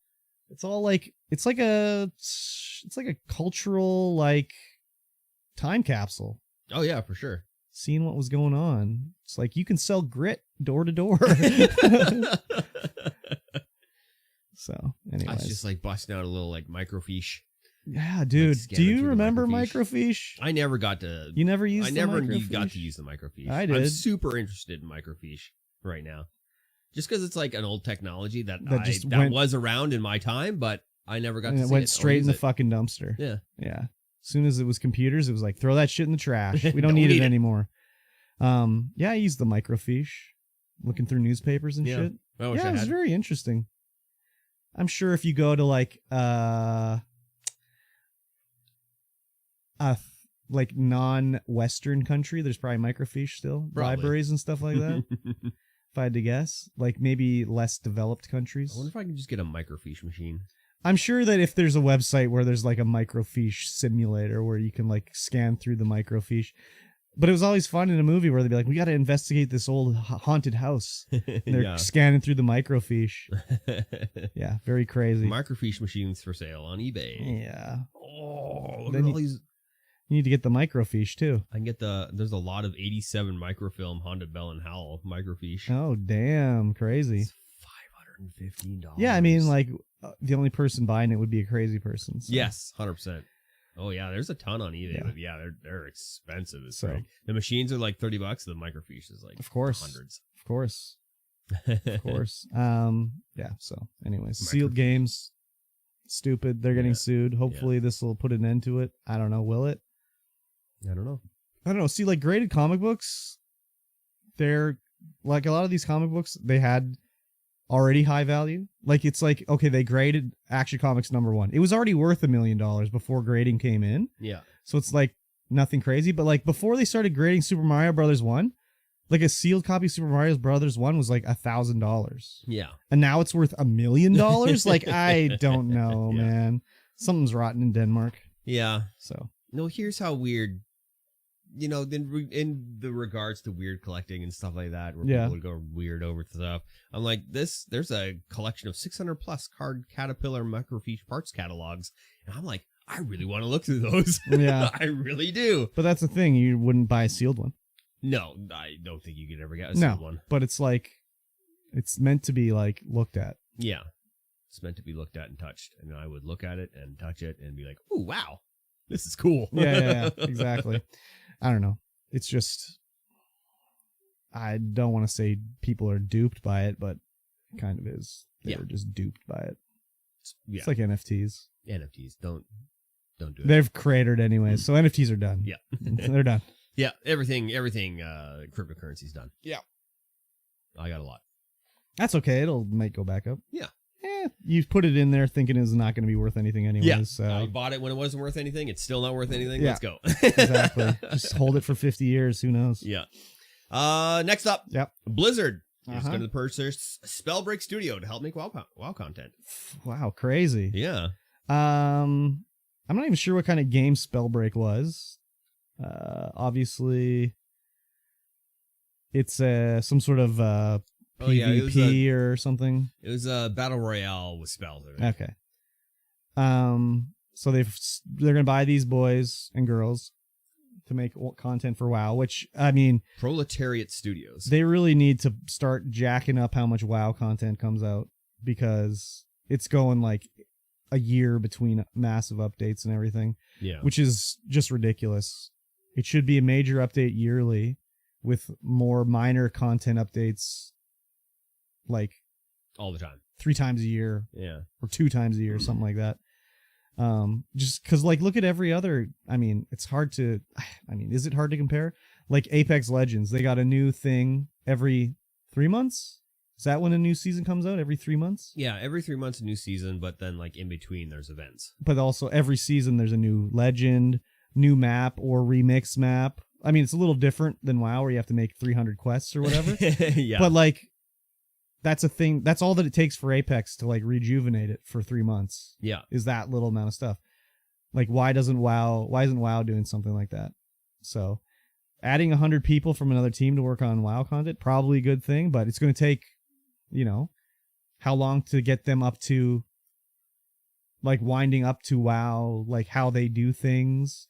It's all like, it's like a cultural like time capsule. Oh yeah, for sure. Seeing what was going on. It's like you can sell grit door to door. So, anyways. It's just like busting out a little like microfiche. Yeah, dude. Like, do you remember microfiche? I never got to. You never used. I never got to use the microfiche. I did. I'm super interested in microfiche right now, just because it's like an old technology that was around in my time, but I never got to see it. It went straight in the fucking dumpster. Yeah. Yeah. As soon as it was computers, it was like, throw that shit in the trash. We don't need it anymore. Yeah, I used the microfiche, looking through newspapers and shit. Yeah, it was very interesting. I'm sure if you go to like like non-Western country, there's probably microfiche still, libraries and stuff like that. If I had to guess, like maybe less developed countries. I wonder if I can just get a microfiche machine. I'm sure that if there's a website where there's like a microfiche simulator where you can like scan through the microfiche, But it was always fun in a movie where they'd be like, we got to investigate this old haunted house. And they're scanning through the microfiche. Yeah, very crazy. Microfiche machines for sale on eBay. Yeah. Oh, look Then at all these. You need to get the microfiche too. I can get there's a lot of 87 microfilm Haunted Bell and Howell microfiche. Oh, damn. Crazy. It's $515. Yeah, I mean, like, the only person buying it would be a crazy person. So. Yes, 100%. Oh yeah, there's a ton on eBay, but yeah, they're expensive as frick. The machines are like $30. The microfiche is like of course hundreds. Of course. Of course. Yeah. So, anyways, Sealed Games, stupid. They're getting sued. Hopefully, this will put an end to it. I don't know. Will it? I don't know. See, like graded comic books, they're like a lot of these comic books. They had already high value. Like it's like, okay, they graded Action Comics #1. It was already worth $1 million before grading came in. Yeah. So it's like nothing crazy. But like before they started grading Super Mario Brothers 1, like a sealed copy of Super Mario Brothers 1 was like $1,000. Yeah. And now it's worth $1 million. Like I don't know, man. Something's rotten in Denmark. Yeah. So no, here's how weird. You know, then in the regards to weird collecting and stuff like that, where people would go weird over stuff. I'm like, there's a collection of 600 plus card Caterpillar microfiche parts catalogs, and I'm like, I really want to look through those. Yeah, I really do. But that's the thing, you wouldn't buy a sealed one. No, I don't think you could ever get a sealed one. But it's like, it's meant to be like looked at. Yeah, it's meant to be looked at and touched, and I would look at it and touch it and be like, "Ooh, wow, this is cool." Yeah, exactly. I don't know. It's just, I don't want to say people are duped by it, but it kind of is. They're just duped by it. It's like NFTs. NFTs, don't do it. They've cratered anyways, so NFTs are done. Yeah. They're done. Yeah, everything cryptocurrency's done. Yeah. I got a lot. That's okay. Might go back up. Yeah. You put it in there thinking it's not going to be worth anything anyways. Yeah. So. I bought it when it wasn't worth anything. It's still not worth anything. Yeah. Let's go. Exactly. Just hold it for 50 years. Who knows? Yeah. Next up. Yep. Blizzard is going to purchase Spellbreak Studio to help make WoW content. Wow. Crazy. Yeah. I'm not even sure what kind of game Spellbreak was. Obviously, it's some sort of PvP or something. It was a battle royale with spells. Okay. So they're gonna buy these boys and girls to make content for WoW, which I mean, Proletariat Studios. They really need to start jacking up how much WoW content comes out because it's going like a year between massive updates and everything. Yeah. Which is just ridiculous. It should be a major update yearly with more minor content updates like all the time, 3 times a year, or 2 times a year, something like that. Just because, like, look at every other. I mean, it's hard to. I mean, is it hard to compare? Like Apex Legends, they got a new thing every 3 months. Is that when a new season comes out? Every 3 months? Yeah, every 3 months a new season, but then like in between there's events. But also every season there's a new legend, new map, or remix map. I mean, it's a little different than WoW, where you have to make 300 quests or whatever. Yeah. But like. That's a thing. That's all that it takes for Apex to like rejuvenate it for 3 months. Yeah. Is that little amount of stuff. Like why isn't WoW doing something like that? So adding 100 people from another team to work on WoW content, probably a good thing, but it's going to take, how long to get them up to like winding up to WoW, like how they do things,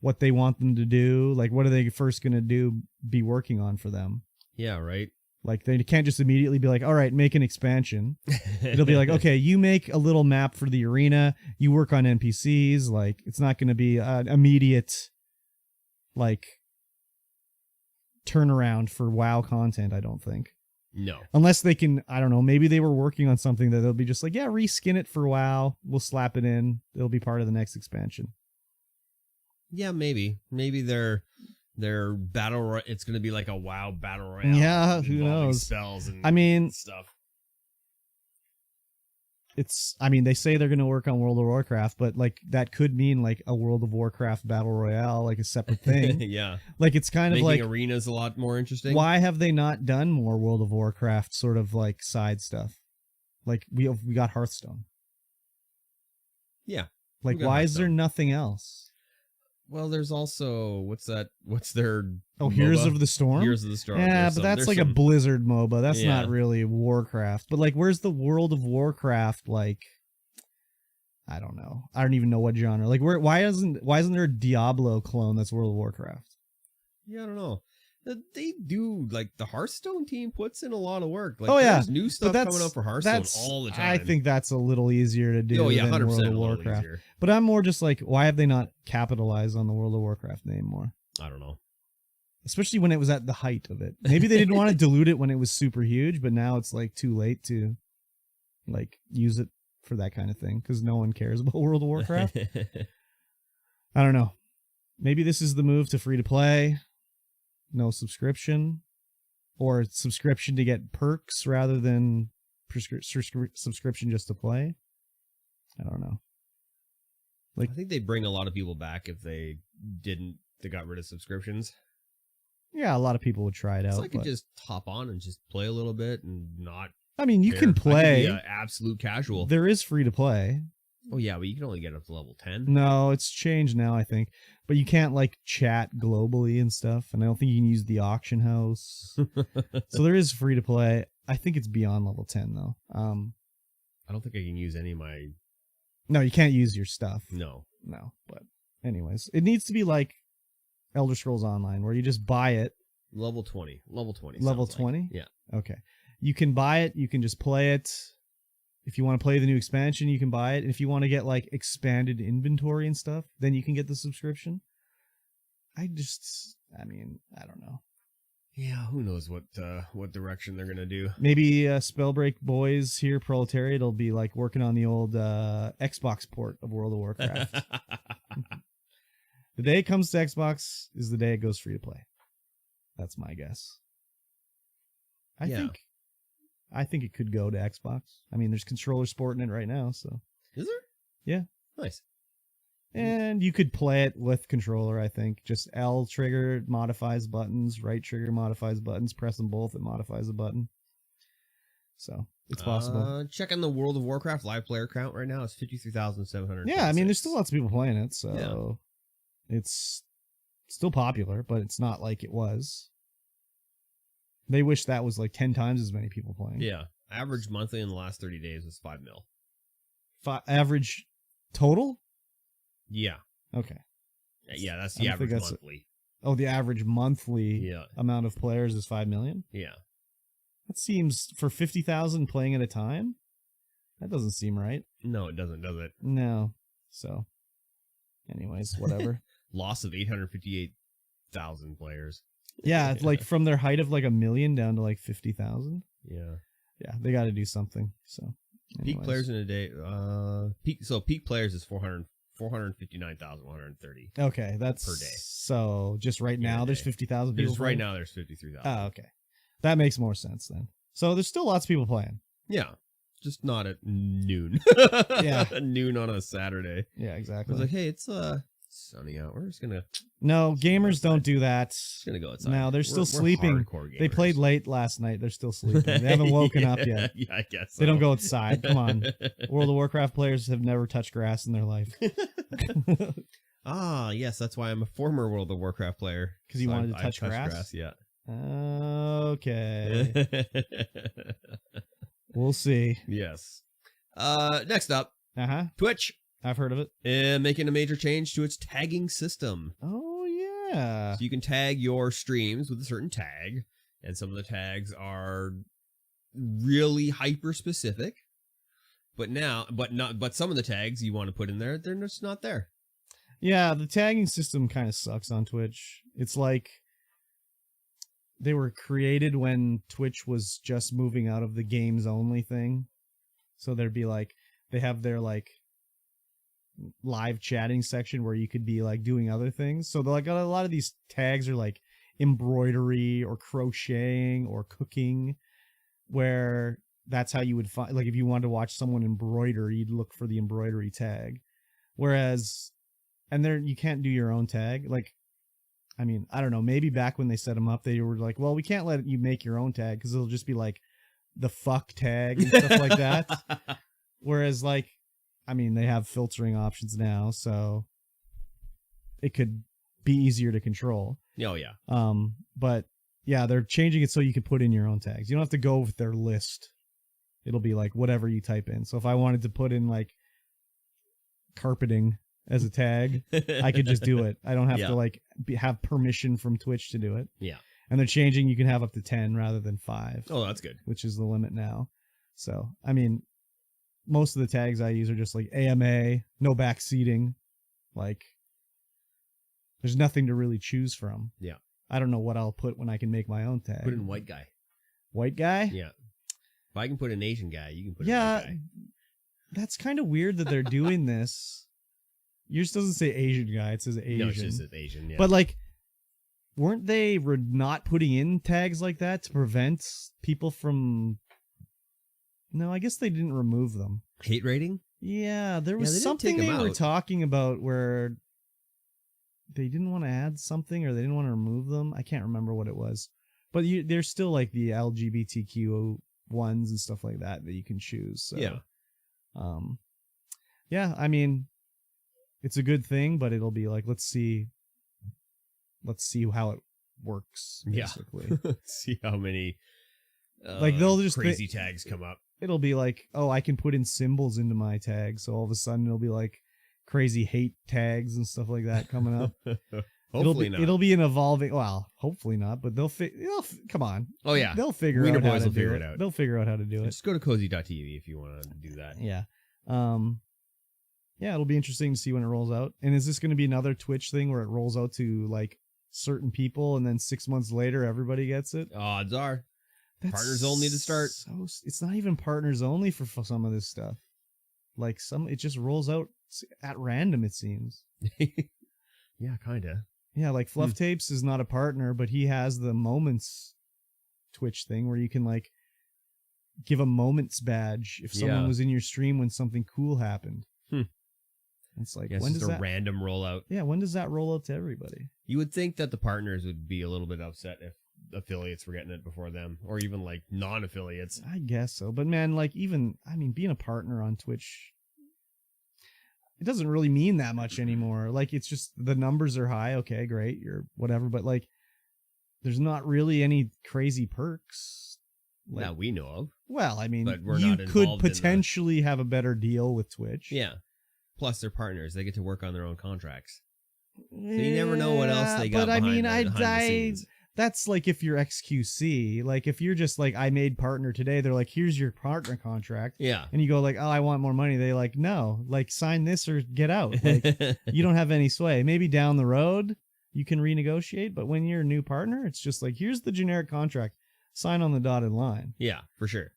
what they want them to do, like what are they first going to be working on for them? Yeah, right. Like, they can't just immediately be like, all right, make an expansion. It'll be like, okay, you make a little map for the arena. You work on NPCs. Like, it's not going to be an immediate, like, turnaround for WoW content, I don't think. No. Unless they can, I don't know, maybe they were working on something that they'll be just like, yeah, reskin it for WoW. We'll slap it in. It'll be part of the next expansion. Yeah, maybe. Maybe their battle it's going to be like a WoW battle royale. Yeah, who knows? Spells and stuff. They say they're going to work on World of Warcraft, but like that could mean like a World of Warcraft battle royale, like a separate thing. Yeah. Like it's kind of like arenas a lot more interesting. Why have they not done more World of Warcraft sort of like side stuff? Like we got Hearthstone. Yeah. Like why is there nothing else? Well, there's also what's their Heroes MOBA? of the Storm? Heroes of the Storm. Yeah, but that's like a Blizzard MOBA. That's not really Warcraft. But like, where's the World of Warcraft? Like, I don't know. I don't even know what genre. Like, why isn't there a Diablo clone that's World of Warcraft? Yeah, I don't know. They do, like, the Hearthstone team puts in a lot of work. Like, there's new stuff coming up for Hearthstone all the time. I think that's a little easier to do than 100% World of Warcraft. Easier. But I'm more just like, why have they not capitalized on the World of Warcraft name more? I don't know. Especially when it was at the height of it. Maybe they didn't want to dilute it when it was super huge, but now it's like too late to like use it for that kind of thing because no one cares about World of Warcraft. I don't know. Maybe this is the move to free to play. No subscription, or subscription to get perks rather than subscription just to play. I don't know. Like, I think they bring a lot of people back if they got rid of subscriptions. Yeah, a lot of people would try it out. So I could just hop on and just play a little bit and not. I mean, you care. can play. I could be absolute casual. There is free to play. Oh yeah, but you can only get up to level 10. No, it's changed now, I think. But you can't like chat globally and stuff, and I don't think you can use the auction house. So there is free to play. I think it's beyond level 10 though. I don't think I can use any of my. No, you can't use your stuff. No. But anyways, it needs to be like Elder Scrolls Online, where you just buy it. Level 20. Level 20. Level 20? Yeah. Okay. You can buy it. You can just play it. If you want to play the new expansion, you can buy it. And if you want to get like expanded inventory and stuff, then you can get the subscription. I mean, I don't know. Yeah, who knows what direction they're gonna do? Maybe Spellbreak boys here, Proletariat, will be like working on the old Xbox port of World of Warcraft. The day it comes to Xbox is the day it goes free to play. That's my guess. I think it could go to Xbox. I mean, there's controller sport in it right now, so. Is there? Yeah. Nice. And you could play it with controller, I think. Just L trigger modifies buttons, right trigger modifies buttons, press them both, it modifies a button. So, it's possible. Checking the World of Warcraft live player count right now. It's 53,700. Yeah, I mean, there's still lots of people playing it, so it's still popular, but it's not like it was. They wish that was like 10 times as many people playing. Yeah. Average monthly in the last 30 days was 5 mil. Average total? Yeah. Okay. Yeah, that's the average monthly. The average monthly amount of players is 5 million? Yeah. That seems, for 50,000 playing at a time? That doesn't seem right. No, it doesn't, does it? No. So, anyways, whatever. Loss of 858,000 players. Yeah, it's like from their height of like 1 million down to like 50,000. Yeah. Yeah, they got to do something. So, anyways. Peak players in a day. Peak players is 459,130. Okay, that's per day. So just right now, there's 50,000 people. Just right now, there's 53,000. Oh, okay, that makes more sense then. So there's still lots of people playing. Yeah, just not at noon. Yeah, noon on a Saturday. Yeah, exactly. I was like, hey, it's sunny out. We're just gonna. No, gamers don't do that. Just gonna go outside. No, they're still sleeping. They played late last night. They're still sleeping. They haven't woken up yet. Yeah, I guess so. They don't go outside. Come on. World of Warcraft players have never touched grass in their life. Yes, that's why I'm a former World of Warcraft player. Because you wanted to touch grass? Yeah. Okay. We'll see. Yes. Next up, Twitch. I've heard of it. Making a major change to its tagging system. Oh, yeah. So you can tag your streams with a certain tag, and some of the tags are really hyper specific. But some of the tags you want to put in there, they're just not there. Yeah, the tagging system kind of sucks on Twitch. It's like they were created when Twitch was just moving out of the games only thing. So there'd be like, they have their like live chatting section where you could be like doing other things. So like a lot of these tags are like embroidery or crocheting or cooking, where that's how you would find, like if you wanted to watch someone embroider, you'd look for the embroidery tag. Whereas, and there you can't do your own tag. Like, I mean, I don't know, maybe back when they set them up, they were like, well, we can't let you make your own tag because it'll just be like the fuck tag and stuff like that. Whereas like, I mean, they have filtering options now, so it could be easier to control. Oh yeah. But yeah, they're changing it so you can put in your own tags. You don't have to go with their list. It'll be like whatever you type in. So if I wanted to put in like carpeting as a tag, I could just do it. I don't have to like have permission from Twitch to do it. Yeah. And they're changing. You can have up to 10 rather than 5. Oh, that's good. Which is the limit now. So, I mean, most of the tags I use are just like AMA, no back seating. Like, there's nothing to really choose from. Yeah. I don't know what I'll put when I can make my own tag. Put in white guy. White guy? Yeah. If I can put an Asian guy, you can put in white guy. That's kind of weird that they're doing this. Yours doesn't say Asian guy, it says Asian. No, it just says Asian, yeah. But like, weren't they not putting in tags like that to prevent people from... No, I guess they didn't remove them. Hate rating? Yeah, there was they something didn't take they them were out. talking about where they didn't want to add something or they didn't want to remove them. I can't remember what it was. But there's still like the LGBTQ ones and stuff like that you can choose. So, yeah. Yeah, I mean, it's a good thing, but it'll be like, let's see how it works, basically. Yeah. Let's see how many like they'll just crazy tags come up. It'll be like, oh, I can put in symbols into my tag, so all of a sudden it'll be like crazy hate tags and stuff like that coming up. Hopefully not. It'll be an evolving. Well, hopefully not, but come on. Oh yeah, they'll figure Wiener out how Boys to will do figure it. it out. They'll figure out how to do it. Just go to cozy.tv if you want to do that. Yeah. Yeah, it'll be interesting to see when it rolls out. And is this going to be another Twitch thing where it rolls out to like certain people and then 6 months later everybody gets it? Odds are. That's Partners only to start. It's not even partners only for some of this stuff. Like it just rolls out at random, it seems. Yeah, kind of. Yeah, like Fluff Tapes is not a partner, but he has the Moments Twitch thing where you can like give a Moments badge if someone was in your stream when something cool happened. It's like, when does that random rollout? Yeah, when does that roll out to everybody? You would think that the partners would be a little bit upset if affiliates were getting it before them, or even like non-affiliates. I guess so, but man, like being a partner on Twitch, it doesn't really mean that much anymore. Like, it's just the numbers are high. Okay, great, you're whatever, but like, there's not really any crazy perks that we know of. Well, I mean, but we're you not could potentially have a better deal with Twitch. Yeah. Plus, they're partners; they get to work on their own contracts. So you never know what else they got. But I mean, behind the scenes. That's like if you're XQC. Like if you're just like, I made partner today, they're like, here's your partner contract. Yeah. And you go like, oh, I want more money. They like, no, like sign this or get out. Like you don't have any sway. Maybe down the road you can renegotiate, but when you're a new partner, it's just like, here's the generic contract. Sign on the dotted line. Yeah, for sure.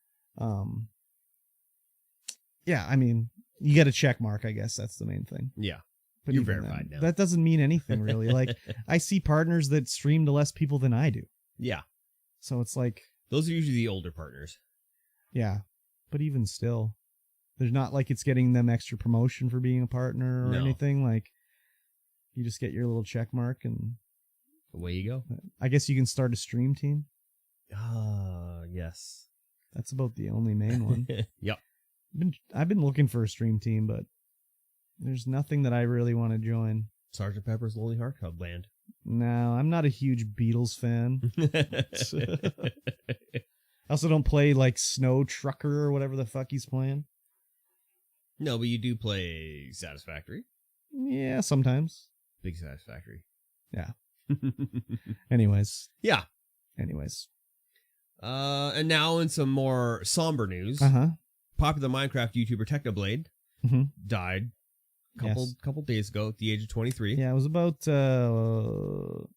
Yeah, I mean, you get a check mark, I guess that's the main thing. Yeah. But you're verified now. That doesn't mean anything really. Like I see partners that stream to less people than I do. Yeah. So it's like, those are usually the older partners. Yeah. But even still, there's not like it's getting them extra promotion for being a partner or anything. Like you just get your little check mark and away you go. I guess you can start a stream team. Yes. That's about the only main one. Yep. I've been looking for a stream team, but there's nothing that I really want to join. Sgt. Pepper's Lonely Heart Club Band. No, I'm not a huge Beatles fan. I also don't play like Snow Trucker or whatever the fuck he's playing. No, but you do play Satisfactory. Yeah, sometimes. Big Satisfactory. Yeah. Anyways. Yeah. Anyways. And now in some more somber news. Popular Minecraft YouTuber Technoblade died couple days ago at the age of 23. Yeah, it was about about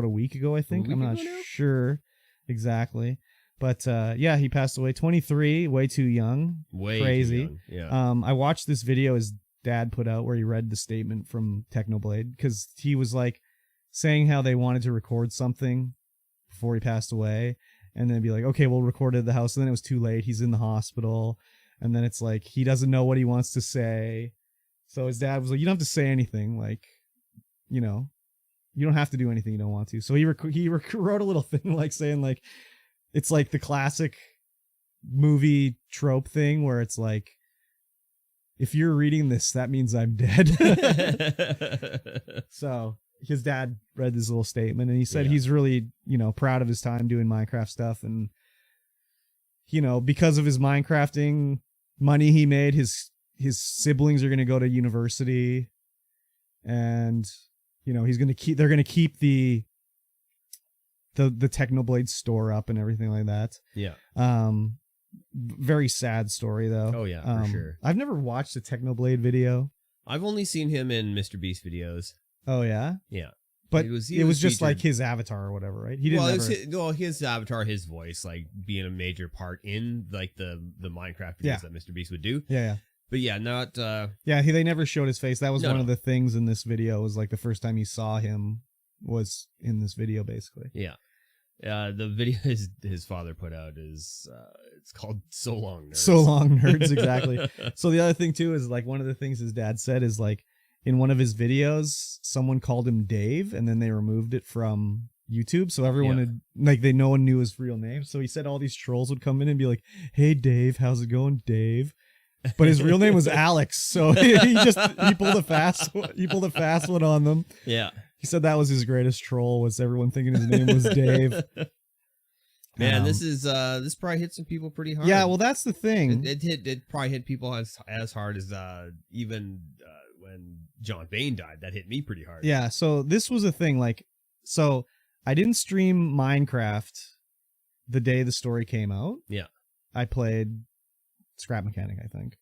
a week ago, I think. I'm not sure exactly. But he passed away 23, way too young. Way crazy. Too young. Yeah. I watched this video his dad put out where he read the statement from Technoblade because he was like saying how they wanted to record something before he passed away. And then be like, okay, we'll record it at the house. And then it was too late. He's in the hospital. And then it's like, he doesn't know what he wants to say. So his dad was like, you don't have to say anything. Like, you don't have to do anything you don't want to. So he wrote a little thing like saying like, it's like the classic movie trope thing where it's like, if you're reading this, that means I'm dead. So his dad read this little statement, and he said he's really, proud of his time doing Minecraft stuff. And, because of his Minecrafting money he made, his siblings are going to go to university, and, they're going to keep the Technoblade store up and everything like that. Yeah. Very sad story though. Oh yeah, for sure. I've never watched a Technoblade video. I've only seen him in Mr. Beast videos. Oh yeah? Yeah. But it was just featured, like his avatar or whatever, right? He didn't. His avatar, his voice, like being a major part in like the Minecraft videos that Mr. Beast would do. Yeah. But yeah, not. They never showed his face. That was one of the things in this video. Was like the first time you saw him was in this video, basically. Yeah. The video his father put out is it's called So Long Nerds. So Long Nerds, exactly. So the other thing too is like one of the things his dad said is like in one of his videos someone called him Dave and then they removed it from YouTube, so everyone had no one knew his real name. So he said all these trolls would come in and be like, "Hey Dave, how's it going, Dave?" But his real name was Alex, so he pulled a fast one on them. Yeah. He said that was his greatest troll, was everyone thinking his name was Dave. Man, this probably hit some people pretty hard. Yeah, well, that's the thing. It probably hit people as hard as even when John Bain died. That hit me pretty hard. Yeah, so this was a thing. So I didn't stream Minecraft the day the story came out. Yeah. I played Scrap Mechanic, I think.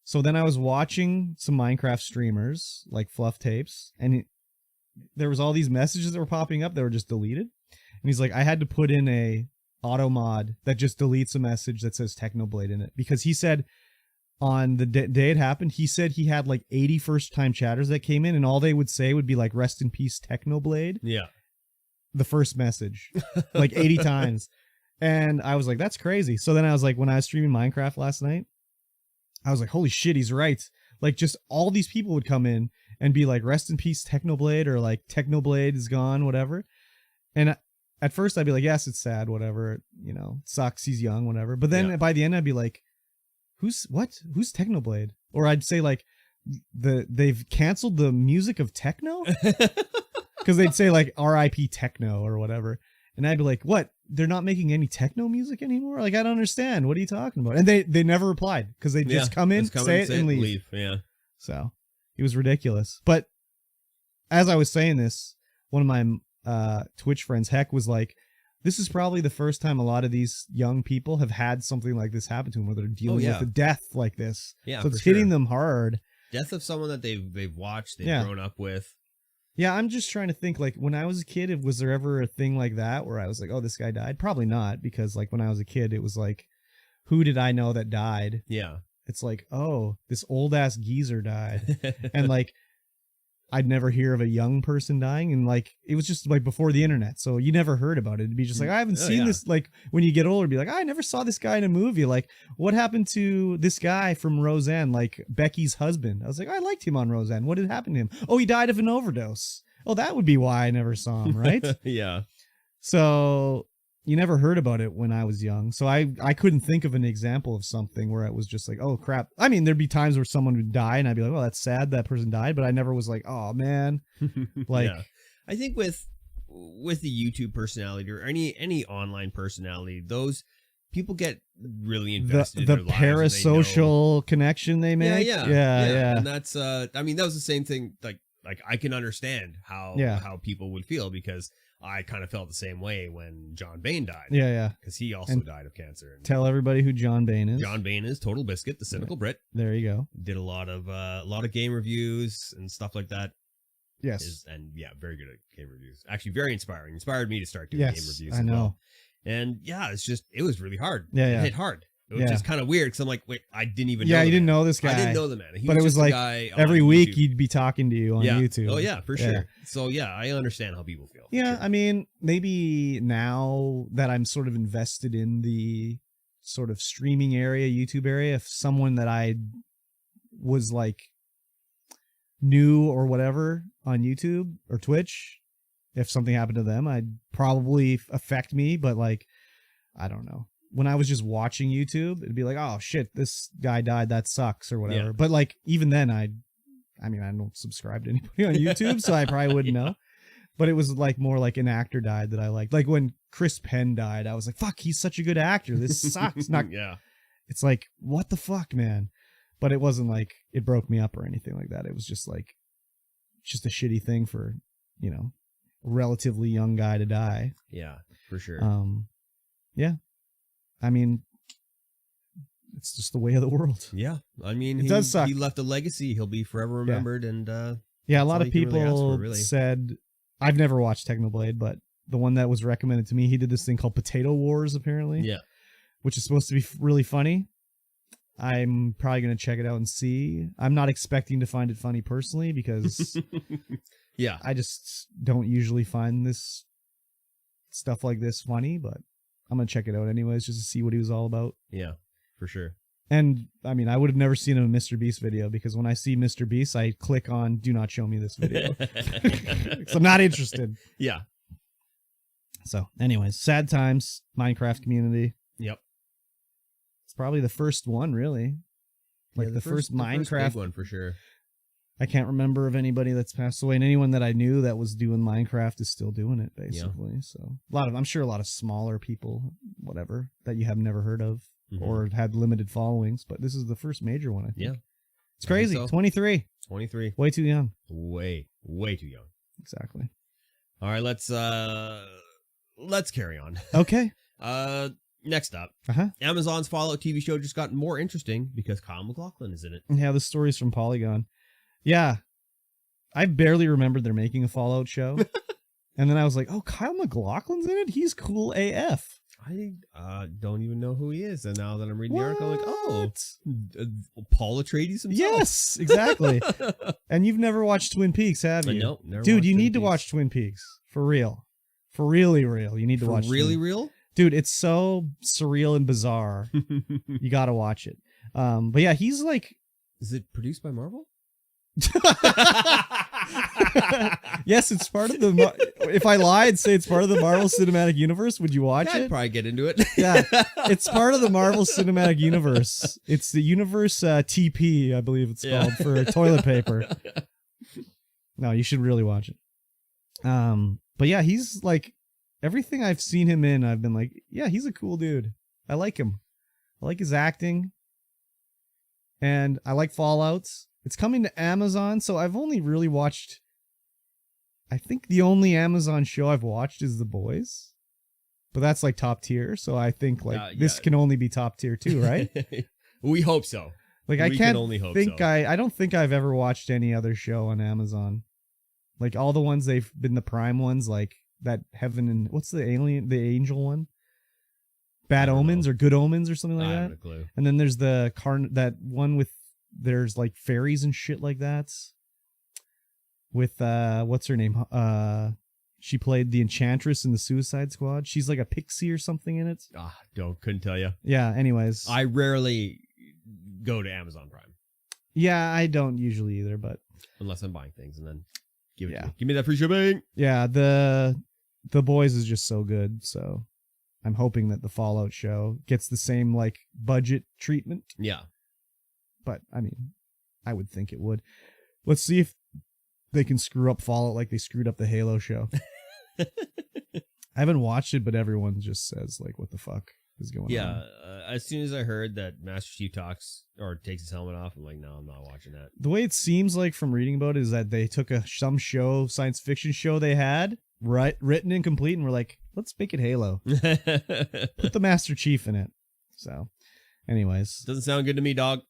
So then I was watching some Minecraft streamers, like Fluff Tapes, and there was all these messages that were popping up that were just deleted. And he's like, I had to put in a auto mod that just deletes a message that says Technoblade in it, because he said on the day it happened, he said he had like 80 first-time chatters that came in, and all they would say would be like, "Rest in peace, Technoblade." Yeah. The first message, like 80 times. And I was like, that's crazy. So then I was like, when I was streaming Minecraft last night, I was like, holy shit, he's right. Like, just all these people would come in and be like, "Rest in peace, Technoblade," or like, "Technoblade is gone," whatever. And at first I'd be like, yes, it's sad, whatever, sucks, he's young, whatever. But then by the end I'd be like, who's Technoblade? Or I'd say like, they've canceled the music of techno? Because they'd say like R.I.P. techno or whatever. And I'd be like, what? They're not making any techno music anymore? Like, I don't understand. What are you talking about? And they never replied, because they just come in, say it, and leave. Yeah. So it was ridiculous. But as I was saying this, one of my Twitch friends, Heck, was like, this is probably the first time a lot of these young people have had something like this happen to them, where they're dealing with a death like this. Yeah, so it's hitting them hard. Death of someone that they've watched, they've grown up with. Yeah, I'm just trying to think, like, when I was a kid, was there ever a thing like that where I was like, oh, this guy died? Probably not, because like when I was a kid, it was like, who did I know that died? Yeah. It's like, oh, this old ass geezer died. And like, I'd never hear of a young person dying, and like, it was just like before the internet, so you never heard about it. It'd be just like, I haven't seen this. Like, when you get older, be like, I never saw this guy in a movie. Like, what happened to this guy from Roseanne, like Becky's husband? I was like, I liked him on Roseanne. What had happened to him? Oh, he died of an overdose. Oh, that would be why I never saw him, right? Yeah. So you never heard about it when I was young. So I couldn't think of an example of something where it was just like, oh crap. I mean, there'd be times where someone would die and I'd be like, well, that's sad that person died, but I never was like, oh man. Like, I think with the YouTube personality or any online personality, those people get really invested the in their parasocial connection they make. Yeah. And that's I mean, that was the same thing. Like I can understand how people would feel, because I kind of felt the same way when John Bain died. Yeah. Because he also died of cancer. And tell everybody who John Bain is. John Bain is Total Biscuit, the cynical Brit. There you go. Did a lot of game reviews and stuff like that. Yes. Very good at game reviews. Actually, very inspiring. Inspired me to start doing game reviews. I know. Well. And it was really hard. Yeah. It hit hard. It was just kind of weird, because I'm like, wait, I didn't even know. Yeah, you didn't know this guy. I didn't know the man. But it was like every week he'd be talking to you on YouTube. Oh, yeah, for sure. So, yeah, I understand how people feel. Yeah, sure. I mean, maybe now that I'm sort of invested in the sort of streaming area, YouTube area, if someone that I was like new or whatever on YouTube or Twitch, if something happened to them, I'd probably affect me, but like, I don't know. when I was just watching YouTube, it'd be like, oh shit, this guy died, that sucks or whatever. Yeah. But like even then I don't subscribe to anybody on YouTube, so I probably wouldn't know. But it was like more like an actor died that I liked. Like when Chris Penn died, I was like, fuck, he's such a good actor. This sucks. Yeah. It's like, what the fuck, man? But it wasn't like it broke me up or anything like that. It was just like just a shitty thing for, you know, a relatively young guy to die. Yeah, for sure. Yeah. I mean, it's just the way of the world. Yeah. I mean, It does suck. He left a legacy. He'll be forever remembered. And yeah, a lot all of you can really ask people for, really. said, I've never watched Technoblade, but the one that was recommended to me, he did this thing called Potato Wars, apparently. yeah. Which is supposed to be really funny. I'm probably going to check it out and see. I'm not expecting to find it funny personally because Yeah. I just don't usually find this stuff like this funny, but I'm going to check it out anyways just to see what he was all about. Yeah, for sure. And I mean, I would have never seen a Mr. Beast video because when I see Mr. Beast, I click on do not show me this video. So I'm not interested. Yeah. So anyways, sad times, Minecraft community. Yep. It's probably the first one, really. Like Yeah, the first Minecraft big one for sure. I can't remember of anybody that's passed away, and anyone that I knew that was doing Minecraft is still doing it, basically. Yeah. So I'm sure a lot of smaller people, whatever, that you have never heard of or had limited followings, but this is the first major one, I think. Yeah. It's crazy. So. 23. 23. Way too young. Way too young. Exactly. All right, let's carry on. Okay. Next up, Amazon's Fallout TV show just got more interesting because Kyle MacLachlan is in it. Yeah, the story's from Polygon. Yeah. I barely remembered they're making a Fallout show. And then I was like, oh, Kyle MacLachlan's in it? He's cool AF. I don't even know who he is. And now that I'm reading the article, I'm like, oh, Paul Atreides himself? Yes, exactly. And you've never watched Twin Peaks, have you? No, never. Dude, you need to watch Twin Peaks. For real. For really real. You need to watch really real? Dude, it's so surreal and bizarre. You got to watch it. But yeah, he's like... Is it produced by Marvel? Yes, it's part of the... If I lie and say it's part of the Marvel Cinematic Universe, would you watch it? I'd probably get into it. Yeah, it's part of the Marvel Cinematic Universe. It's the Universe TP, I believe it's called, for toilet paper. No, you should really watch it. But yeah, he's like... Everything I've seen him in, I've been like, yeah, he's a cool dude. I like him. I like his acting. And I like Fallouts. It's coming to Amazon, so I've only really watched... I think the only Amazon show I've watched is The Boys. But that's like top tier, so I think like this can only be top tier too, right? We hope so. Like I can't think I don't think I've ever watched any other show on Amazon. Like all the ones they've been the Prime ones, like that Heaven and what's the angel one? Bad Omens or Good Omens or something like that. I have no clue. And then there's the that one with there's like fairies and shit like that. With what's her name? She played the Enchantress in the Suicide Squad. She's like a pixie or something in it. Couldn't tell you. Yeah, anyways. I rarely go to Amazon Prime. Yeah, I don't usually either, but unless I'm buying things and then give me that free shipping. Yeah, the Boys is just so good, so I'm hoping that the Fallout show gets the same like budget treatment. Yeah. But I mean, I would think it would. Let's see if they can screw up Fallout like they screwed up the Halo show. I haven't watched it, but everyone just says like, "What the fuck is going on?" Yeah, as soon as I heard that Master Chief talks or takes his helmet off, I'm like, no, I'm not watching that. The way it seems like from reading about it is that they took some show, science fiction show they had, written and complete, and were like, let's make it Halo. Put the Master Chief in it. So, anyways. Doesn't sound good to me, dog.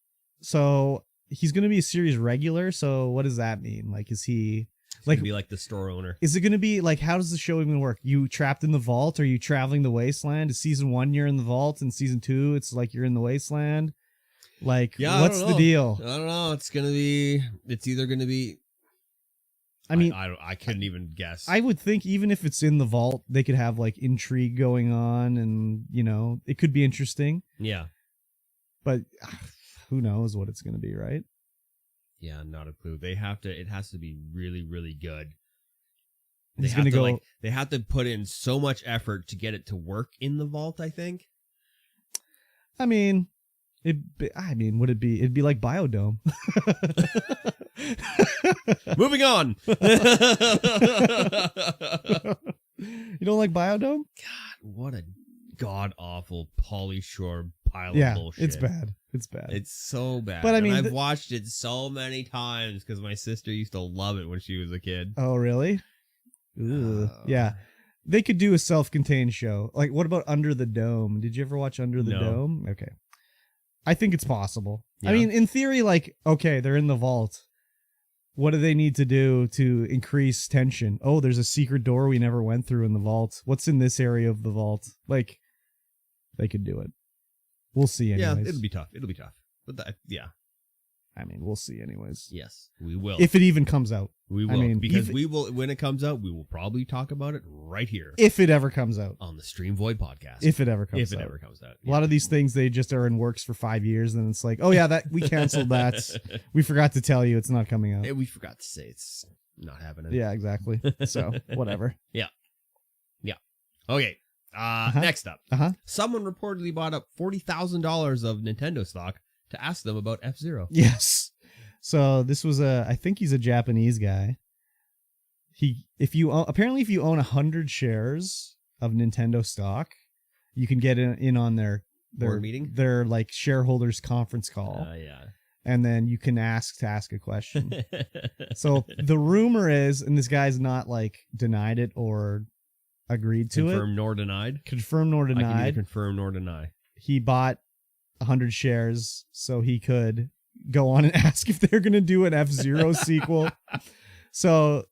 So, he's going to be a series regular, so what does that mean? Like, is he... Like, gonna be like the store owner. Is it going to be like, how does the show even work? You trapped in the vault? Are you traveling the wasteland? Is season 1 you're in the vault, and season 2 it's like you're in the wasteland? Like, what's the deal? I don't know. It's either going to be... I mean, I couldn't even guess. I would think even if it's in the vault, they could have like intrigue going on, and you know, it could be interesting. Yeah. But who knows what it's going to be, right? Yeah, not a clue. It has to be really, really good. He's going to go. They have to put in so much effort to get it to work in the vault, I think. I mean, would it be? It'd be like Biodome. Moving on. You don't like Biodome? God, what a god-awful Polly-Shore pile Yeah, of bullshit. it's bad. It's bad. It's so bad. But I mean, I've watched it so many times because my sister used to love it when she was a kid. Oh, really? Yeah. They could do a self-contained show. Like, what about Under the Dome? Did you ever watch Under the No. Dome? Okay. I think it's possible. Yeah. I mean, in theory, like, okay, they're in the vault. What do they need to do to increase tension? Oh, there's a secret door we never went through in the vault. What's in this area of the vault? Like, they could do it. We'll see anyways. Yeah, it'll be tough. But yeah. I mean, we'll see anyways. Yes, we will. If it even comes out. We will. I mean, because we will, when it comes out, we will probably talk about it right here. If it ever comes out. On the StreamVoid podcast. If it ever comes out. If it ever comes out. A lot of these things, they just are in works for 5 years, and it's like, oh yeah, that we canceled that. We forgot to tell you it's not coming out. We forgot to say it's not happening. Yeah, exactly. So, whatever. Yeah. Okay. Next up. Someone reportedly bought up $40,000 of Nintendo stock to ask them about F-Zero. Yes. So this was I think he's a Japanese guy. If you own 100 shares of Nintendo stock, you can get in on their Board meeting? Their like shareholders conference call. Yeah. And then you can ask a question. So the rumor is, and this guy's not like denied it or agreed to Confirmed nor denied. Confirmed nor I can denied. neither confirm nor deny. He bought 100 shares so he could go on and ask if they're going to do an F-Zero sequel. So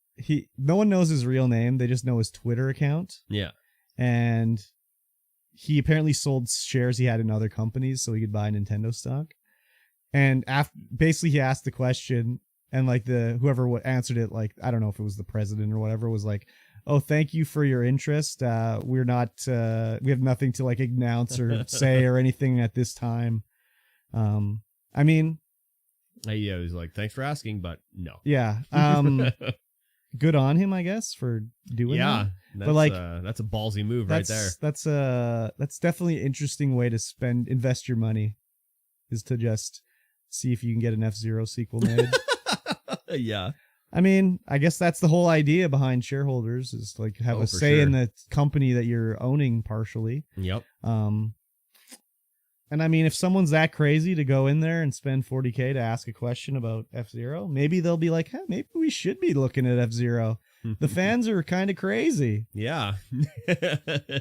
no one knows his real name. They just know his Twitter account. Yeah. And he apparently sold shares he had in other companies so he could buy Nintendo stock. And basically he asked the question, and like whoever answered it, like, I don't know if it was the president or whatever, was like, oh, thank you for your interest. We're not, we have nothing to like announce or say or anything at this time. I mean, yeah, he was like, thanks for asking, but no. Yeah. Good on him, I guess, for doing that. Yeah. But like, that's a ballsy move right there. That's definitely an interesting way to invest your money, is to just see if you can get an F-Zero sequel made. Yeah. I mean, I guess that's the whole idea behind shareholders, is like have a say in the company that you're owning partially. Yep. And I mean, if someone's that crazy to go in there and spend $40K to ask a question about F-Zero, maybe they'll be like, hey, maybe we should be looking at F-Zero. The fans are kind of crazy. Yeah.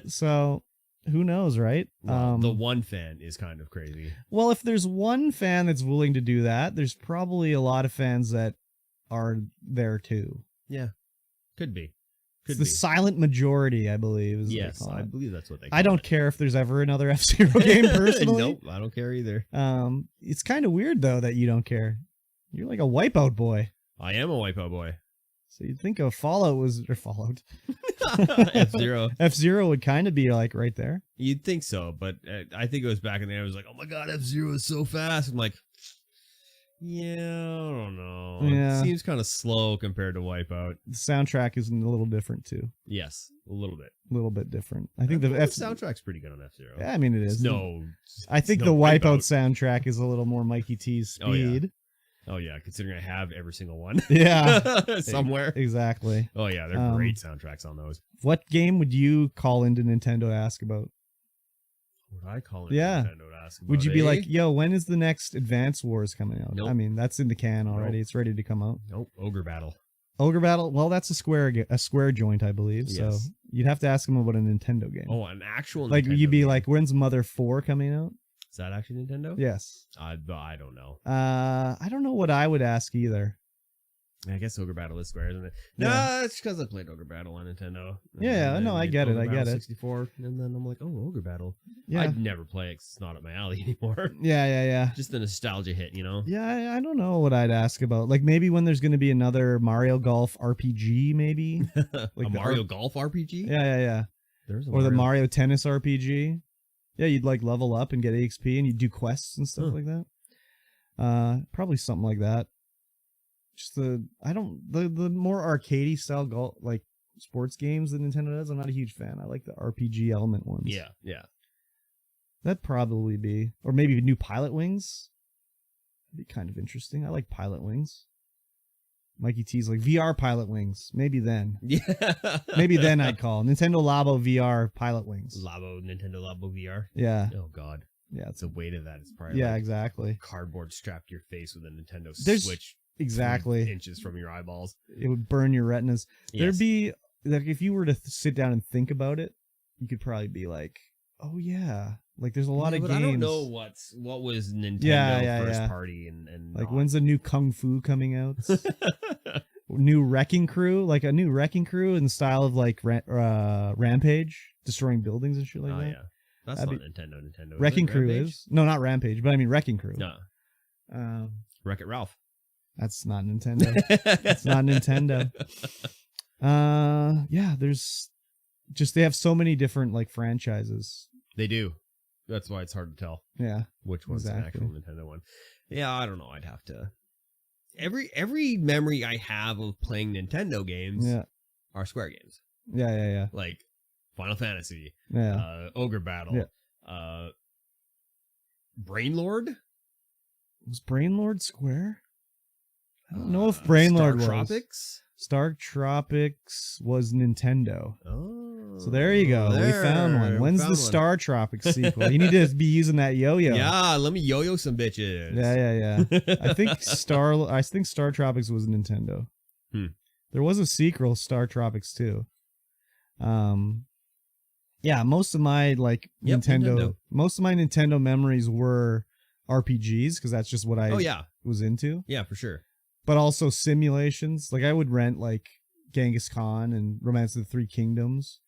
So who knows, right? Well, the one fan is kind of crazy. Well, if there's one fan that's willing to do that, there's probably a lot of fans that are there too. Yeah. Could be. It's the silent majority, I believe. Yes, I believe that's what they call I don't care if there's ever another F-Zero game, personally. Nope, I don't care either. It's kind of weird, though, that you don't care. You're like a Wipeout boy. I am a Wipeout boy. So you'd think of Fallout. F-Zero. F-Zero would kind of be like right there. You'd think so, but I think it was back in the day. I was like, oh my god, F-Zero is so fast. I'm like, yeah, I don't know. Yeah. It seems kind of slow compared to Wipeout. The soundtrack is a little different, too. Yes, a little bit. A little bit different. I think the soundtrack's pretty good on F-Zero. Yeah, I mean, it is. No. I think the Wipeout soundtrack is a little more Mikey T's speed. Oh, yeah, considering I have every single one. Yeah. Somewhere. Exactly. Oh, yeah, they're great soundtracks on those. What game would you call into Nintendo to ask about? Would I call it Nintendo to ask about? Would you be like, yo, when is the next Advance Wars coming out? Nope. I mean, that's in the can already. Nope. It's ready to come out. Nope. Ogre Battle. Ogre Battle? Well, that's a square joint, I believe. Yes. So you'd have to ask them about a Nintendo game. Oh, an actual like, Nintendo you'd be game. like, when's Mother 4 coming out? Is that actually Nintendo? Yes. I don't know. I don't know what I would ask either. I guess Ogre Battle is Square, isn't it? Yeah. No, it's because I played Ogre Battle on Nintendo. Yeah, no, I get it. I get it. 64, and then I'm like, oh, Ogre Battle. Yeah. I'd never play it 'cause it's not up my alley anymore. Yeah. Just the nostalgia hit, you know? Yeah, I don't know what I'd ask about. Like, maybe when there's going to be another Mario Golf RPG, maybe? Like a Mario Golf RPG? Yeah. Or the Mario Tennis RPG. Yeah, you'd like level up and get EXP, and you'd do quests and stuff like that. Probably something like that. Just the more arcadey style golf, like sports games that Nintendo does, I'm not a huge fan. I like the RPG element ones. Yeah. That'd probably be, or maybe new Pilot Wings. That'd be kind of interesting. I like Pilot Wings. Mikey T's like VR Pilot Wings. Maybe then. Yeah. Maybe then I'd call Nintendo Labo VR Pilot Wings. Nintendo Labo VR. Yeah. Oh God. Yeah. It's the weight of that. It's probably exactly. cardboard strapped to your face with a Nintendo There's Switch. exactly Inches from your eyeballs. It would burn your retinas. Yes. There'd be like if you were to sit down and think about it, you could probably be like, oh yeah, like there's a lot of but games. I don't know what was Nintendo first yeah. party and Like not. when's the new Kung Fu coming out? New Wrecking Crew, like a new Wrecking Crew in the style of like Rampage, destroying buildings and shit like Oh that. yeah, that's That'd not Nintendo. Nintendo. Wrecking Crew Rampage? is no, not Rampage, but I mean Wrecking Crew. No, Wreck-It Ralph. That's not Nintendo. That's not Nintendo. Yeah, there's just they have so many different like franchises. They do. That's why it's hard to tell Yeah, which one's exactly. an actual Nintendo one. Yeah, I don't know. I'd have to. Every memory I have of playing Nintendo games are Square games. Yeah. Like Final Fantasy, Yeah. Ogre Battle, Brainlord. Was Brainlord Square? I don't know if Brainlord was. Tropics. Star Tropics was Nintendo. Oh, So there you go. We found one. When's the Star Tropics sequel? You need to be using that yo-yo. Yeah, let me yo-yo some bitches. Yeah. I think Star Tropics was Nintendo. There was a sequel, Star Tropics 2. Yeah, most of my Nintendo, most of my Nintendo memories were RPGs because that's just what I was into. Yeah, for sure. But also simulations. Like I would rent like Genghis Khan and Romance of the Three Kingdoms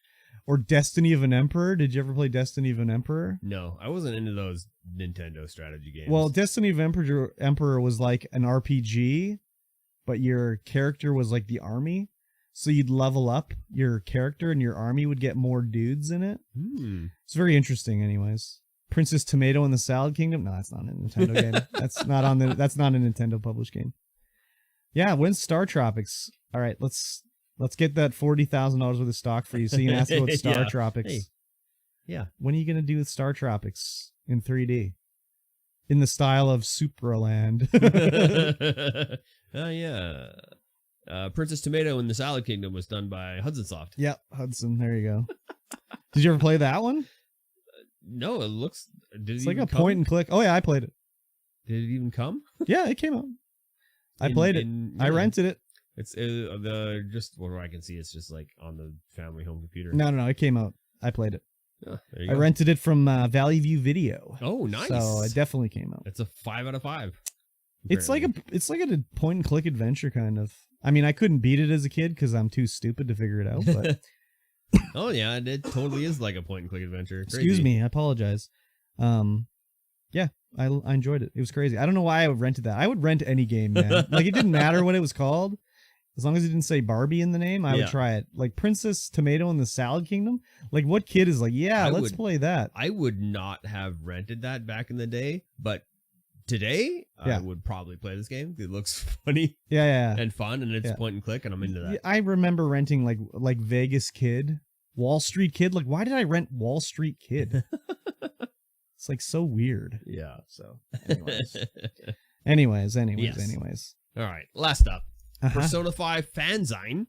or Destiny of an Emperor. Did you ever play Destiny of an Emperor? No, I wasn't into those Nintendo strategy games. Well, Destiny of Emperor was like an RPG, but your character was like the army. So you'd level up your character and your army would get more dudes in it. It's very interesting anyways. Princess Tomato and the Salad Kingdom? No, that's not a Nintendo game. That's not a Nintendo published game. Yeah, when's Star Tropics? All right, let's get that $40,000 worth of stock for you so you can ask about Star Tropics. Hey. Yeah. When are you going to do with Star Tropics in 3D? In the style of Supraland. Oh, yeah. Princess Tomato in the Salad Kingdom was done by Hudson Soft. Yep, Hudson. There you go. Did you ever play that one? No, it looks... It's like a point and click. Oh, yeah, I played it. Did it even come? Yeah, it came out. I played it. I rented it. It's just what I can see. It's just like on the family home computer. No. It came out. I played it. Oh, I rented it from Valley View Video. Oh, nice. So it definitely came out. It's a 5 out of 5. It's like a point and click adventure kind of. I mean, I couldn't beat it as a kid because I'm too stupid to figure it out. But oh yeah, it totally is like a point and click adventure. Excuse me, I apologize. Yeah, I enjoyed it. It was crazy. I don't know why I rented that. I would rent any game, man. Like it didn't matter what it was called. As long as it didn't say Barbie in the name, I would try it. Like Princess Tomato and the Salad Kingdom. Like what kid is like, let's play that? I would not have rented that back in the day, but today I would probably play this game. It looks funny, and fun, and it's point and click, and I'm into that. I remember renting like Vegas Kid, Wall Street Kid. Like, why did I rent Wall Street Kid? It's like so weird. Yeah. So, anyways. All right. Last up, Persona 5 fanzine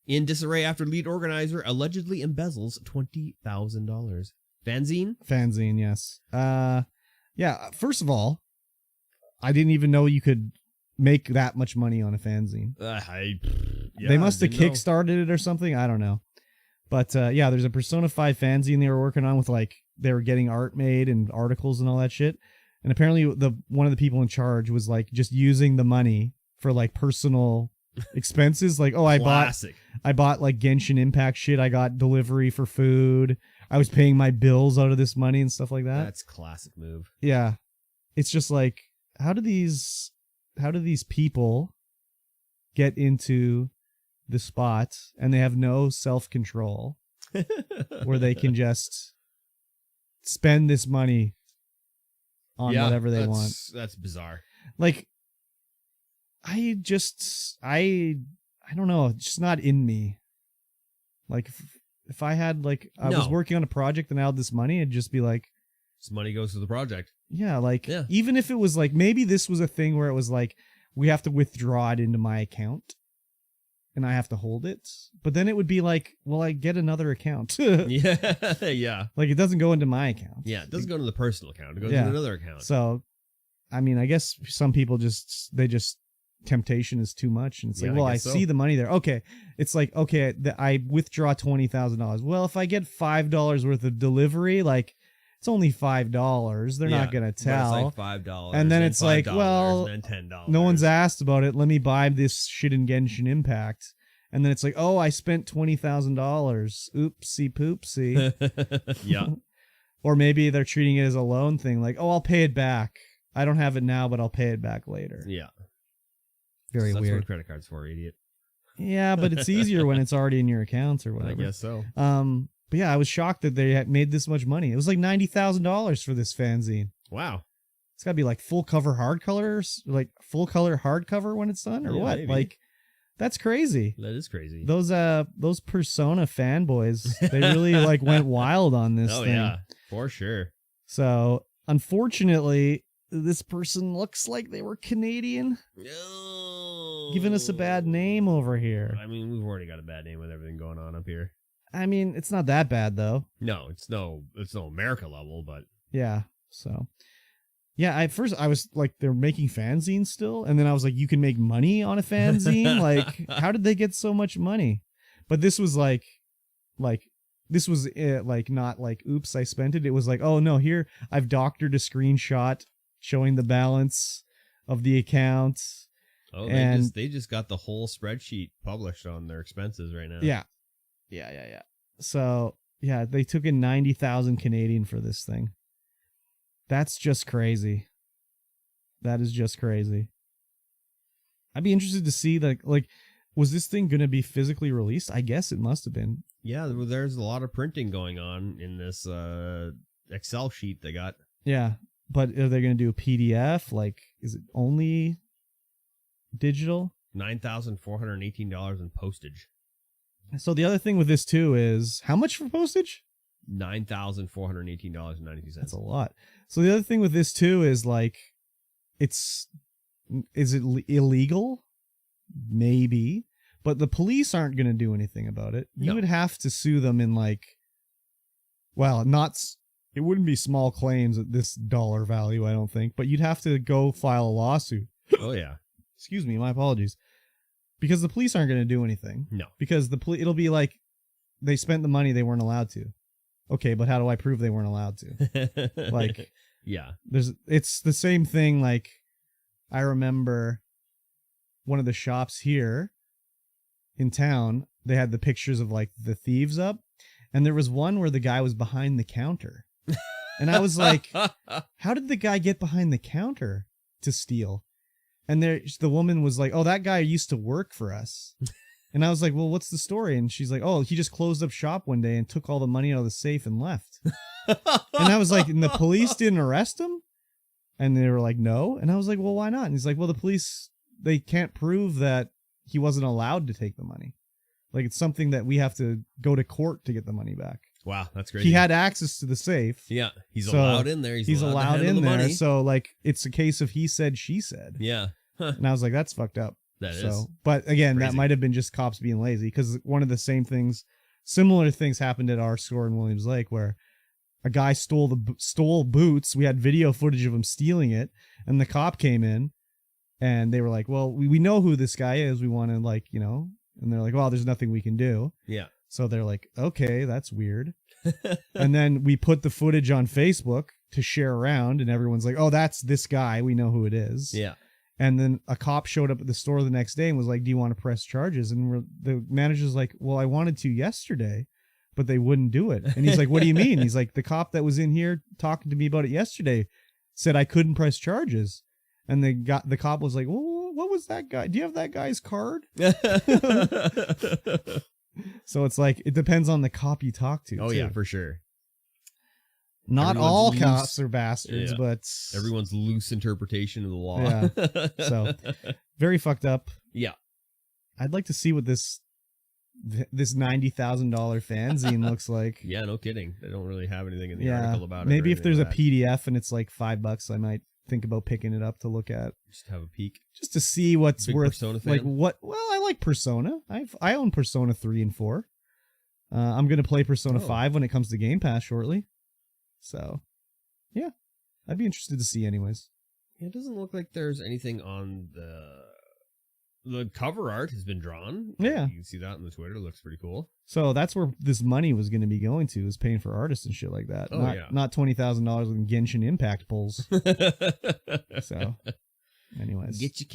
in disarray after lead organizer allegedly embezzles $20,000. Fanzine, yes. Yeah. First of all, I didn't even know you could make that much money on a fanzine. They must have kickstarted it or something. I don't know. But there's a Persona 5 fanzine they were working on with they were getting art made and articles and all that shit. And apparently one of the people in charge was just using the money for personal expenses. I bought Genshin Impact shit. I got delivery for food. I was paying my bills out of this money and stuff like that. That's classic move. Yeah. It's just how do these people get into the spot and they have no self-control where they can just spend this money on whatever they want? That's bizarre. I don't know. It's just not in me. If I had I was working on a project and I had this money, I'd just be like, This money goes to the project. Yeah, like Yeah. even if it was like maybe this was a thing where it was like we have to withdraw it into my account and I have to hold it. But then it would be like, well, I get another account. Yeah. Yeah. Like it doesn't go into my account. Yeah. It doesn't go into the personal account. It goes Yeah. into another account. So, I mean, I guess some people just temptation is too much. And it's Yeah, like, I well, I guess so. see the money there. Okay. It's like, okay, I withdraw $20,000. Well, if I get $5 worth of delivery, like it's only $5. They're not going to tell. It's like $5. And then it's like, $5, well, and then $10. No one's asked about it. Let me buy this shit in Genshin Impact. And then it's like, oh, I spent $20,000. Oopsie poopsie. Yeah. Or maybe they're treating it as a loan thing. Like, oh, I'll pay it back. I don't have it now, but I'll pay it back later. Yeah. Very That's what a weird. credit card's for, idiot. Yeah, but it's easier when it's already in your accounts or whatever. I guess so. But yeah, I was shocked that they had made this much money. It was like $90,000 for this fanzine. Wow. It's got to be like full color hardcover when it's done, or Yeah, what? maybe. Like, that's crazy. That is crazy. Those Persona fanboys, they really like went wild on this Oh, thing. yeah. For sure. So unfortunately, this person looks like they were Canadian, No. giving us a bad name over here. I mean, we've already got a bad name with everything going on up here. I mean, it's not that bad though. No, it's no America level, but Yeah. So, yeah, at first I was like, they're making fanzines still. And then I was like, you can make money on a fanzine? Like, how did they get so much money? But this was like this was it, like, not like, oops, I spent it. It was like, oh no, here I've doctored a screenshot showing the balance of the account. oh, And- they just got the whole spreadsheet published on their expenses right now. Yeah. So, yeah, they took in 90,000 Canadian for this thing. That's just crazy. That is just crazy. I'd be interested to see like was this thing going to be physically released? I guess it must have been. Yeah, there's a lot of printing going on in this Excel sheet they got. Yeah, but are they going to do a PDF? Like, is it only digital? $9,418 in postage. So the other thing with this too is how much for postage? $9,418.92. That's a lot. So the other thing with this too is like, is it illegal? Maybe, but the police aren't going to do anything about it. You No. would have to sue them in like, well, it wouldn't be small claims at this dollar value, I don't think, but you'd have to go file a lawsuit. Oh, yeah. Excuse me, my apologies. Because the police aren't going to do anything. No. Because it'll be like they spent the money they weren't allowed to. Okay, but how do I prove they weren't allowed to? Like, yeah. it's the same thing. Like, I remember one of the shops here in town, they had the pictures of like the thieves up, and there was one where the guy was behind the counter. And I was like, how did the guy get behind the counter to steal? And the woman was like, oh, that guy used to work for us. And I was like, well, what's the story? And she's like, oh, he just closed up shop one day and took all the money out of the safe and left. And I was like, and the police didn't arrest him? And they were like, no. And I was like, well, why not? And he's like, well, the police, they can't prove that he wasn't allowed to take the money. Like, it's something that we have to go to court to get the money back. Wow, that's crazy. He had access to the safe. Yeah, he's So allowed in there. He's allowed to handle in the there. money. So, like, it's a case of he said, she said. Yeah. And I was like, that's fucked up. That So, is. but again, that crazy. might have been just cops being lazy, because one of the similar things happened at our store in Williams Lake, where a guy stole boots. We had video footage of him stealing it, and the cop came in, and they were like, well, we know who this guy is. We want to, like, and they're like, well, there's nothing we can do. Yeah. So they're like, okay, that's weird. And then we put the footage on Facebook to share around, and everyone's like, oh, that's this guy. We know who it is. Yeah. And then a cop showed up at the store the next day and was like, do you want to press charges? And the manager's like, well, I wanted to yesterday, but they wouldn't do it. And he's like, what do you mean? He's like, the cop that was in here talking to me about it yesterday said I couldn't press charges. And the cop was like, well, what was that guy? Do you have that guy's card? So it's like, it depends on the cop you talk to. Oh, too. yeah, for sure. Not Everyone's all loose. cops are bastards, Yeah. but Everyone's loose interpretation of the law. Yeah. So very fucked up. Yeah. I'd like to see what this this $90,000 fanzine looks like. Yeah, no kidding. They don't really have anything in the article about it. Maybe or if there's a anything like PDF and it's like $5, I might think about picking it up to look at. just have a peek. Just to see what's Big worth. Persona fan? Like what? Well, I like Persona. I own Persona 3 and 4. I'm gonna play Persona 5 when it comes to Game Pass shortly. So, yeah, I'd be interested to see anyways. It doesn't look like there's anything on the cover art has been drawn. Yeah. You can see that on the Twitter. It looks pretty cool. So that's where this money was going to be going to, is paying for artists and shit like that. Oh, not, yeah. Not $20,000 in Genshin Impact pulls. So, anyways. Get your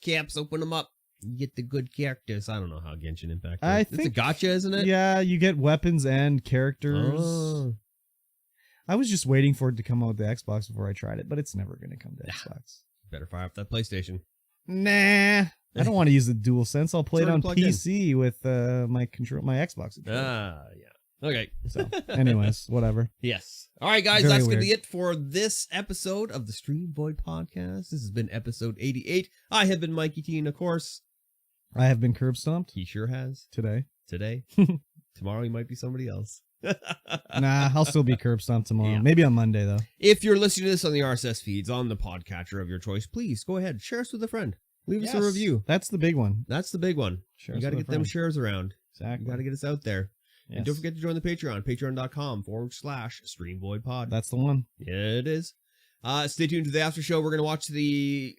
caps, open them up. You get the good characters. I don't know how Genshin Impact is. I It's a think, gacha, isn't it? Yeah, you get weapons and characters. Oh. I was just waiting for it to come out with the Xbox before I tried it, but it's never going to come to Xbox. Better fire up that PlayStation. Nah, I don't want to use the DualSense. I'll play it on already plugged PC with my Xbox controller. Ah, yeah. Okay. So, anyways, whatever. Yes. All right, guys, Very that's going to weird. be it for this episode of the StreamVoid podcast. This has been episode 88. I have been Mikey T, and of course, I have been Kurbstomped he sure has. today. Today. Tomorrow he might be somebody else. Nah, I'll still be Kurbstomped tomorrow. Yeah. Maybe on Monday, though. If you're listening to this on the RSS feeds, on the podcatcher of your choice, please go ahead, share us with a friend. Leave us a review. That's the big one. That's the big one. Share You us got to with a get them friend. shares around. Exactly. You got to get us out there. Yes. And don't forget to join the Patreon, patreon.com/StreamVoidPod. That's the one. Yeah, it is. Stay tuned to the after show. We're going to watch the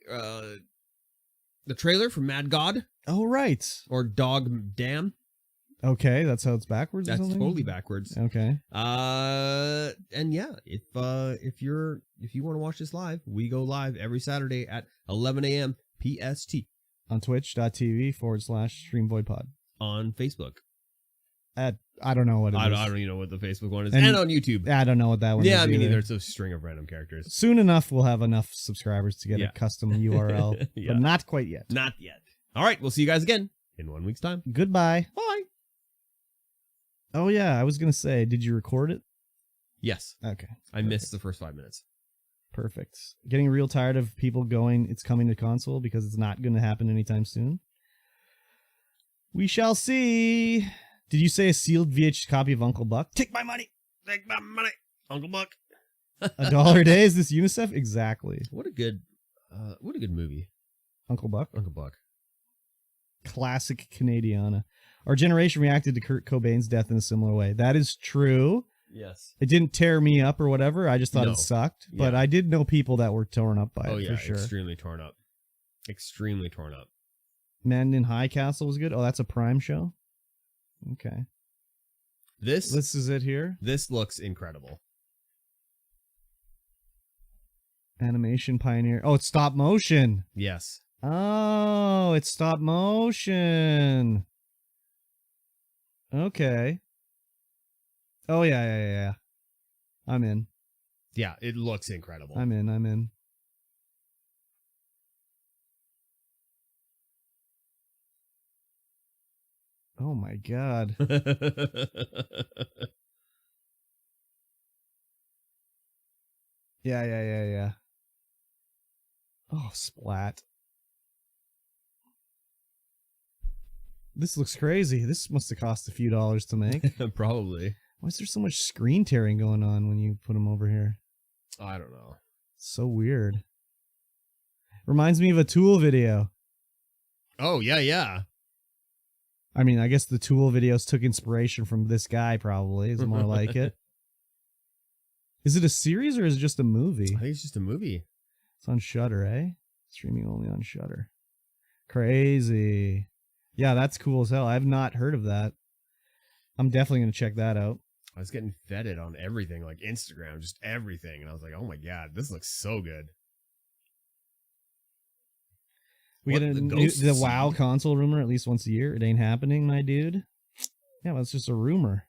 trailer for Mad God, Oh, right. or Dog Damn. Okay, that's how it's backwards or That's something? totally backwards. Okay. And yeah, if you want to watch this live, we go live every Saturday at 11 a.m. PST On twitch.tv/StreamVoidPod. on Facebook. I don't know what it is. I don't even know what the Facebook one is, And- and on YouTube. I don't know what that one is. Yeah, I mean, either. either it's a string of random characters. Soon enough, we'll have enough subscribers to get Yeah. a custom URL, Yeah. but not quite yet. Not yet. All right, we'll see you guys again in 1 week's time. Goodbye. Bye. Oh, yeah, I was going to say, did you record it? Yes, Okay. I missed the first 5 minutes. Perfect. Getting real tired of people going, it's coming to console, because it's not going to happen anytime soon. We shall see. Did you say a sealed VHS copy of Uncle Buck? Take my money. Take my money, Uncle Buck. $1 a day? Is this UNICEF? Exactly. What a good movie, Uncle Buck. Uncle Buck. Classic Canadiana. Our generation reacted to Kurt Cobain's death in a similar way. That is true. Yes. It didn't tear me up or whatever. I just thought No. it sucked. But Yeah. I did know people that were torn up by Oh it yeah, for sure. extremely torn up. Extremely torn up. Men in High Castle was good. Oh, that's a Prime show? Okay. This This is it here. this looks incredible. Animation Pioneer. Oh, it's stop motion. Yes. Oh, it's stop motion. Okay. Oh, yeah. I'm in. Yeah, it looks incredible. I'm in. Oh, my God. Yeah. Oh, splat. This looks crazy. This must have cost a few dollars to make. Probably. Why is there so much screen tearing going on when you put them over here? I don't know. So weird. Reminds me of a Tool video. Oh, yeah. I mean, I guess the Tool videos took inspiration from this guy, probably. Is more like it. Is it a series or is it just a movie? I think it's just a movie. It's on Shudder, eh? Streaming only on Shudder. Crazy. Yeah, that's cool as hell. I've not heard of that. I'm definitely going to check that out. I was getting fed it on everything, like Instagram, just everything. And I was like, oh my God, this looks so good. We What, get the the ghost WoW seed? console rumor at least once a year. It ain't happening, my dude. Yeah, well, it's just a rumor.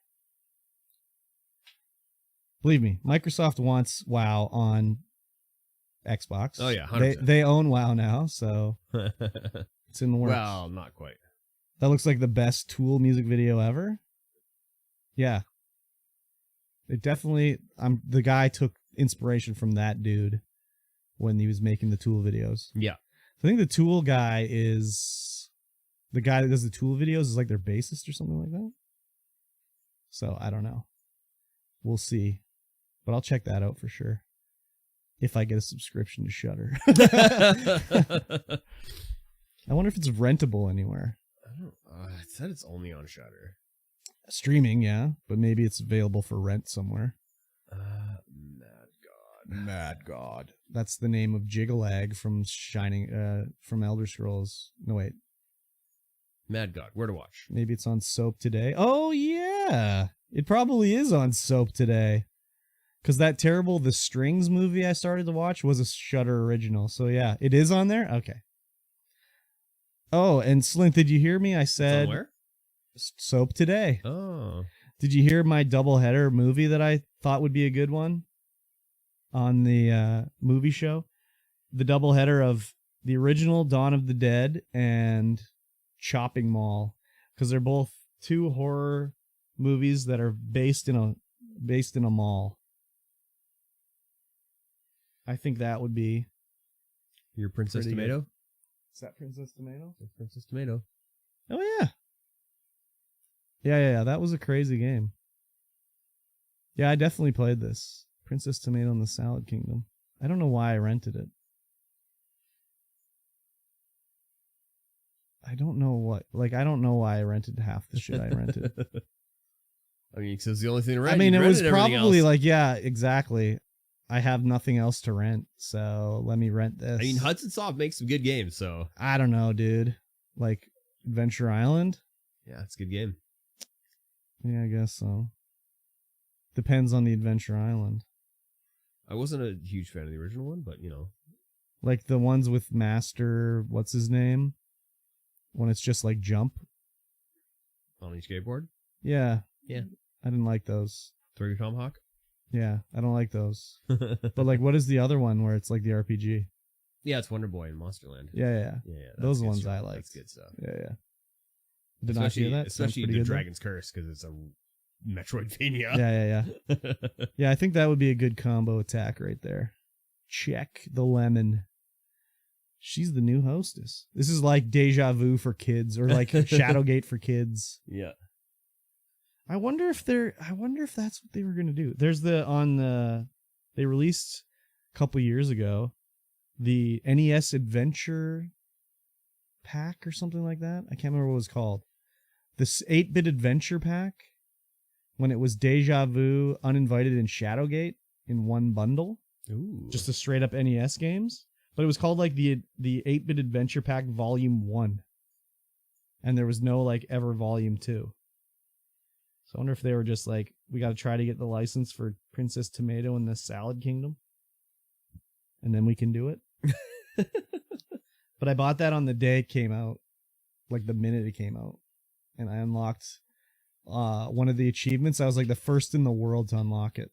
Believe me, Microsoft wants WoW on Xbox. Oh, yeah, 100%. They own WoW now, so it's in the works. Well, not quite. That looks like the best Tool music video ever. Yeah. It definitely, the guy took inspiration from that dude when he was making the Tool videos. Yeah. I think the Tool guy is The guy that does the Tool videos is like their bassist or something like that. So I don't know. We'll see. But I'll check that out for sure. If I get a subscription to Shudder. I wonder if it's rentable anywhere. I don't. It said it's only on Shudder. Streaming, yeah, but maybe it's available for rent somewhere. Mad God. That's the name of Jigalag from from Elder Scrolls. No, wait. Mad God. Where to watch? Maybe it's on Soap Today. Oh, yeah. It probably is on Soap Today. Because that terrible The Strings movie I started to watch was a Shudder original. So, yeah, it is on there? Okay. Oh, and Slint, did you hear me? I said... It's on where? Soap Today. Oh. Did you hear my doubleheader movie that I thought would be a good one on the movie show? The doubleheader of the original Dawn of the Dead and Chopping Mall, because they're both two horror movies that are based in a mall. I think that would be Your Princess pretty Tomato? good. Is that Princess Tomato? Princess Tomato. Oh, yeah. Yeah. That was a crazy game. Yeah, I definitely played this. Princess Tomato and the Salad Kingdom. I don't know why I rented it. I don't know why I rented half the shit I rented. I mean, because it's the only thing to rent. I mean, it You've was rented everything probably else. like, yeah, exactly. I have nothing else to rent, so let me rent this. I mean, Hudson Soft makes some good games, so. I don't know, dude. Like Adventure Island? Yeah, it's a good game. Yeah, I guess so. Depends on the Adventure Island. I wasn't a huge fan of the original one, but, you know. Like the ones with Master, what's his name? When it's just like jump. On each skateboard. Yeah. Yeah. I didn't like those. Throw your tomahawk. Yeah, I don't like those. But like, what is the other one where it's like the RPG? Yeah, it's Wonder Boy in Monsterland. Yeah. Yeah. Those good ones stuff. I like. That's good stuff. Yeah. Did not hear that. Sounds Especially pretty the good, though. Dragon's Curse, because it's a Metroidvania. Yeah. Yeah, I think that would be a good combo attack right there. Check the lemon. She's the new hostess. This is like Deja Vu for kids, or like Shadowgate for kids. Yeah. I wonder if that's what they were gonna do. There's they released a couple years ago the NES Adventure Pack or something like that. I can't remember what it was called. This 8-bit Adventure Pack, when it was Deja Vu, Uninvited, and Shadowgate in one bundle. Ooh. Just the straight up NES games. But it was called like the 8-bit Adventure Pack Volume 1. And there was no like ever Volume 2. So I wonder if they were just like, we got to try to get the license for Princess Tomato and the Salad Kingdom. And then we can do it. But I bought that on the day it came out. Like the minute it came out. And I unlocked one of the achievements. I was like the first in the world to unlock it.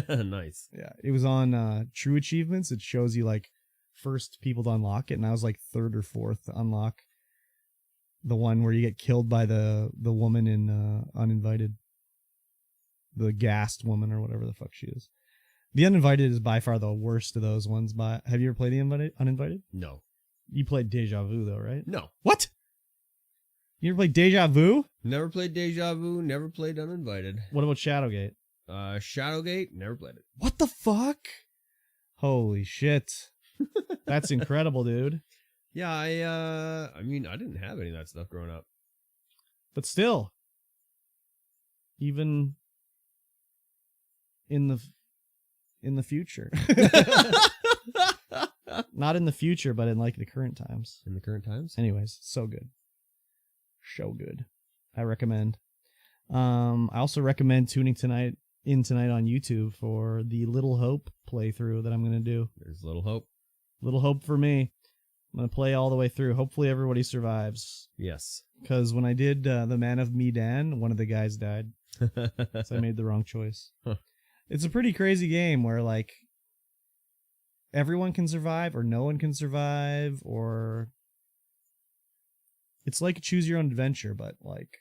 Nice. Yeah. It was on True Achievements. It shows you like first people to unlock it. And I was like third or fourth to unlock the one where you get killed by the woman in Uninvited. The gassed woman or whatever the fuck she is. The Uninvited is by far the worst of those ones. Have you ever played the Uninvited? No. You played Deja Vu though, right? No. What? You ever played Deja Vu? Never played Deja Vu, never played Uninvited. What about Shadowgate? Shadowgate, never played it. What the fuck? Holy shit. That's incredible, dude. Yeah, I mean, I didn't have any of that stuff growing up. But still, even in the future. Not in the future, but in like the current times. In the current times? Anyways, so good. So good. I recommend. I also recommend tuning tonight on YouTube for the Little Hope playthrough that I'm going to do. There's little hope. Little hope for me. I'm going to play all the way through. Hopefully everybody survives. Yes. Because when I did The Man of Medan, one of the guys died. So I made the wrong choice. Huh. It's a pretty crazy game where like everyone can survive or no one can survive, or it's like a choose your own adventure, but like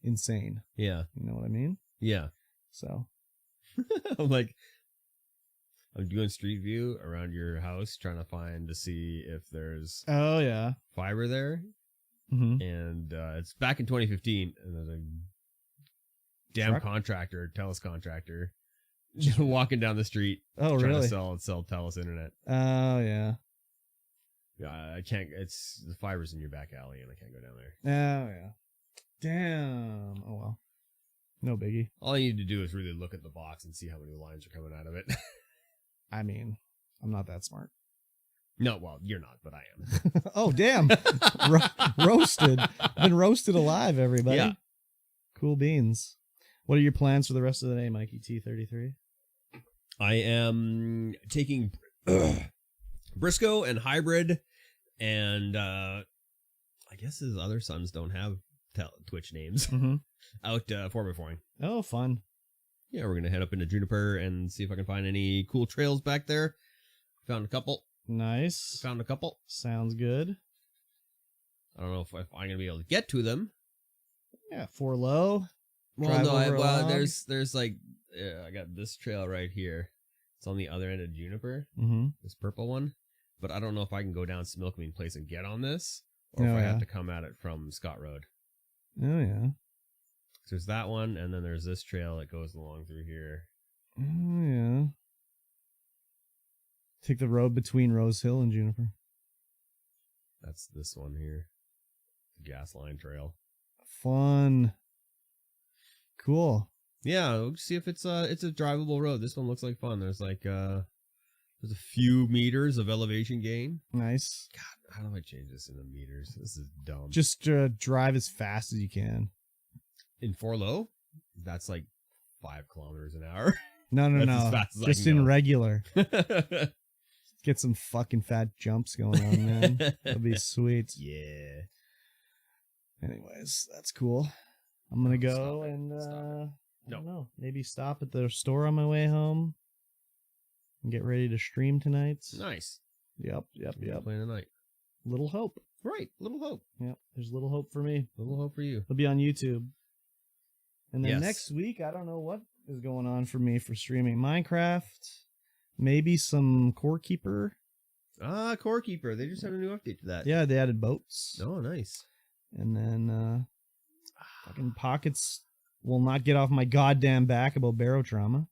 insane. Yeah. You know what I mean? Yeah. So I'm like, I'm doing Street View around your house, trying to see if there's oh yeah. fiber there. Mm-hmm. and it's back in 2015, and there's a damn Truck? contractor, TELUS contractor, just walking down the street Oh, trying really? to sell TELUS internet. Oh, yeah. I can't. It's the fiber's in your back alley, and I can't go down there. Oh, yeah. Damn. Oh, well. No biggie. All you need to do is really look at the box and see how many lines are coming out of it. I mean, I'm not that smart. No, well, you're not, but I am. Oh, damn. Roasted. Been roasted alive, everybody. Yeah. Cool beans. What are your plans for the rest of the day, MikeyT33? I am taking Briscoe and Hybrid, and I guess his other sons don't have Twitch names, Mm-hmm. out 4x4ing. Oh, fun. Yeah, we're going to head up into Juniper and see if I can find any cool trails back there. Found a couple. Nice. Sounds good. I don't know if I'm going to be able to get to them. Yeah, 4 low. Well, Drive no, over a log. there's like, I got this trail right here. It's on the other end of Juniper, Mm-hmm. this purple one. But I don't know if I can go down Smilkmean Place and get on this, or Oh, if I yeah. have to come at it from Scott Road. Oh, yeah. So there's that one, and then there's this trail that goes along through here. Oh, yeah. Take the road between Rose Hill and Juniper. That's this one here, the gas line trail. Fun. Cool. Yeah, we'll see if it's a drivable road. This one looks like fun. There's like there's a few meters of elevation gain. Nice. God, how do I change this into meters? This is dumb. Just drive as fast as you can. In 4 low, that's like 5 kilometers an hour. No, That's no. as fast as I Just can in go. regular. Get some fucking fat jumps going on, man. That'd be sweet. Yeah. Anyways, that's cool. I'm gonna go Stop it. and Stop it. I No. don't know, maybe stop at the store on my way home and get ready to stream tonight. Nice. Yep. Playing tonight. Little hope. Right. Little hope. Yep. There's little hope for me. Little hope for you. It'll be on YouTube. And then Yes. next week, I don't know what is going on for me for streaming Minecraft. Maybe some Core Keeper. Ah, Core Keeper. They just had a new update to that. Yeah, they added boats. Oh, nice. And then fucking Pockets will not get off my goddamn back about barrow trauma.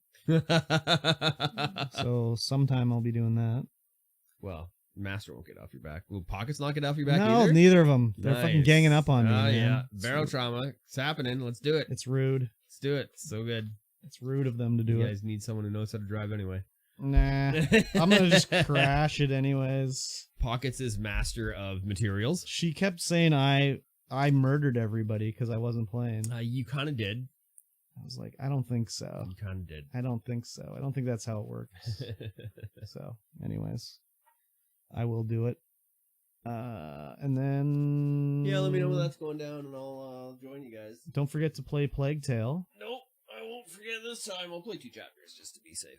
So sometime I'll be doing that. Well, Master won't get off your back. Will Pockets not get off your back No, either? neither of them. They're fucking Nice. ganging up on me. Oh, man. yeah. It's Barrel rude. trauma. It's happening. Let's do it. It's rude. Let's do it. So good. It's rude of them to do You it. guys need someone who knows how to drive anyway. Nah. I'm gonna just crash it anyways. Pockets is master of materials. She kept saying I murdered everybody because I wasn't playing. You kind of did. I was like, I don't think so. You kind of did. I don't think so. I don't think that's how it works. So, anyways, I will do it. And then Yeah, let me know when that's going down, and I'll join you guys. Don't forget to play Plague Tale. Nope, I won't forget this time. I'll play 2 chapters just to be safe.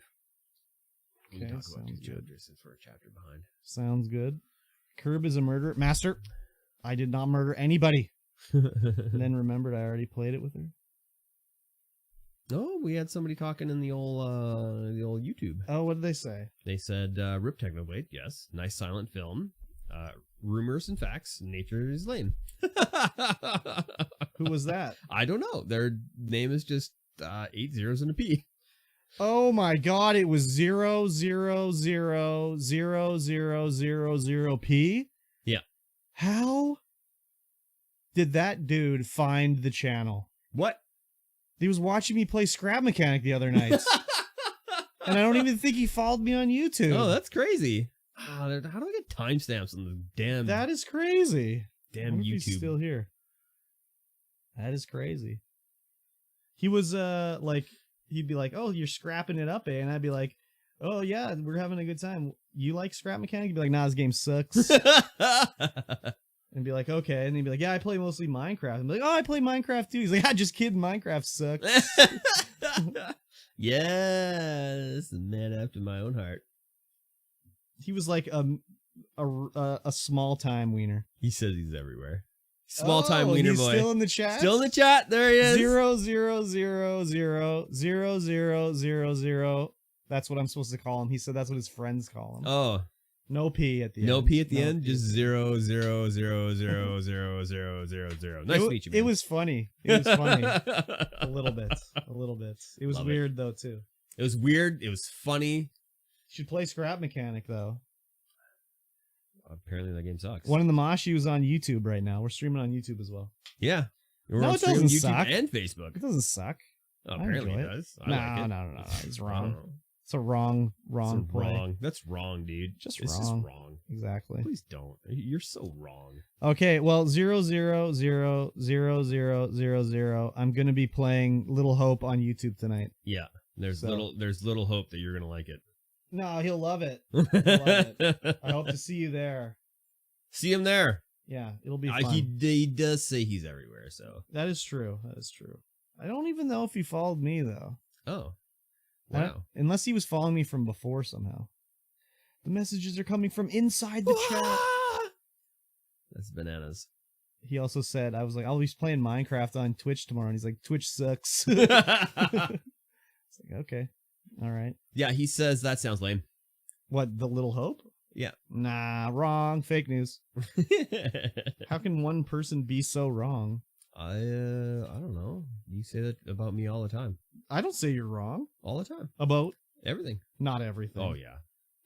We can Okay, talk about 2 sounds good. chapters since we're a chapter behind. Sounds good. Curb is a murderer. Master, I did not murder anybody. And then remembered I already played it with her. Oh, we had somebody talking in the old YouTube. Oh, what did they say? They said, Rip Technoblade, yes. Nice silent film. Rumors and facts. Nature is lame. Who was that? I don't know. Their name is just 8 zeros and a P. Oh my god, it was 0000000P? Yeah. How did that dude find the channel? What? He was watching me play Scrap Mechanic the other night. And I don't even think he followed me on YouTube. Oh, that's crazy. How do I get timestamps on the damn That is crazy. I damn wonder if he's YouTube? still here. That is crazy. He was like, he'd be like, "Oh, you're scrapping it up, eh?" And I'd be like, "Oh yeah, we're having a good time. You like Scrap Mechanic?" He'd be like, "Nah, this game sucks." And be like, "Okay." And he'd be like, "Yeah, I play mostly Minecraft." And be like, "Oh, I play Minecraft too." He's like, "Ah, just kidding, Minecraft sucks." Yes, a man after my own heart. He was like a small time wiener. He says he's everywhere. Small time Oh, wiener he's boy. still in the chat. Still in the chat. There he is. 000000000. That's what I'm supposed to call him. He said that's what his friends call him. Oh, No P at the end. No P at the No end. P. Just 0000000. Nice to meet you, man. It was funny. It was funny. A little bit. It was Love weird though too. It was weird. It was funny. Should play Scrap Mechanic though. Apparently that game sucks. One in the Moshi was on YouTube right now. We're streaming on YouTube as well. Yeah. We're No, on it doesn't YouTube suck. and Facebook. It doesn't suck. Oh, apparently enjoy it it. does. No, like it. no. It's I wrong. don't know. It's a wrong It's play. wrong. That's wrong, dude. Just This wrong. is wrong. Exactly. Please don't. You're so wrong. Okay, well, 0000000. I'm gonna be playing Little Hope on YouTube tonight. Yeah. There's So- little hope that you're gonna like it. No, he'll love it. Love it. I hope to see you there. See him there. Yeah, it'll be fun. He does say he's everywhere, so. That is true. I don't even know if he followed me though. Oh. I don't- Wow. Unless he was following me from before somehow. The messages are coming from inside the chat. That's bananas. He also said, I was like, I'll be playing Minecraft on Twitch tomorrow. And he's like, Twitch sucks. It's like, okay. All right. Yeah, he says that sounds lame. What, the Little Hope? Yeah. Nah, wrong. Fake news. How can one person be so wrong? I don't know. You say that about me all the time. I don't say you're wrong. All the time. About Everything. not everything. Oh yeah.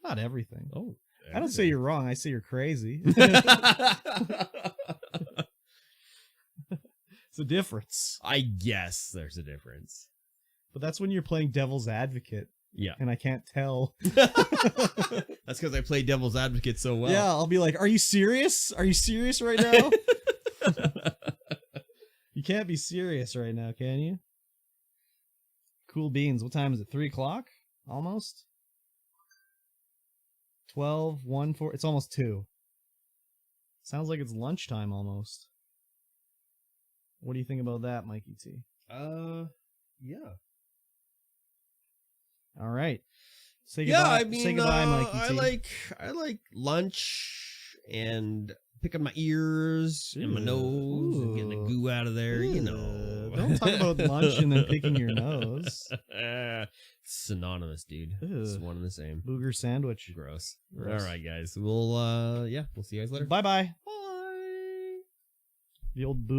Not everything. Oh. I don't say you're wrong. I say you're crazy. It's a difference. I guess there's a difference. But that's when you're playing devil's advocate. Yeah. And I can't tell. That's because I play devil's advocate so well. Yeah, I'll be like, are you serious? Are you serious right now? You can't be serious right now, can you? Cool beans. What time is it? 3 o'clock? Almost? 12, 1, 4. It's almost 2. Sounds like it's lunchtime almost. What do you think about that, Mikey T? Yeah. All right. Say goodbye. Say goodbye, Mikey T. I like lunch and picking my ears and my nose and getting the goo out of there, you know. Don't talk about lunch and then picking your nose. Synonymous, dude. It's one and the same. Booger sandwich. Gross. Gross. All right, guys. We'll see you guys later. Bye-bye. Bye. The old booger.